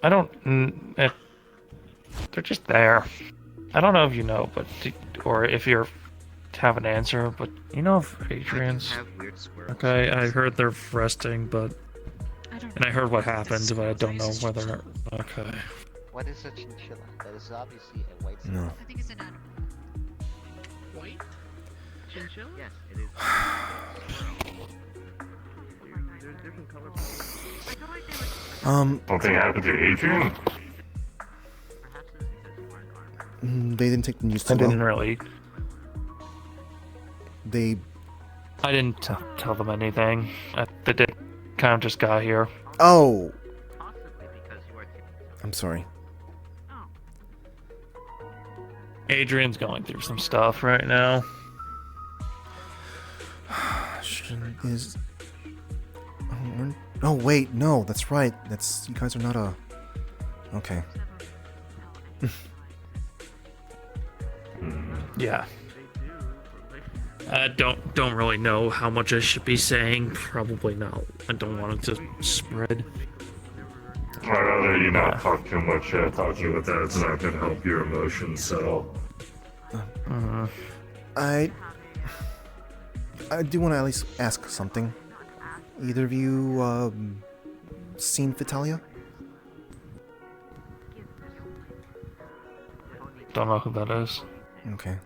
I don't. They're just there. I don't know if you know, but or if you're have an answer, but you know if Adrian's. Okay, I heard they're resting, but. And I heard what happened, but I don't know whether or not. Okay. What is a chinchilla? That is obviously a white No. I think it's an animal. White? Chinchilla? Yes, it is. There's different color. Something happened to Adrian? They didn't take the news too I didn't well. really. I didn't tell them anything. They did kind of just got here. Oh. I'm sorry. Adrian's going through some stuff right now. Is. Oh wait, no, that's right. That's you guys are not a. Okay. Yeah. I don't really know how much I should be saying. Probably not. I don't want it to spread. I'd rather you not talk too much. Talking about that's not gonna help your emotions settle. I do want to at least ask something. Either of you seen Vitalia? Don't know who that is. Okay.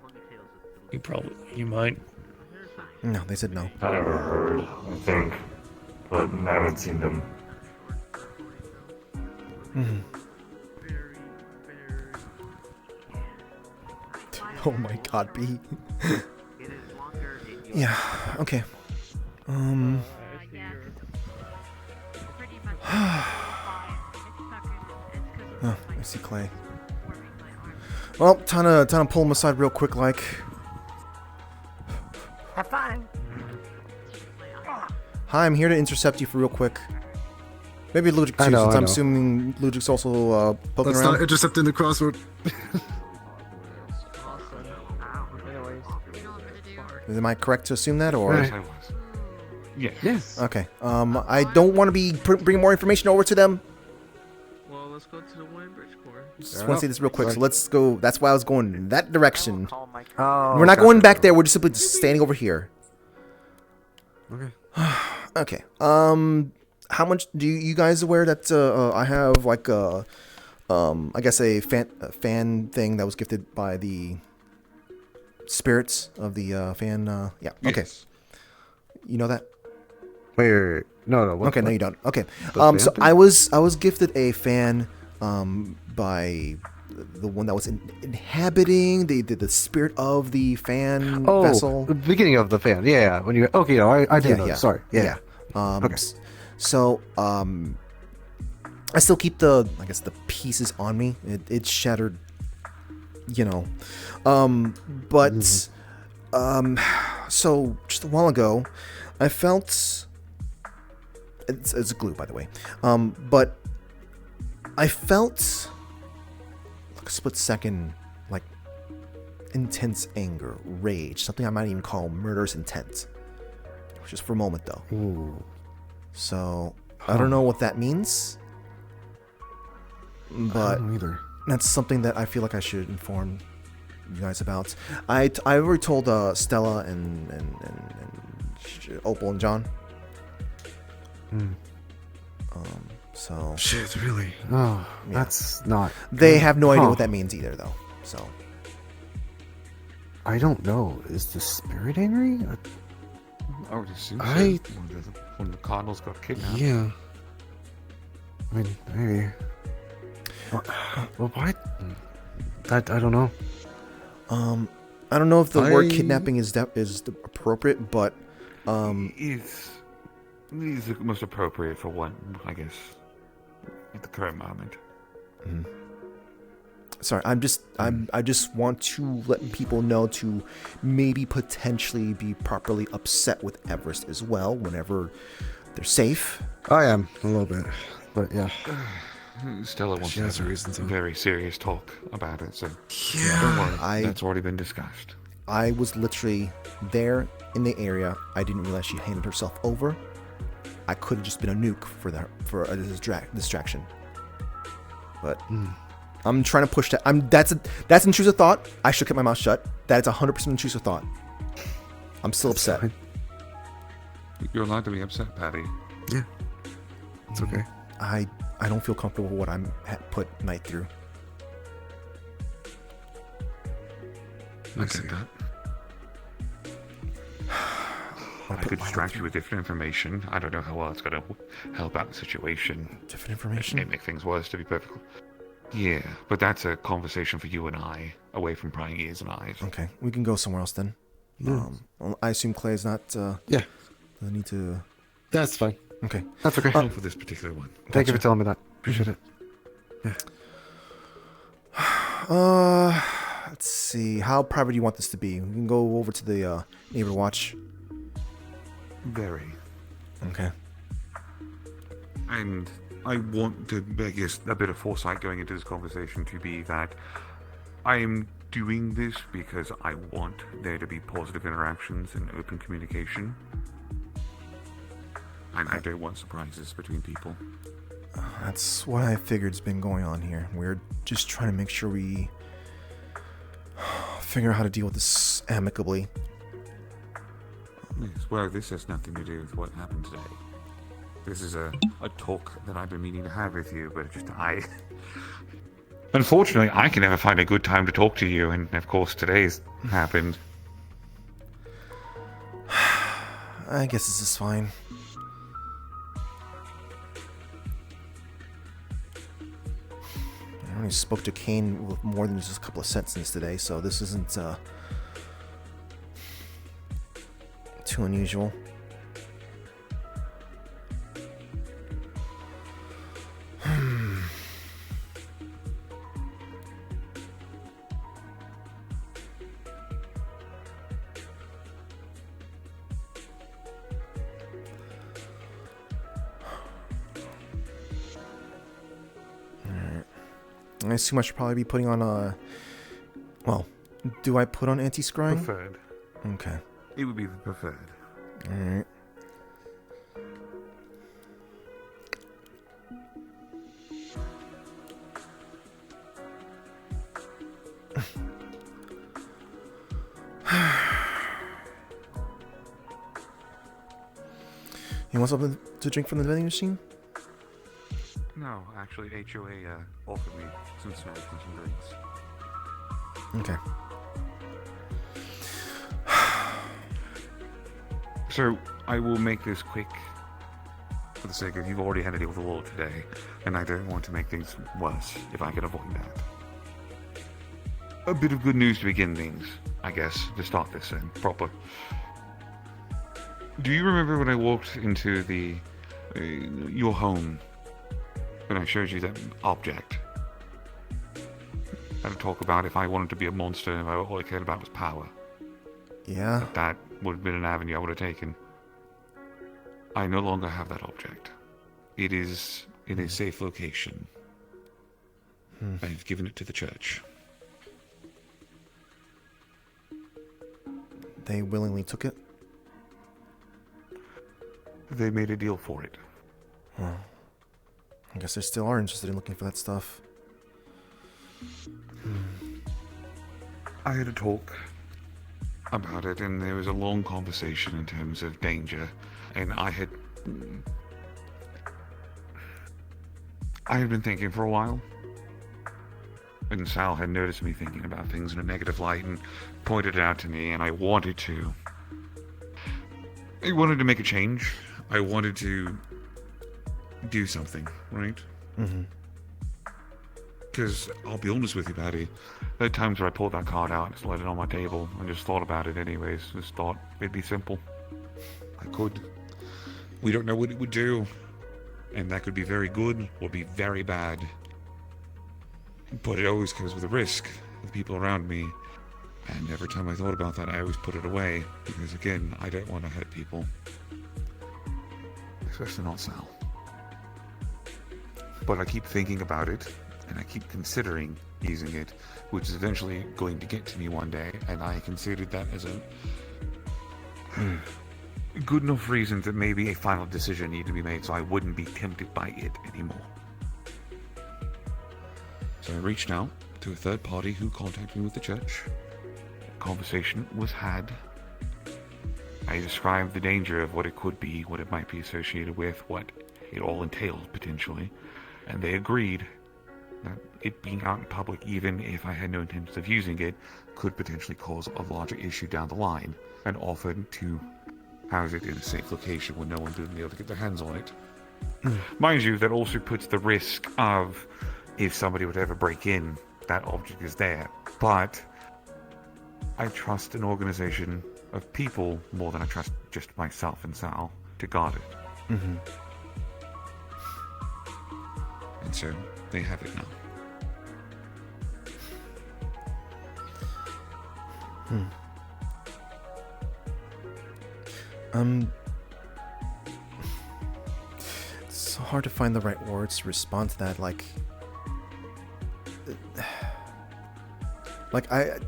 You might. No, they said no. I never heard, I think, but I haven't seen them. Oh my god, B. Yeah, okay. Oh, I see Clay. Well, time to pull him aside real quick, like. Have fun. Hi, I'm here to intercept you for real quick. Maybe Ludwig too, I know, since I I'm know. assuming Ludwig's also poking Let's around. not intercept in the crossroad. Am I correct to assume that, or? Right. Yes. Okay. I don't want to be bringing more information over to them. Well, let's go to the Wayne Bridgeport. Just want to say this real quick. So let's go. That's why I was going in that direction. Oh, We're not gotcha. going back there. We're just simply just standing over here. Okay. Okay. How much do you guys aware that I have like a I guess a fan thing that was gifted by the spirits of the fan. Yeah. Okay. Yes. You know that? Wait. No. Okay. No, you don't. Okay. The fan So thing? I was gifted a fan by the one that was inhabiting the spirit of the fan vessel. The beginning of the fan. Yeah. When you okay, no, I didn't know. Sorry. Yeah. Okay. So I still keep the pieces on me. It's shattered, you know. But so just a while ago, I felt it's glue, by the way. But I felt like a split second, like intense anger, rage, something I might even call murderous intent. Just for a moment, though. Ooh. So I don't know what that means, but I don't know either. that's something that I feel like I should inform you guys about. I already told Stella and Opal and John. So Shit, really? Oh, yeah. that's not. They good. have no idea Huh. what that means either, though. So I don't know. Is the spirit angry? I would assume so. I- When the cardinals got kidnapped. Yeah. I mean, maybe. Well, why? I don't know. I don't know if the word I- kidnapping is appropriate, but Is the most appropriate for one, I guess, at the current moment. sorry, I just want to let people know to maybe potentially be properly upset with Everest as well whenever they're safe. I am a little bit, but yeah. Stella wants She to has have her reasons, a though. very serious talk about it, so Yeah. don't worry, that's already been discussed. I was literally there in the area. I didn't realize she handed herself over. I could have just been a nuke for a distraction. But I'm trying to push that. That's an intrusive thought. I should keep my mouth shut. That's 100% intrusive thought. I'm still upset. fine. You're allowed to be upset, Patty. Yeah. It's okay. I don't feel comfortable with what I'm put Knight through. I get that. I could distract you with different information. I don't know how well it's going to help out the situation. Different information? It may make things worse, to be perfect. Yeah, but that's a conversation for you and I, away from prying ears and eyes. Okay, we can go somewhere else then. Yeah. I assume Clay's not. Yeah. I need to. That's fine. Okay. That's okay. For this particular one. Thank you for telling me that. Appreciate it. Yeah. Let's see. How private do you want this to be? We can go over to the neighbor watch. Very. Okay. And I want to, I guess, a bit of foresight going into this conversation to be that I am doing this because I want there to be positive interactions and open communication. And I don't want surprises between people. That's what I figured's been going on here. We're just trying to make sure we figure out how to deal with this amicably. Yes, well, this has nothing to do with what happened today. This is a talk that I've been meaning to have with you, but just Unfortunately, I can never find a good time to talk to you, and of course today's happened. I guess this is fine. I only spoke to Kane with more than just a couple of sentences today, so this isn't too unusual. I assume I should probably be putting on well, do I put on anti-scrying? Preferred. Okay. It would be the preferred. Alright. You want something to drink from the vending machine? No, actually, HOA offered me some snacks and some drinks. Okay. So, I will make this quick for the sake of you've already had to deal with the law today, and I don't want to make things worse if I can avoid that. A bit of good news to begin things, I guess, to start this in proper. Do you remember when I walked into your home, when I showed you that object? And talk about if I wanted to be a monster and all I cared about was power. Yeah. That would have been an avenue I would have taken. I no longer have that object. It is in a safe location. I've given it to the church. They willingly took it? They made a deal for it. Huh. I guess they still are interested in looking for that stuff. I had a talk about it, and there was a long conversation in terms of danger, and I had been thinking for a while, and Sal had noticed me thinking about things in a negative light and pointed it out to me, and I wanted to make a change. I wanted to do something, right? Mm-hmm. Because I'll be honest with you, Patty, there are times where I pulled that card out and just let it on my table and just thought about it anyways. Just thought it'd be simple. I could. We don't know what it would do. And that could be very good or be very bad. But it always comes with a risk with people around me. And every time I thought about that, I always put it away. Because again, I don't want to hurt people. Especially not Sal. But I keep thinking about it. And I keep considering using it, which is eventually going to get to me one day, and I considered that as a good enough reason that maybe a final decision needed to be made so I wouldn't be tempted by it anymore. So I reached out to a third party who contacted me with the church. A conversation was had. I described the danger of what it could be, what it might be associated with, what it all entailed potentially, and they agreed that it being out in public, even if I had no intentions of using it, could potentially cause a larger issue down the line, and offered to house it in a safe location where no one would be able to get their hands on it. Mind you, that also puts the risk of, if somebody would ever break in, that object is there. But I trust an organization of people more than I trust just myself and Sal to guard it. Mm-hmm. And so they have it now. It's so hard to find the right words to respond to that. Like I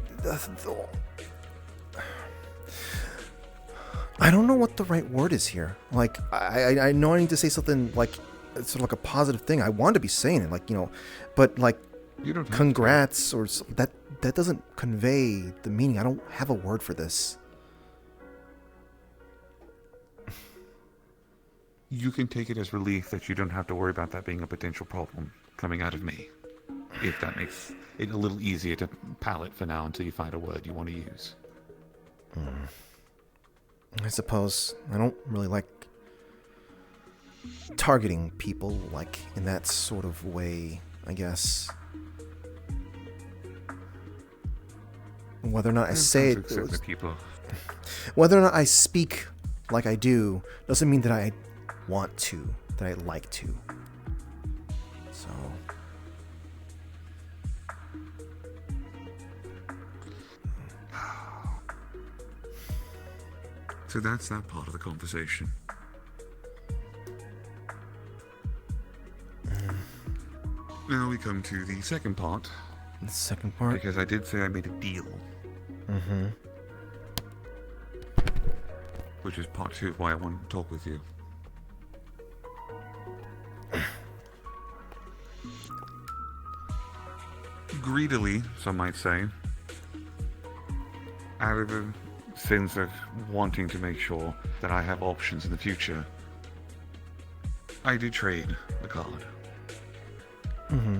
don't know what the right word is here. Like, I know I need to say something like, sort of like a positive thing. I want to be saying it, like, but like, you don't congrats or that doesn't convey the meaning. I don't have a word for this. You can take it as relief that you don't have to worry about that being a potential problem coming out of me. If that makes it a little easier to palate for now until you find a word you want to use. I suppose I don't really like targeting people like in that sort of way, I guess. Whether or not I say it, whether or not I speak like I do, doesn't mean that I want to, that I like to. So that's that part of the conversation. Now we come to the second part. The second part? Because I did say I made a deal. Mm-hmm. Which is part 2 of why I wanted to talk with you. Greedily, some might say, out of a sense of wanting to make sure that I have options in the future, I did trade the card. Mm-hmm.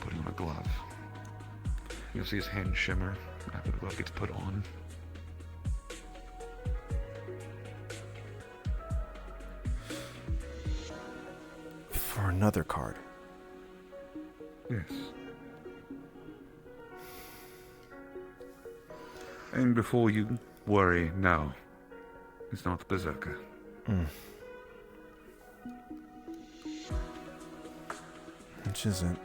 Putting on a glove. You'll see his hand shimmer after the glove gets put on. For another card. Yes. And before you worry, no. It's not the Berserker. Which is it?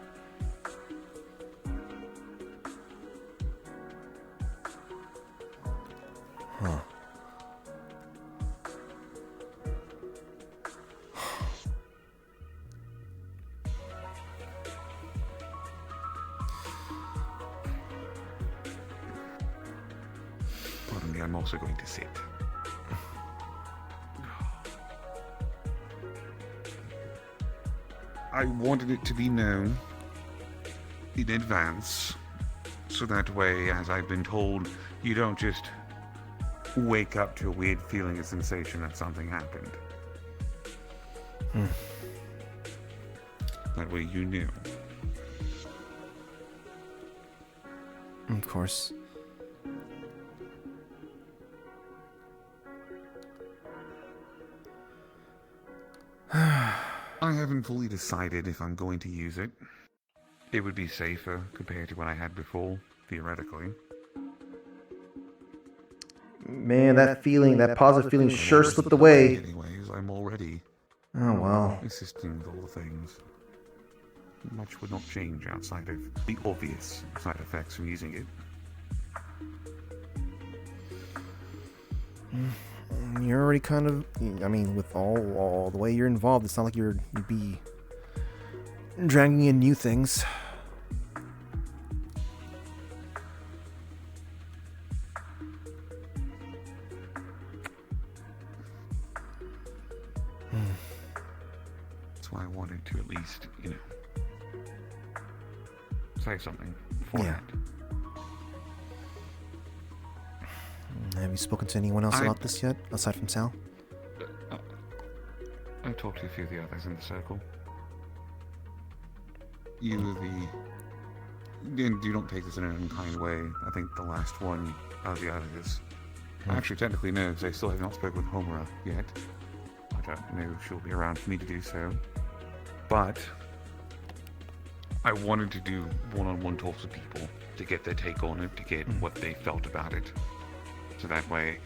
Huh. Pardon me, I'm also going to sit. I wanted it to be known in advance, so that way, as I've been told, you don't just wake up to a weird feeling of sensation that something happened. That way you knew. Of course. I haven't fully decided if I'm going to use it. It would be safer compared to what I had before, theoretically. Man, that feeling, that positive feeling sure slipped away. Anyways, I'm already... Oh, well. Assisting with all the things. Much would not change outside of the obvious side effects from using it. You're already kind of, I mean, with all the way you're involved, it's not like you'd be dragging in new things. That's why I wanted to at least, say something beforehand. Have you spoken to anyone else about this yet, aside from Sal? I talked to a few of the others in the circle. You were and do not take this in an unkind way. I think the last one of the others. Actually, technically no, because I still have not spoken with Homura yet. I don't know if she'll be around for me to do so. But I wanted to do one-on-one talks with people to get their take on it, to get what they felt about it. So that way,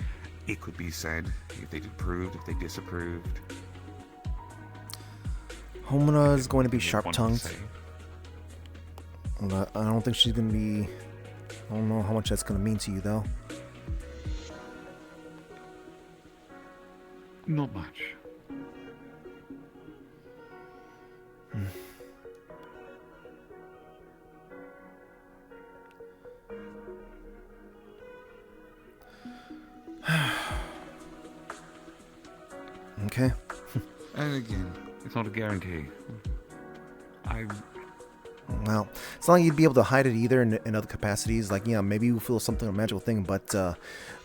it could be said if they approved, if they disapproved. Homura is going to be sharp-tongued. I don't think she's going to be... I don't know how much that's going to mean to you, though. Not much. Okay. And again, it's not a guarantee. Well, it's not like you'd be able to hide it either in other capacities. Like, maybe you'll feel something, a magical thing, but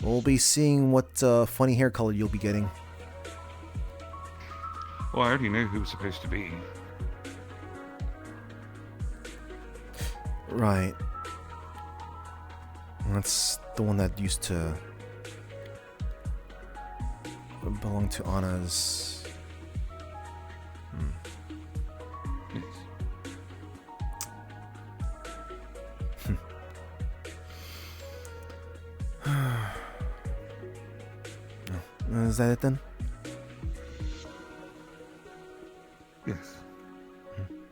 we'll be seeing what funny hair color you'll be getting. Well, I already know who it's supposed to be. Right. That's the one that used to belong to Anna's. Is that it then? Yes.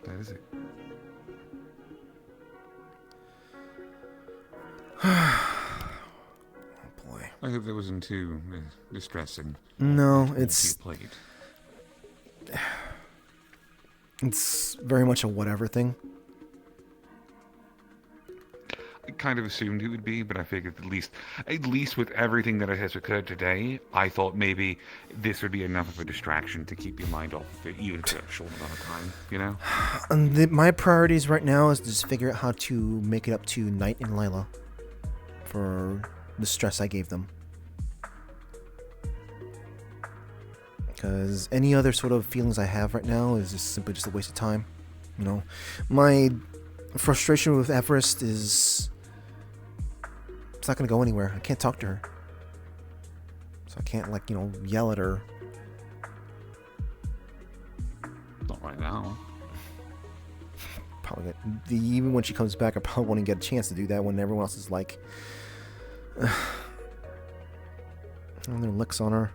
That is it. Oh boy. I hope that wasn't too distressing. No, it's very much a whatever thing. I kind of assumed it would be, but I figured at least with everything that has occurred today, I thought maybe this would be enough of a distraction to keep your mind off of it, even for a short amount of time, you know? My priorities right now is to just figure out how to make it up to Knight and Lila for the stress I gave them. Because any other sort of feelings I have right now is just simply just a waste of time. You know, my frustration with Everest is it's not going to go anywhere. I can't talk to her. So I can't, like, you know, yell at her. Not right now. Probably even when she comes back, I probably won't even get a chance to do that when everyone else is like and their licks on her.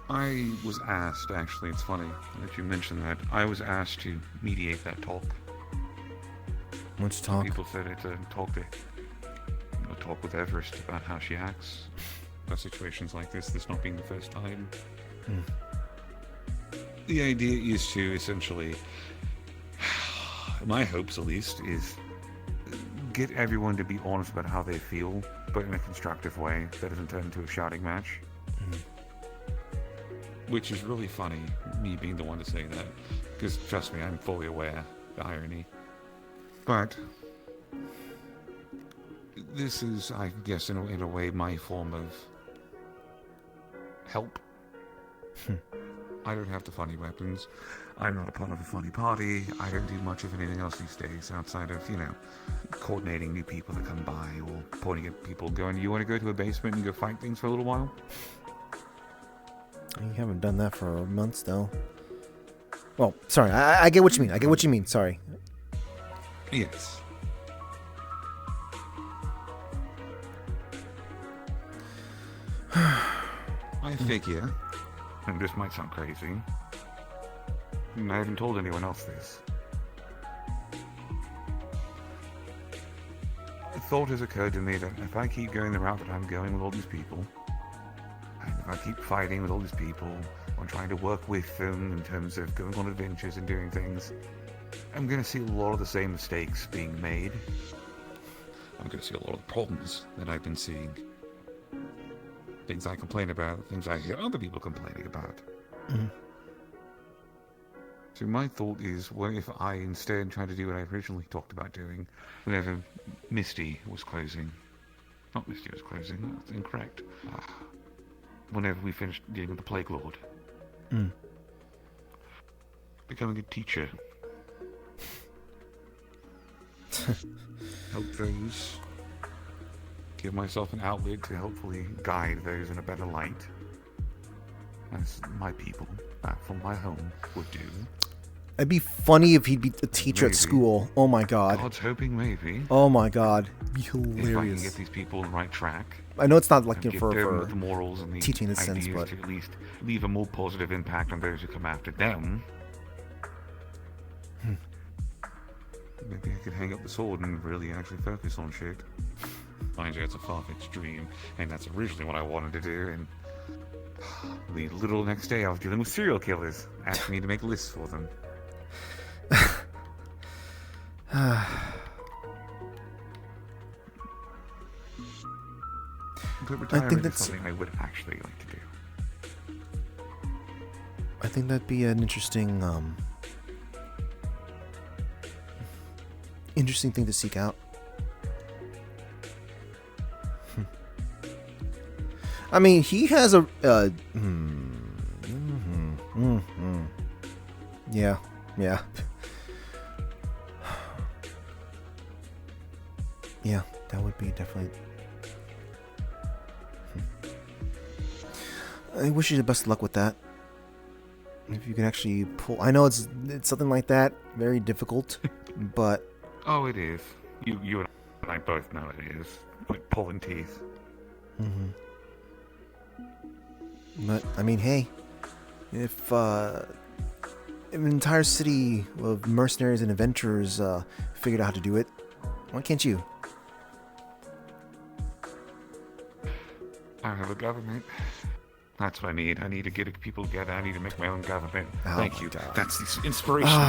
I was asked, actually, it's funny that you mentioned that. I was asked to mediate that talk. Which talk? People said it's a talk with Everest about how she acts. About situations like this not being the first time. The idea is to essentially, my hopes at least, is get everyone to be honest about how they feel, but in a constructive way that doesn't turn into a shouting match. Which is really funny, me being the one to say that, because trust me, I'm fully aware of the irony. But this is, I guess, in a way, my form of help. I don't have the funny weapons. I'm not a part of a funny party. I don't do much of anything else these days outside of, you know, coordinating new people that come by or pointing at people going, you want to go to a basement and go fight things for a little while? You haven't done that for months, though. Well, sorry, I get what you mean. I get what you mean. Sorry. Yes. I figure, and this might sound crazy, and I haven't told anyone else this. A thought has occurred to me that if I keep going the route that I'm going with all these people, and if I keep fighting with all these people, or trying to work with them in terms of going on adventures and doing things, I'm going to see a lot of the same mistakes being made. I'm going to see a lot of the problems that I've been seeing. Things I complain about, things I hear other people complaining about. So my thought is, what if I instead try to do what I originally talked about doing whenever Misty was closing? Not Misty was closing, that's incorrect. Whenever we finished dealing with the Plague Lord. Becoming a teacher. Help those. Give myself an outlet to hopefully guide those in a better light. As my people, back from my home, would do. It'd be funny if he'd be a teacher at school. Oh my god. God's hoping maybe. Oh my god. It'd be hilarious. If I can get these people on the right track. I know it's not like for the morals and the teaching in a sense, ideas but to at least leave a more positive impact on those who come after them. Maybe I could hang up the sword and really actually focus on shit. Mind you, it's a far-fetched dream, and that's originally what I wanted to do, and the little next day I was dealing with serial killers, asking me to make lists for them. But retirement is something I would actually like to do. I think that'd be an interesting thing to seek out. I mean, he has a yeah. Yeah, that would be definitely. I wish you the best of luck with that. If you can actually pull, I know it's something like that, very difficult, but. Oh, it is. You and I both know it is. Like pulling teeth. But I mean, hey, if an entire city of mercenaries and adventurers figured out how to do it, why can't you? I have a government. That's what I need. I need to get people together. I need to make my own government. Oh Thank my you. God. That's the inspiration.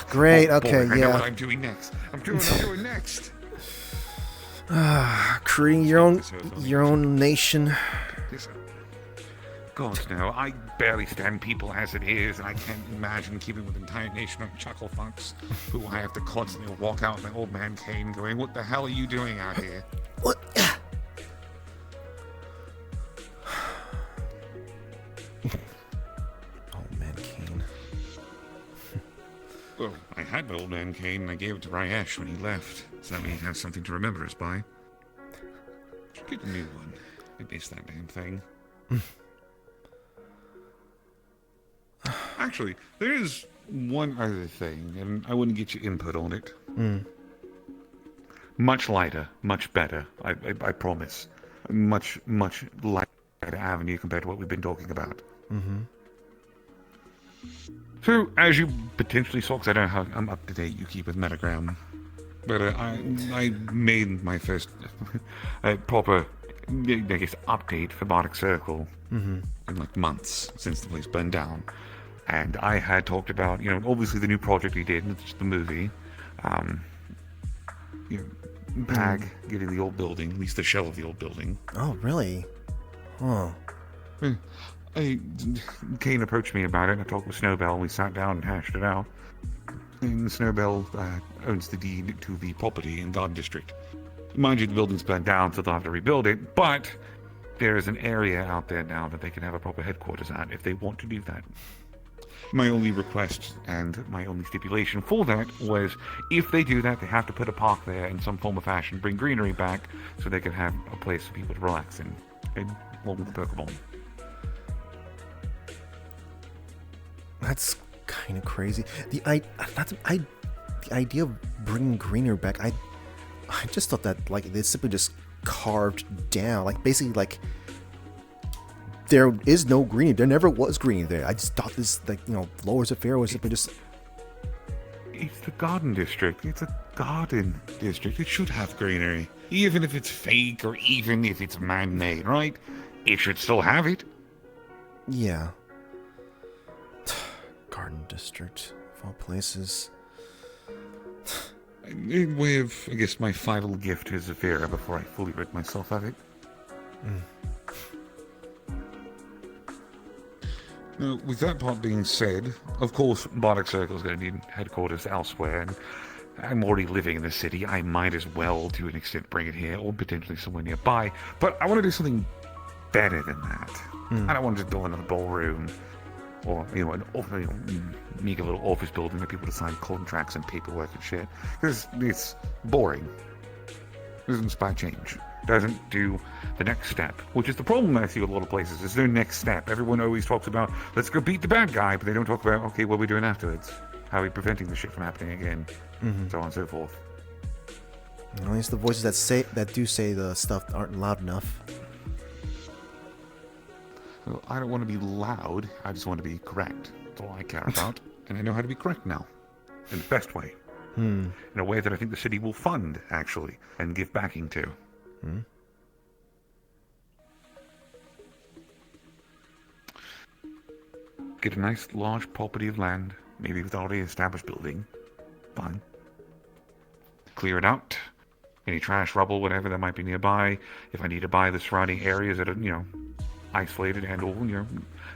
Great. Oh, Okay. boy, I Yeah. know what I'm doing next. I'm doing next. Creating your own nation. Yes, God, no. I barely stand people as it is, and I can't imagine keeping with an entire nation of chucklefucks who I have to constantly walk out with my old man cane going, what the hell are you doing out here? What? Old man cane. Well, I had my old man cane, and I gave it to Ryesh when he left, so that way he has something to remember us by. Should get a new one. I miss that damn thing. Actually, there is one other thing, and I wouldn't get your input on it. Much lighter, much better, I promise. Much lighter avenue compared to what we've been talking about. So, as you potentially saw, because I don't know how I'm up to date, you keep with Metagram, but I made my first proper, I guess, update for Bardic Circle in like months since the place burned down. And I had talked about, obviously the new project we did, it's just the movie, Pag getting the old building, at least the shell of the old building. Oh, really? Huh. Kane approached me about it. I talked with Snowbell, and we sat down and hashed it out. And Snowbell owns the deed to the property in Garden District. Mind you, the building's burned down, so they'll have to rebuild it, but there is an area out there now that they can have a proper headquarters at if they want to do that. My only request and my only stipulation for that was if they do that, they have to put a park there in some form or fashion, bring greenery back so they can have a place for people to relax in, along with the Pokemon. That's kind of crazy. The idea of bringing greenery back, I just thought that like they simply just carved down, like basically like there is no greenery. There never was greenery there. I just thought this, like, Lower Zephyr was simply just. It's the Garden District. It's a garden district. It should have greenery, even if it's fake or even if it's man-made, right? It should still have it. Yeah. Garden District, of all places. In way of, I guess, my final gift to Zephyra before I fully rid myself of it. Now, with that part being said, of course, Bardic Circle is going to need headquarters elsewhere, and I'm already living in the city. I might as well, to an extent, bring it here, or potentially somewhere nearby. But I want to do something better than that. I don't want to just build another ballroom, or make a little office building where people decide contracts and paperwork and shit. Because it's boring. Doesn't inspire change. Doesn't do the next step, which is the problem I see with a lot of places. There's no next step. Everyone always talks about, let's go beat the bad guy, but they don't talk about, okay, what are we doing afterwards? How are we preventing this shit from happening again? So on and so forth. At least the voices that do say the stuff aren't loud enough. Well, I don't want to be loud. I just want to be correct. That's all I care about. And I know how to be correct now. In the best way. In a way that I think the city will fund, actually, and give backing to. Get a nice large property of land, maybe with already established building. Fine. Clear it out. Any trash, rubble, whatever that might be nearby. If I need to buy the surrounding areas that are, isolated and or,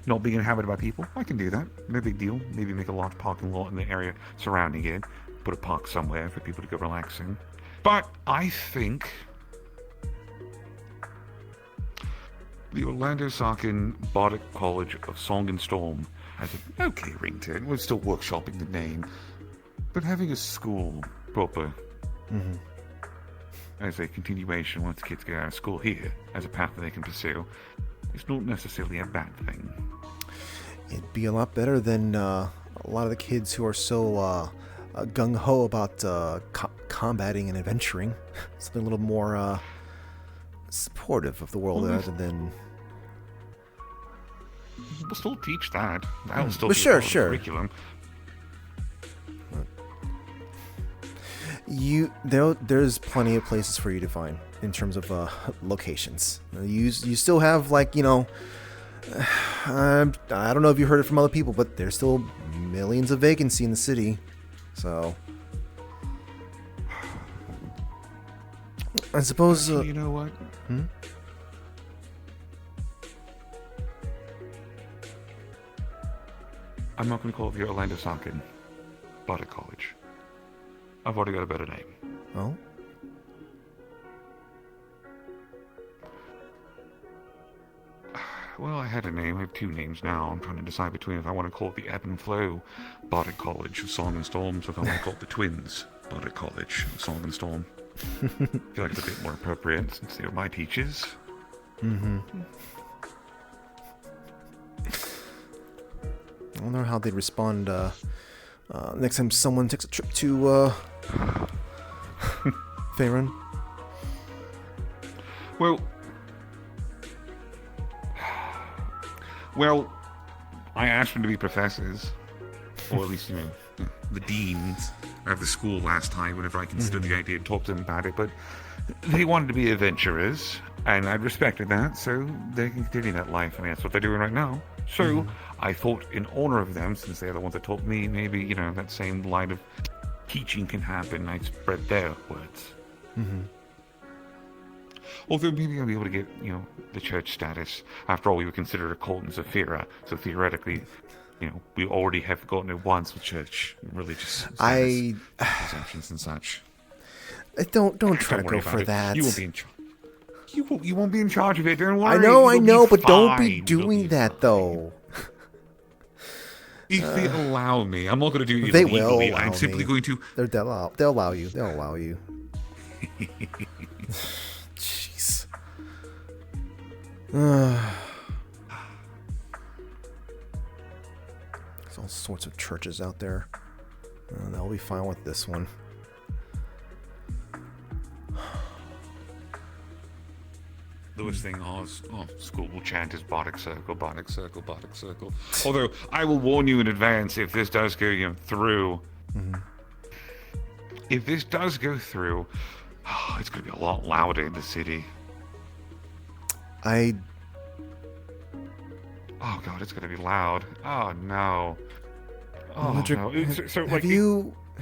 not being inhabited by people, I can do that. No big deal. Maybe make a large parking lot in the area surrounding it. Put a park somewhere for people to go relaxing. But I think the Orlando Sarkin Bardic College of Song and Storm has an okay ring to it. We're still workshopping the name. But having a school proper as a continuation once the kids get out of school here, as a path that they can pursue, is not necessarily a bad thing. It'd be a lot better than a lot of the kids who are so gung-ho about combating and adventuring. Something a little more supportive of the world rather than... We'll still teach that. That'll still But be sure. part of the curriculum. There's plenty of places for you to find in terms of locations. You still have, like, you know, I don't know if you heard it from other people, but there's still millions of vacancy in the city. So I suppose Actually, you know what? I'm not going to call it the Orlando Socket Bardic College. I've already got a better name. Oh? Well, I had a name. I have two names now. I'm trying to decide between if I want to call it the Ebb and Flow Bardic College of Song and Storms, or if I want to call it the Twins Bardic College of Song and Storm. I feel like it's a bit more appropriate since they were my teachers. Mm-hmm. I wonder how they'd respond next time someone takes a trip to Faerun. Well, I asked them to be professors, or at least, you know, the deans of the school last time whenever I considered the idea and talked to them about it, but they wanted to be adventurers, and I respected that, so they can continue that life. I mean, that's what they're doing right now. So I thought, in honor of them, since they're the ones that taught me, maybe, you know, that same line of teaching can happen, I'd spread their words. Although maybe I'll be able to get, you know, the church status. After all, we were considered a cult in Zephyra, so theoretically, you know, we already have gotten it once with church religious exemptions and such. Don't try to go for that. You won't be in charge. You won't be in charge of it. Don't worry. I know, but don't be doing that though. If they allow me, I'm not going to do it They illegally. will allow I'm simply me. going to. They'll allow you. They'll allow you. Jeez. There's all sorts of churches out there. They'll be fine with this one. Lewis thing, school will chant is Bardic Circle, Bardic Circle, Bardic Circle. Although, I will warn you in advance if this does go through. If this does go through, it's going to be a lot louder in the city. Oh god, it's going to be loud. Oh no. Oh Ludwig, no.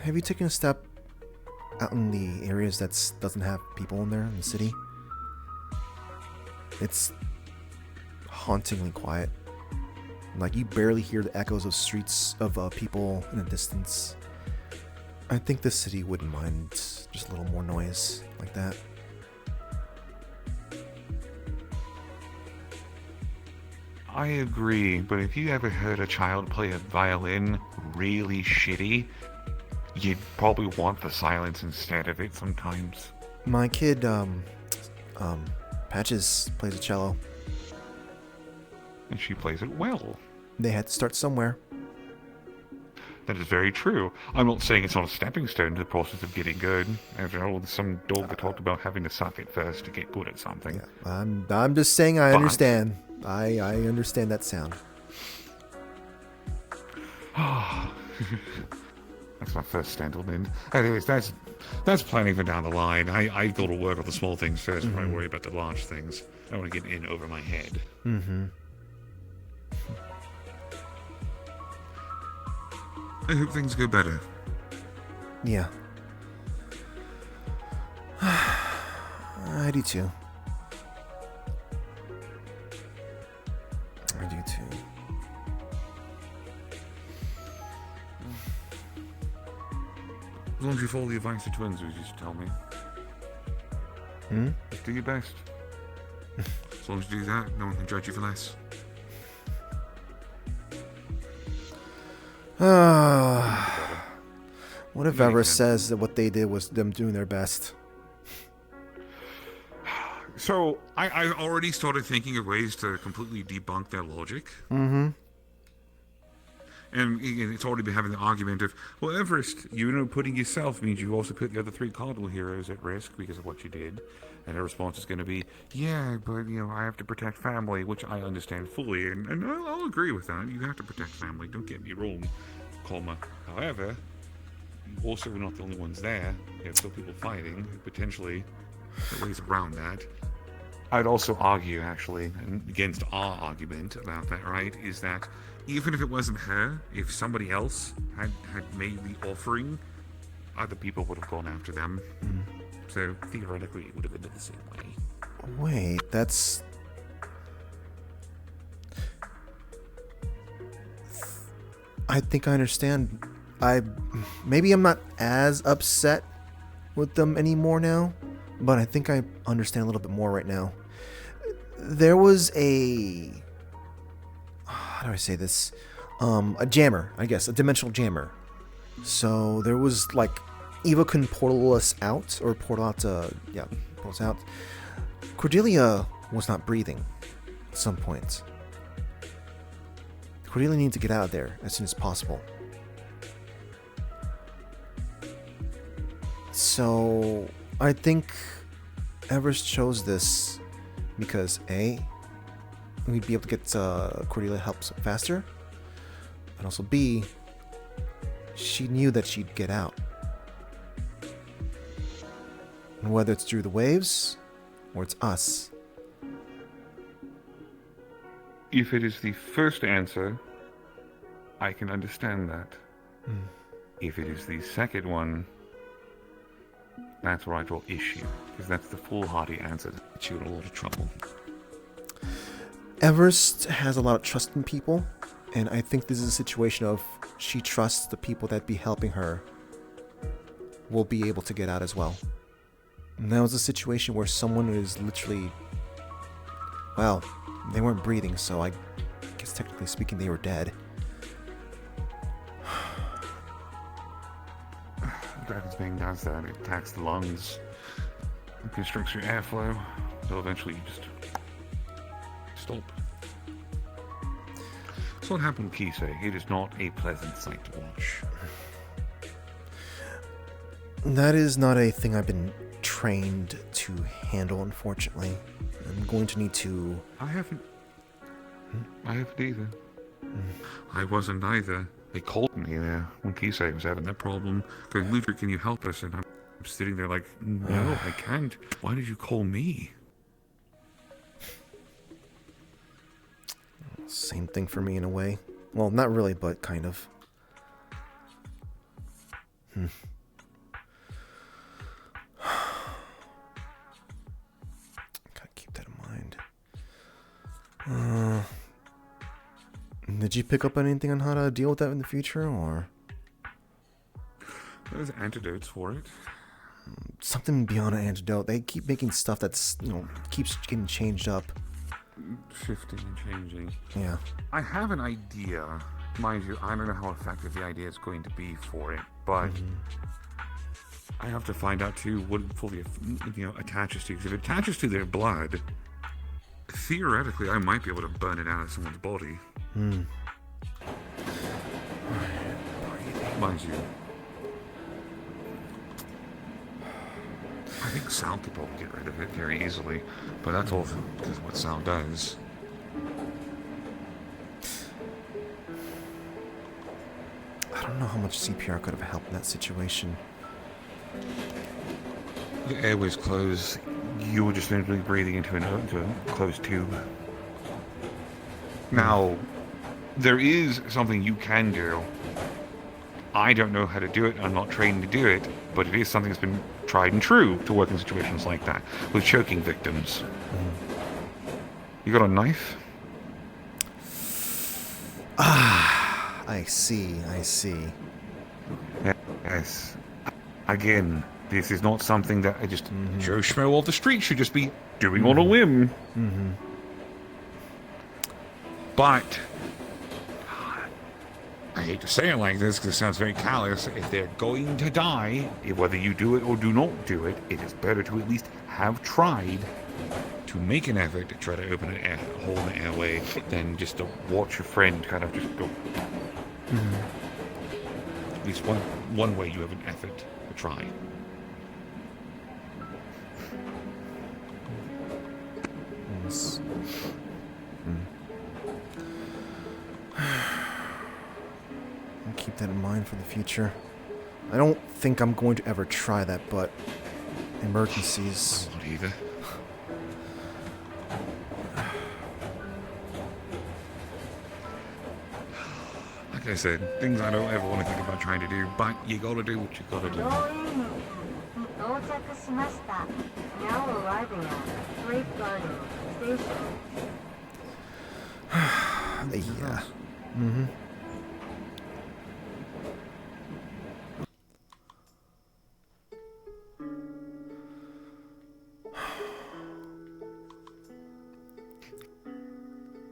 have you taken a step out in the areas that doesn't have people in there in the city? It's hauntingly quiet. Like, you barely hear the echoes of streets of people in the distance. I think the city wouldn't mind just a little more noise like that. I agree, but if you ever heard a child play a violin really shitty, you'd probably want the silence instead of it sometimes. My kid, Patches plays a cello. And she plays it well. They had to start somewhere. That is very true. I'm not saying it's not a stepping stone to the process of getting good. After all, there's some dog that talked about having to suck it first to get good at something. Yeah, I'm just saying I understand. I understand that sound. That's my first standalone. Anyways, that's planning for down the line. I got to work on the small things first before I worry about the large things. I want to get in over my head. I hope things go better. Yeah. I do too. I do too. As long as you follow the advice the twins used to tell me. Just do your best. As long as you do that, no one can judge you for less. What if Everest says that what they did was them doing their best? So, I already started thinking of ways to completely debunk their logic. And it's already been having the argument of, well, Everest, you know, putting yourself means you also put the other three cardinal heroes at risk because of what you did. And their response is going to be, yeah, but, you know, I have to protect family, which I understand fully. And I'll agree with that. You have to protect family. Don't get me wrong, comma. However, Also, we're not the only ones there. There are still people fighting. Potentially, there are ways around that. I'd also argue, actually, and against our argument about that, right, is that even if it wasn't her, if somebody else had made the offering, other people would have gone after them. So theoretically, it would have ended the same way. Wait, that's... I think I understand. Maybe I'm not as upset with them anymore now, but I think I understand a little bit more right now. There was a... How do I say this? A jammer, I guess. A dimensional jammer. So there was, like... Eva couldn't portal us out, or portal out, portal us out. Cordelia was not breathing at some point. Cordelia needed to get out of there as soon as possible. So, I think Everest chose this because A, we'd be able to get Cordelia help faster, and also B, she knew that she'd get out. And whether it's through the waves, or it's us. If it is the first answer, I can understand that. If it is the second one, that's where I draw issue, because that's the foolhardy answer that gets you in a lot of trouble. Everest has a lot of trust in people, and I think this is a situation of she trusts the people that be helping her will be able to get out as well. And that was a situation where someone is literally, well, they weren't breathing, so I guess technically speaking they were dead. Dragon's Bane does that. It attacks the lungs, it constricts your airflow, so eventually you just stop. That's what happened with Kisei. It is not a pleasant sight to watch. That is not a thing I've been trained to handle, unfortunately. I'm going to need to... I haven't either. I wasn't either. They called me there when Kisei was having that problem. Going, Luther, can you help us? And I'm sitting there like, no, I can't. Why did you call me? Same thing for me in a way. Well, not really, but kind of. Gotta keep that in mind. Did you pick up anything on how to deal with that in the future, or? There's antidotes for it. Something beyond an antidote. They keep making stuff that's, keeps getting changed up. Shifting and changing. Yeah. I have an idea. Mind you, I don't know how effective the idea is going to be for it, but I have to find out too what it fully, attaches to. Because if it attaches to their blood, theoretically, I might be able to burn it out of someone's body. Mind you, I think Sal could probably get rid of it very easily, but that's all because of what Sal does. I don't know how much CPR could have helped in that situation. The airways close. You were just literally breathing into a closed tube. Now, there is something you can do. I don't know how to do it. I'm not trained to do it, but it is something that's been tried and true to work in situations like that with choking victims. You got a knife? I see. Yes. Again, this is not something that Joe Schmo off the street should just be doing on a whim. But I hate to say it like this because it sounds very callous. If they're going to die, whether you do it or do not do it, it is better to at least have tried to make an effort to try to open a hole in the airway than just to watch your friend kind of just go. At least one way you have an effort to try. Yes. I'll keep that in mind for the future. I don't think I'm going to ever try that, but emergencies. I won't either. Like I said, things I don't ever want to think about trying to do, but you gotta do what you gotta do. Now arriving at Great Garden Station. Yeah. Mm-hmm.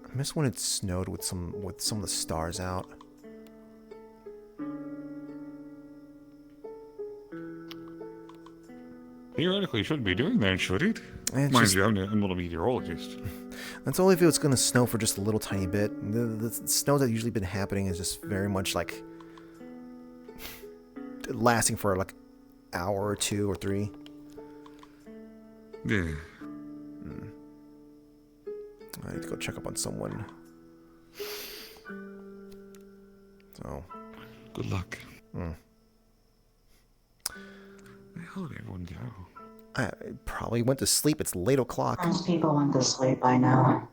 I miss when it snowed with some of the stars out. Theoretically, shouldn't be doing that, should it? It's Mind just- you, I'm not a meteorologist. That's only if it's going to snow for just a little tiny bit. The snow that's usually been happening is just very much like lasting for like an hour or 2 or 3. Yeah. I need to go check up on someone. So. Good luck. Mm. Where the hell did everyone go? I probably went to sleep. It's late o'clock. Most people went to sleep by now.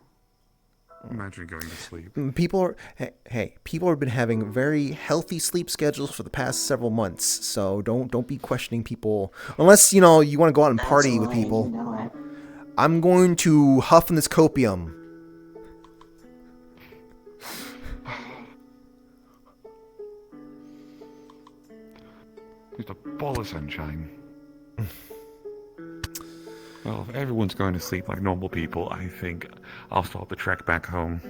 Imagine going to sleep. People are people have been having very healthy sleep schedules for the past several months. So don't be questioning people unless you want to go out and party with people. You know it. I'm going to huff in this copium. Just a ball of sunshine. Well, if everyone's going to sleep like normal people, I think I'll start the trek back home.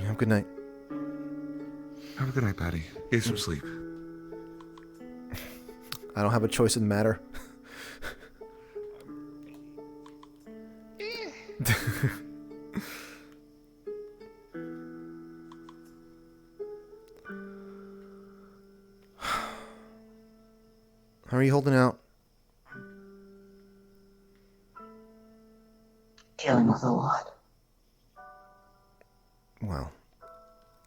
Have a good night. Have a good night, Patty. Get some sleep. I don't have a choice in the matter. How are you holding out? Dealing with a lot. Well,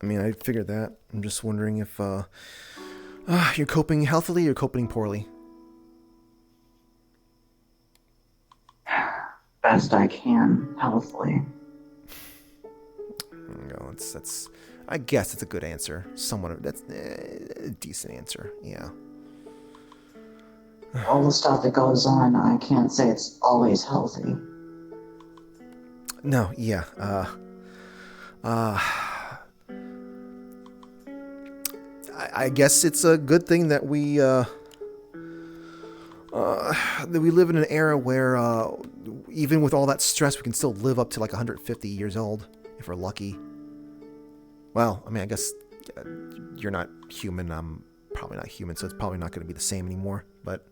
I mean, I figured that. I'm just wondering if you're coping healthily or coping poorly. Best I can, healthily. No, that's. I guess it's a good answer. Somewhat. That's a decent answer. Yeah. All the stuff that goes on, I can't say it's always healthy. No. Yeah. I guess it's a good thing that we live in an era where even with all that stress, we can still live up to like 150 years old if we're lucky. Well, I mean, I guess you're not human. I'm probably not human, so it's probably not going to be the same anymore. But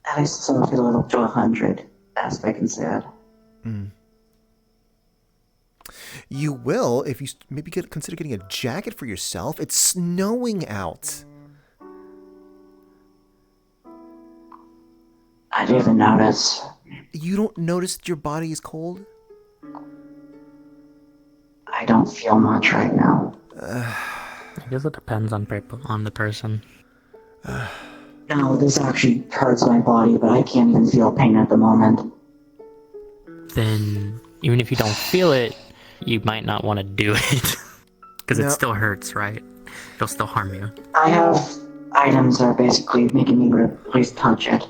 At least some of it live up to 100. Best I can say it. You will if you maybe consider getting a jacket for yourself. It's snowing out. I didn't even notice. You don't notice that your body is cold? I don't feel much right now. I guess it depends on the person. No, this actually hurts my body, but I can't even feel pain at the moment. Then, even if you don't feel it, you might not want to do it. Because No. it still hurts, right? It'll still harm you. I have items that are basically making me at least touch it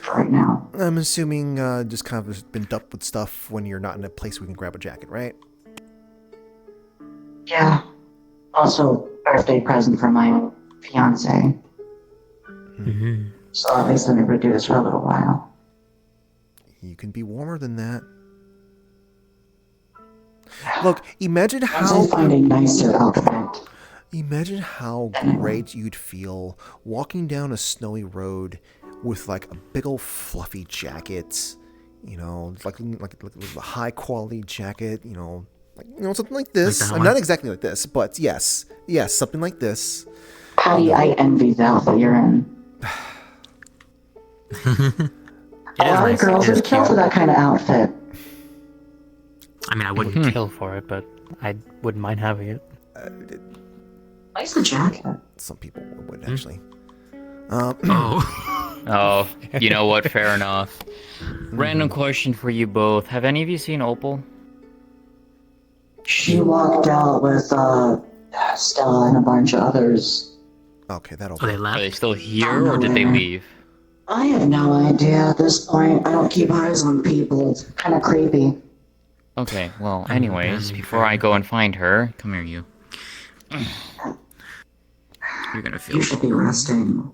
for right now. I'm assuming just kind of been dumped with stuff when you're not in a place where you can grab a jacket, right? Yeah. Also, birthday present for my fiance. Mm-hmm. So at least I'm able to do this for a little while. You can be warmer than that. Look, imagine Once how... I find a nicer outfit. Imagine how great you'd feel walking down a snowy road with like a big old fluffy jacket, like a high quality jacket, something like this. Like that I'm not one? exactly like this, but yes, something like this. Patty, I envy the outfit you're in. A lot of girls would kill for that kind of outfit. I mean, I wouldn't kill for it, but I wouldn't mind having it. Nice the jacket. Some people would actually. Oh, you know what? Fair enough. Random question for you both. Have any of you seen Opal? She walked out with Stella and a bunch of others. Okay, that'll. Are they still here, or did they leave? I have no idea at this point. I don't keep eyes on people. It's kind of creepy. Okay, well, anyways, before I go and find her, come here, you. You're gonna feel. You should be resting.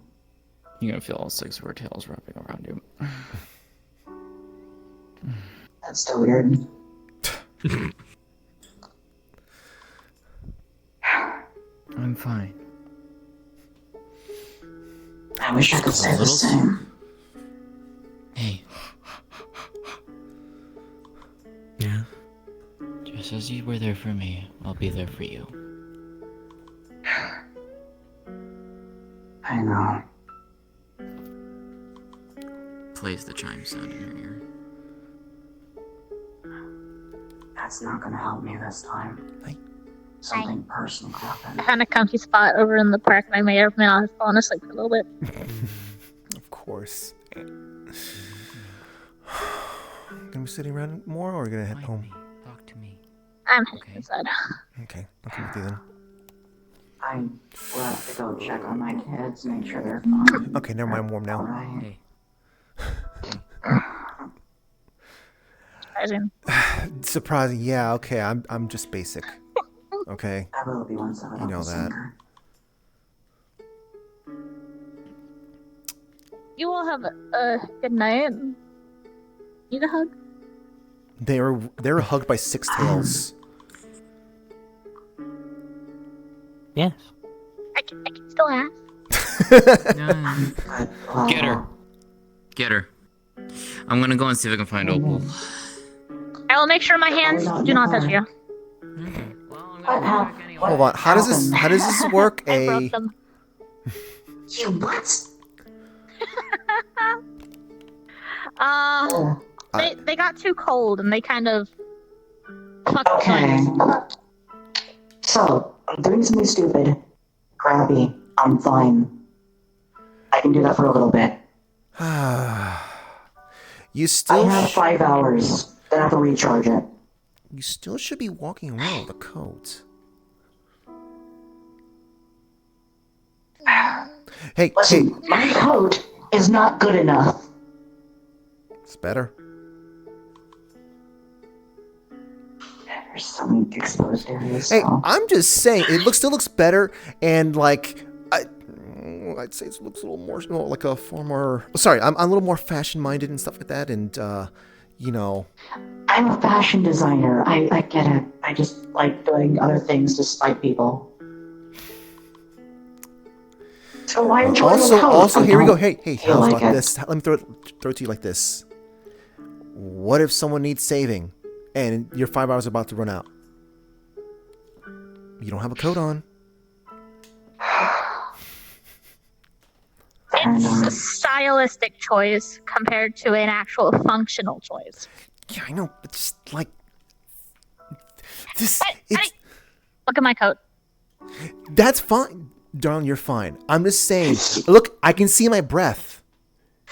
You're gonna feel all 6 of her tails wrapping around you. That's still weird. I'm fine. I wish I could say the same. Hey. Yeah? Just as you were there for me, I'll be there for you. I know. Plays the chime sound in your ear. That's not gonna help me this time. Something personal happened. I had a comfy spot over in the park, and I may or may not have fallen asleep for a little bit. Of course. Gonna be sitting around more, or are you gonna head home? Talk to me. I'm heading inside. Okay, I'll come with you then. I will have to go check on my kids, make sure they're fine. Okay, never mind. I'm warm now. Alright. Surprising. Surprising, yeah. Okay, I'm just basic. Okay. I will be once I You know that. You all have a good night. Need a hug? They were hugged by 6 tails. Yes. I can still ask. Get her. Get her. I'm gonna go and see if I can find Opal. I will make sure my hands do not touch you. Hold on. How does this work? I broke them. You what? They got too cold and they kind of fucked Okay. things. So, I'm doing something stupid. Grabby. I'm fine. I can do that for a little bit. You still. I have 5 hours. Then I have to recharge it. You still should be walking around with a coat. Hey, Listen, my coat is not good enough. It's better. There's so many exposed areas. Hey, so. I'm just saying, it still looks better, and like, I'd say it looks a little more, like a far more. Sorry, I'm a little more fashion-minded and stuff like that, and you know. I'm a fashion designer. I get it. I just like doing other things to spite people. So why enjoy the coat? Also, here we go. Hey, how like about it. this? Let me throw it to you like this. What if someone needs saving, and your 5 hours are about to run out? You don't have a coat on. It's a stylistic choice compared to an actual functional choice. Yeah, I know, but just like this. Look at my coat. That's fine, darling. You're fine. I'm just saying. Look, I can see my breath.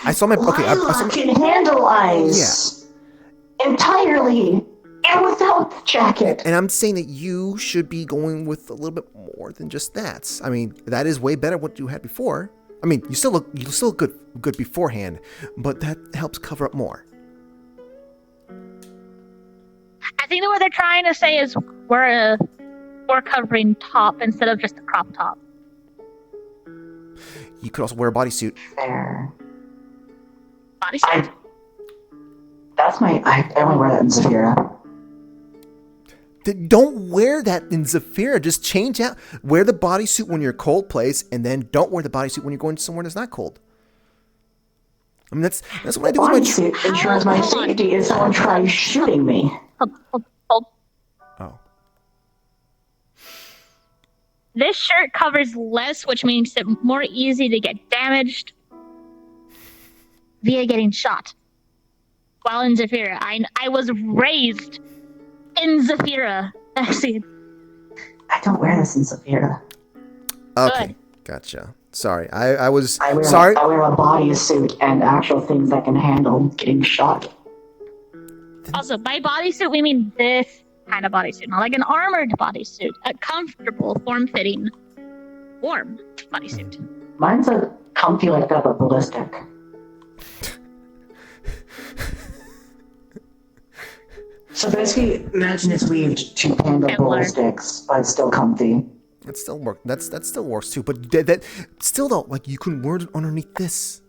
I saw my. Okay, I saw I can handle ice. Yeah. Entirely. And without the jacket. And I'm saying that you should be going with a little bit more than just that. I mean, that is way better than what you had before. I mean, you still look good beforehand, but that helps cover up more. I think that what they're trying to say is we're covering top instead of just a crop top. You could also wear a bodysuit. Fair. Bodysuit? I only wear that in Zafira. Don't wear that in Zafira. Just change out. Wear the bodysuit when you're cold place, and then don't wear the bodysuit when you're going somewhere that's not cold. I mean, that's what I do with my bodysuit ensures my safety if someone tries shooting me. Hold. Oh. This shirt covers less, which makes it more easy to get damaged via getting shot. While in Zafira, I was raised in Zafira. Actually, I don't wear this in Zafira. Okay, Good. gotcha. Sorry, I was I wear, sorry. I wear a bodysuit and actual things that can handle getting shot. Also, by bodysuit, we mean this kind of bodysuit, not like an armored bodysuit. A comfortable, form-fitting, warm bodysuit. Mine's a comfy like that, but ballistic. So basically, imagine it's weaved to handle ballistics, but it's still comfy. That still work. That still works too. But that still though, like you can wear it underneath this.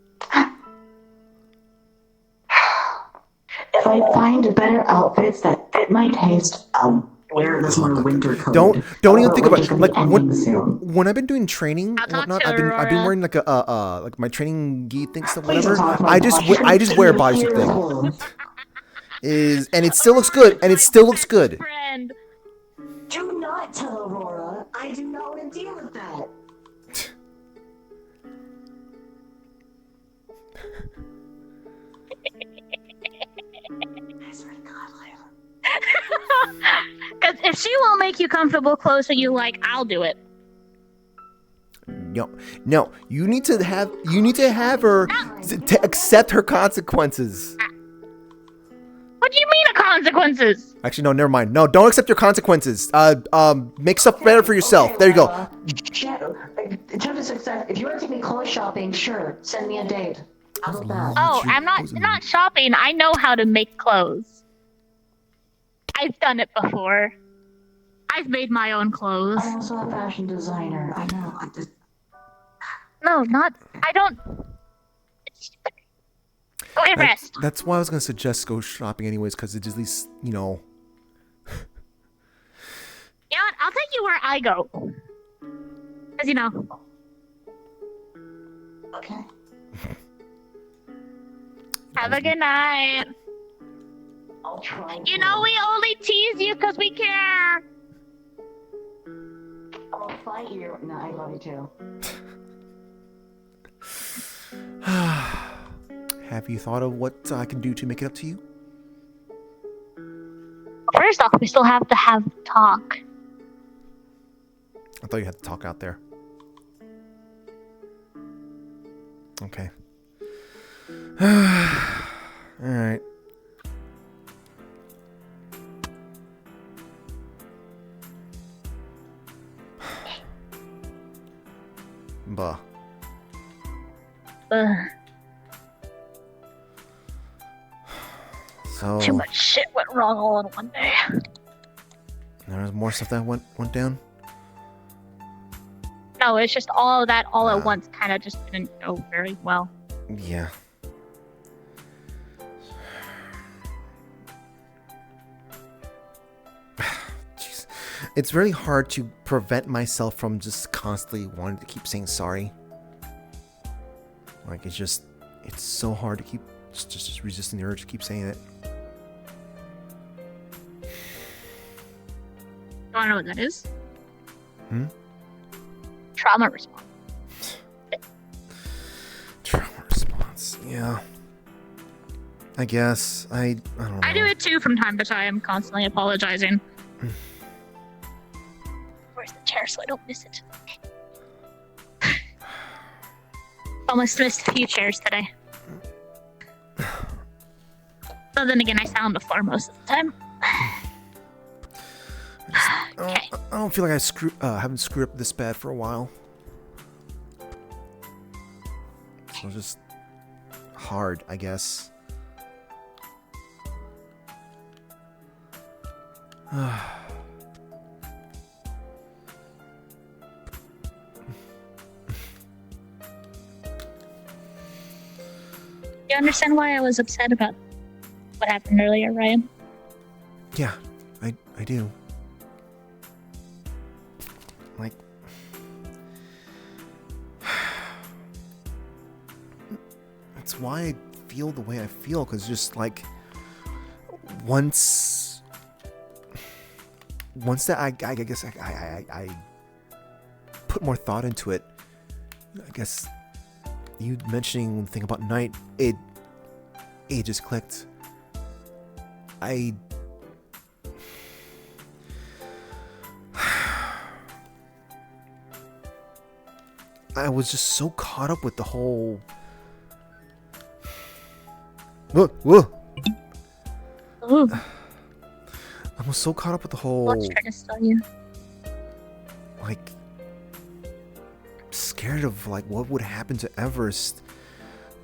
If I find better outfits that fit my taste, I'll wear this more winter coat. Don't even think about it. Like when I've been doing training and whatnot, I've been wearing like a like my training gi thing stuff, whatever. I just wear a bodysuit thing. And it still looks good. And it still looks good. Friend. Do not tell Aurora. I do not want to deal with that. Because if she won't make you comfortable clothes that you like, I'll do it. No. You need to have her to accept her consequences. What do you mean the consequences? Actually, no, never mind. No, don't accept your consequences. Make stuff better for yourself. There you go. In terms of success, if you want to take me clothes shopping, sure, send me a date. How about that? Oh, I'm not shopping. I know how to make clothes. I've done it before. I've made my own clothes. I'm also a fashion designer. I know. I don't. Go ahead, rest. That's why I was gonna suggest go shopping anyways, because it at least You know what? I'll take you where I go. As you know. Okay. Have a good night. I'll try. You know we only tease you because we care. I'll fight you. No, I love you too. Have you thought of what I can do to make it up to you? First off, we still have to have talk. I thought you had to talk out there. Okay. Alright. Bah. So Too much shit went wrong all in one day. there was more stuff that went down. No, it's just all of that all at once kind of just didn't go very well. Yeah. Jeez. It's really hard to prevent myself from just constantly wanting to keep saying sorry. Like it's so hard to keep just resisting the urge to keep saying it. You wanna know what that is? Trauma response. Trauma response. Yeah. I guess. I don't know. I do it too from time to time, constantly apologizing. Where's the chair so I don't miss it? Almost missed a few chairs today. But then again, I sat on the floor most of the time. Okay. I don't feel like I haven't screwed up this bad for a while. So it's just hard, I guess. You understand why I was upset about what happened earlier, Ryan? Yeah, I do. Like, that's why I feel the way I feel, because just like once that I guess I put more thought into it, I guess you mentioning the thing about night, it just clicked. I was just so caught up with the whole. Whoa. Ooh. I was so caught up with the whole. Let's try to stall you. Like, scared of like what would happen to Everest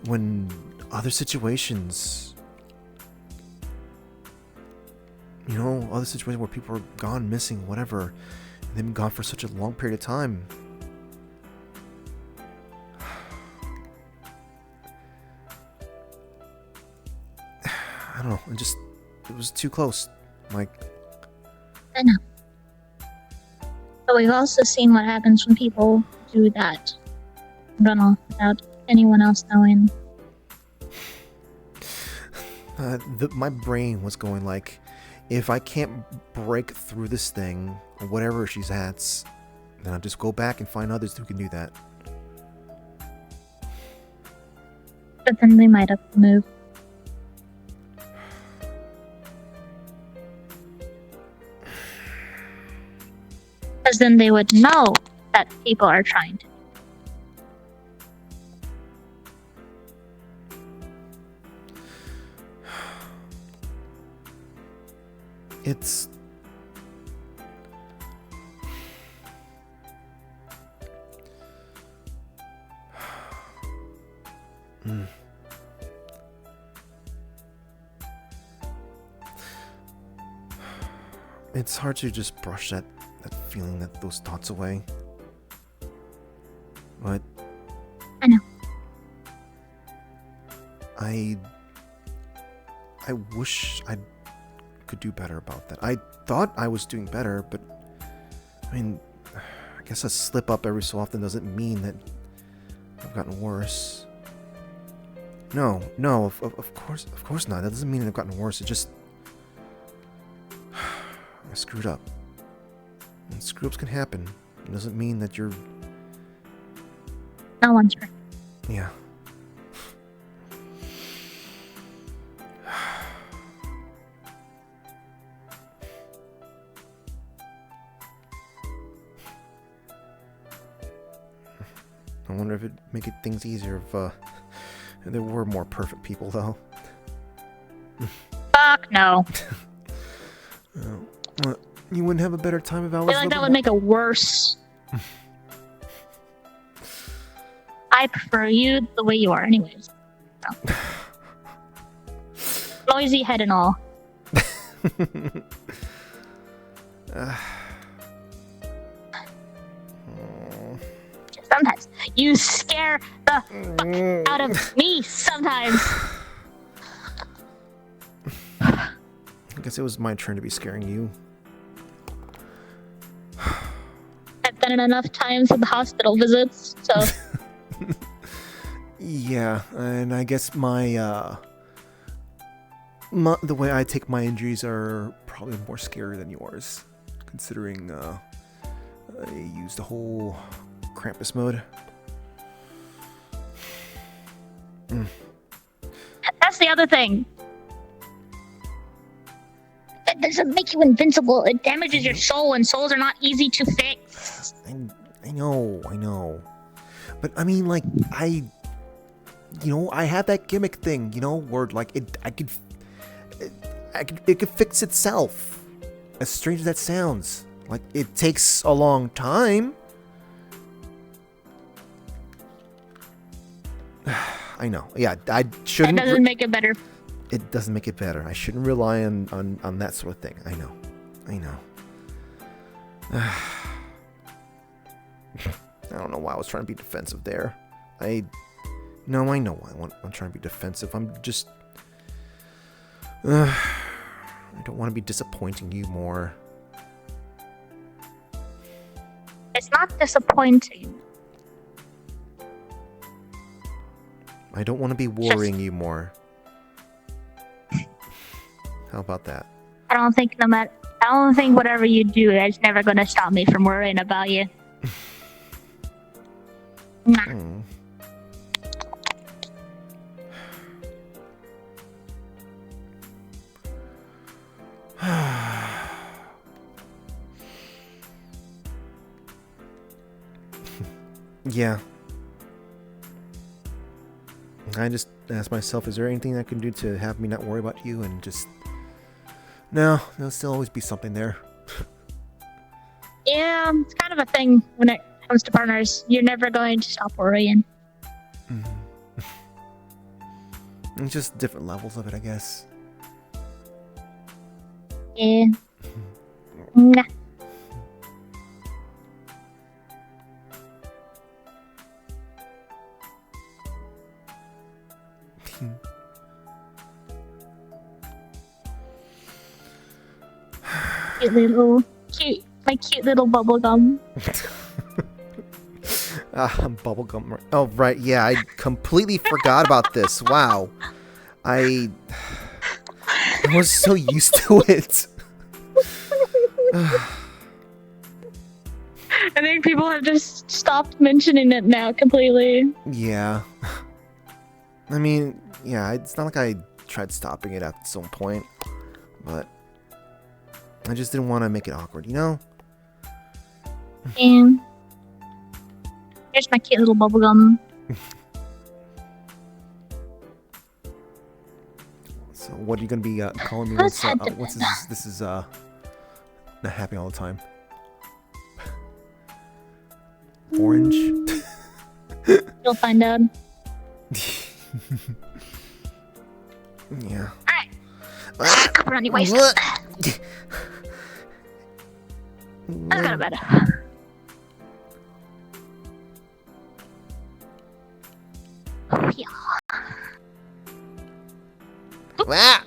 when other situations, other situations where people are gone, missing, whatever, and they've been gone for such a long period of time. I don't know. It was too close. Like, I know. But we've also seen what happens when people do that. Run off without anyone else knowing. My brain was going like, if I can't break through this thing, or whatever she's at, then I'll just go back and find others who can do that. But then they might have to move. Because then they would know that people are trying to. It's... It's hard to just brush that feeling, those thoughts away. But I know. I wish I could do better about that. I thought I was doing better, but I mean, I guess a slip up every so often doesn't mean that I've gotten worse. No, of course not. That doesn't mean I've gotten worse. It just I screwed up. And screw-ups can happen. It doesn't mean that you're... No one's right. Yeah. I wonder if it'd make things easier if there were more perfect people, though. Fuck no. You wouldn't have a better time if I I was... feel like that would make it worse. I prefer you the way you are anyways. So. Noisy head and all. Sometimes you scare the fuck out of me sometimes. I guess it was my turn to be scaring you. I've done it enough times with the hospital visits, so... Yeah, and I guess the way I take my injuries are probably more scary than yours, considering I used the whole Krampus mode. That's the other thing. That doesn't make you invincible. It damages your soul, and souls are not easy to fix. I know. But I mean, like, I have that gimmick thing, where like it could fix itself. As strange as that sounds, like it takes a long time. I know. Yeah, I shouldn't. That doesn't make it better. It doesn't make it better. I shouldn't rely on that sort of thing. I know. I don't know why I was trying to be defensive there. I know why I'm trying to be defensive. I'm just... I don't want to be disappointing you more. It's not disappointing. I don't want to be worrying you more. How about that? I don't think whatever you do is never going to stop me from worrying about you. Nah. Yeah, I just asked myself, is there anything I can do to have me not worry about you? And just... No, there'll still always be something there. Yeah, it's kind of a thing when it comes to partners. You're never going to stop worrying. It's just different levels of it, I guess. Yeah. Nah. My cute little bubble gum. Bubblegum. Oh, right. Yeah, I completely forgot about this. Wow. I was so used to it. I think people have just stopped mentioning it now completely. Yeah. I mean, yeah, it's not like I tried stopping it at some point, but I just didn't want to make it awkward, you know? And here's my cute little bubble gum. So what are you gonna be calling me once? What's this? This is not happening all the time. Orange. You'll find out. Yeah. Alright. We're on your waist. I got a bed. Oh, yeah. Ah!